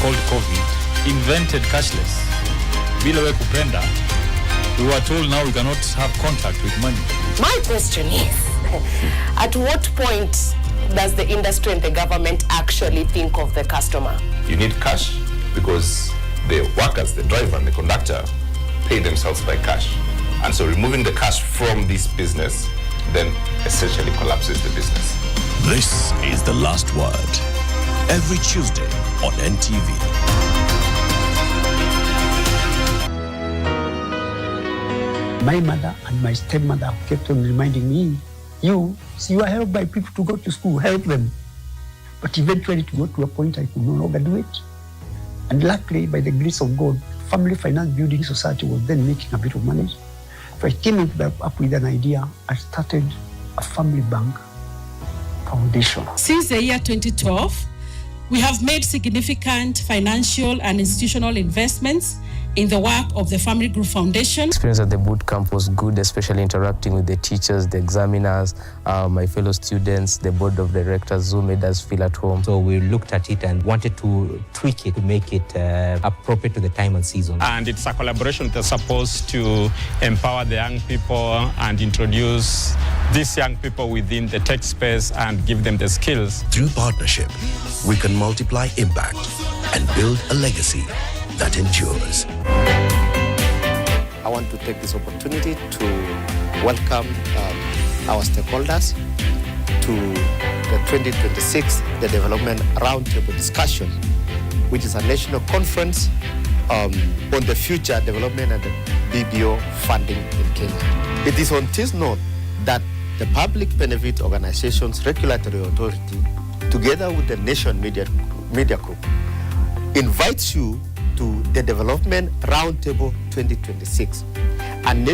[SPEAKER 26] called COVID invented cashless. Bila we kupenda, we were told now we cannot have contact with money.
[SPEAKER 24] My question is, at what point does the industry and the government actually think of the customer?
[SPEAKER 23] You need cash because the workers, the driver and the conductor pay themselves by cash. And so removing the cash from this business then essentially collapses the business.
[SPEAKER 8] This is The Last Word. Every Tuesday on NTV.
[SPEAKER 27] My mother and my stepmother kept on reminding me, you are helped by people to go to school, help them. But eventually to go to a point I could no longer do it. And luckily, by the grace of God, Family Finance Building Society was then making a bit of money. So I came up with an idea. I started a family bank foundation.
[SPEAKER 28] Since the year 2012, we have made significant financial and institutional investments in the work of the Family Group Foundation.
[SPEAKER 29] Experience at the boot camp was good, especially interacting with the teachers, the examiners, my fellow students, the board of directors who made us feel at home.
[SPEAKER 30] So we looked at it and wanted to tweak it to make it appropriate to the time and season.
[SPEAKER 31] And it's a collaboration that's supposed to empower the young people and introduce these young people within the tech space and give them the skills.
[SPEAKER 8] Through partnership, we can multiply impact and build a legacy that endures.
[SPEAKER 32] I want to take this opportunity to welcome our stakeholders to the 2026 the Development Roundtable Discussion, which is a national conference on the future development and the BBO funding in Kenya. It is on this note that the Public Benefit Organizations Regulatory Authority, together with the Nation Media Group, invites you to the Development Roundtable 2026, a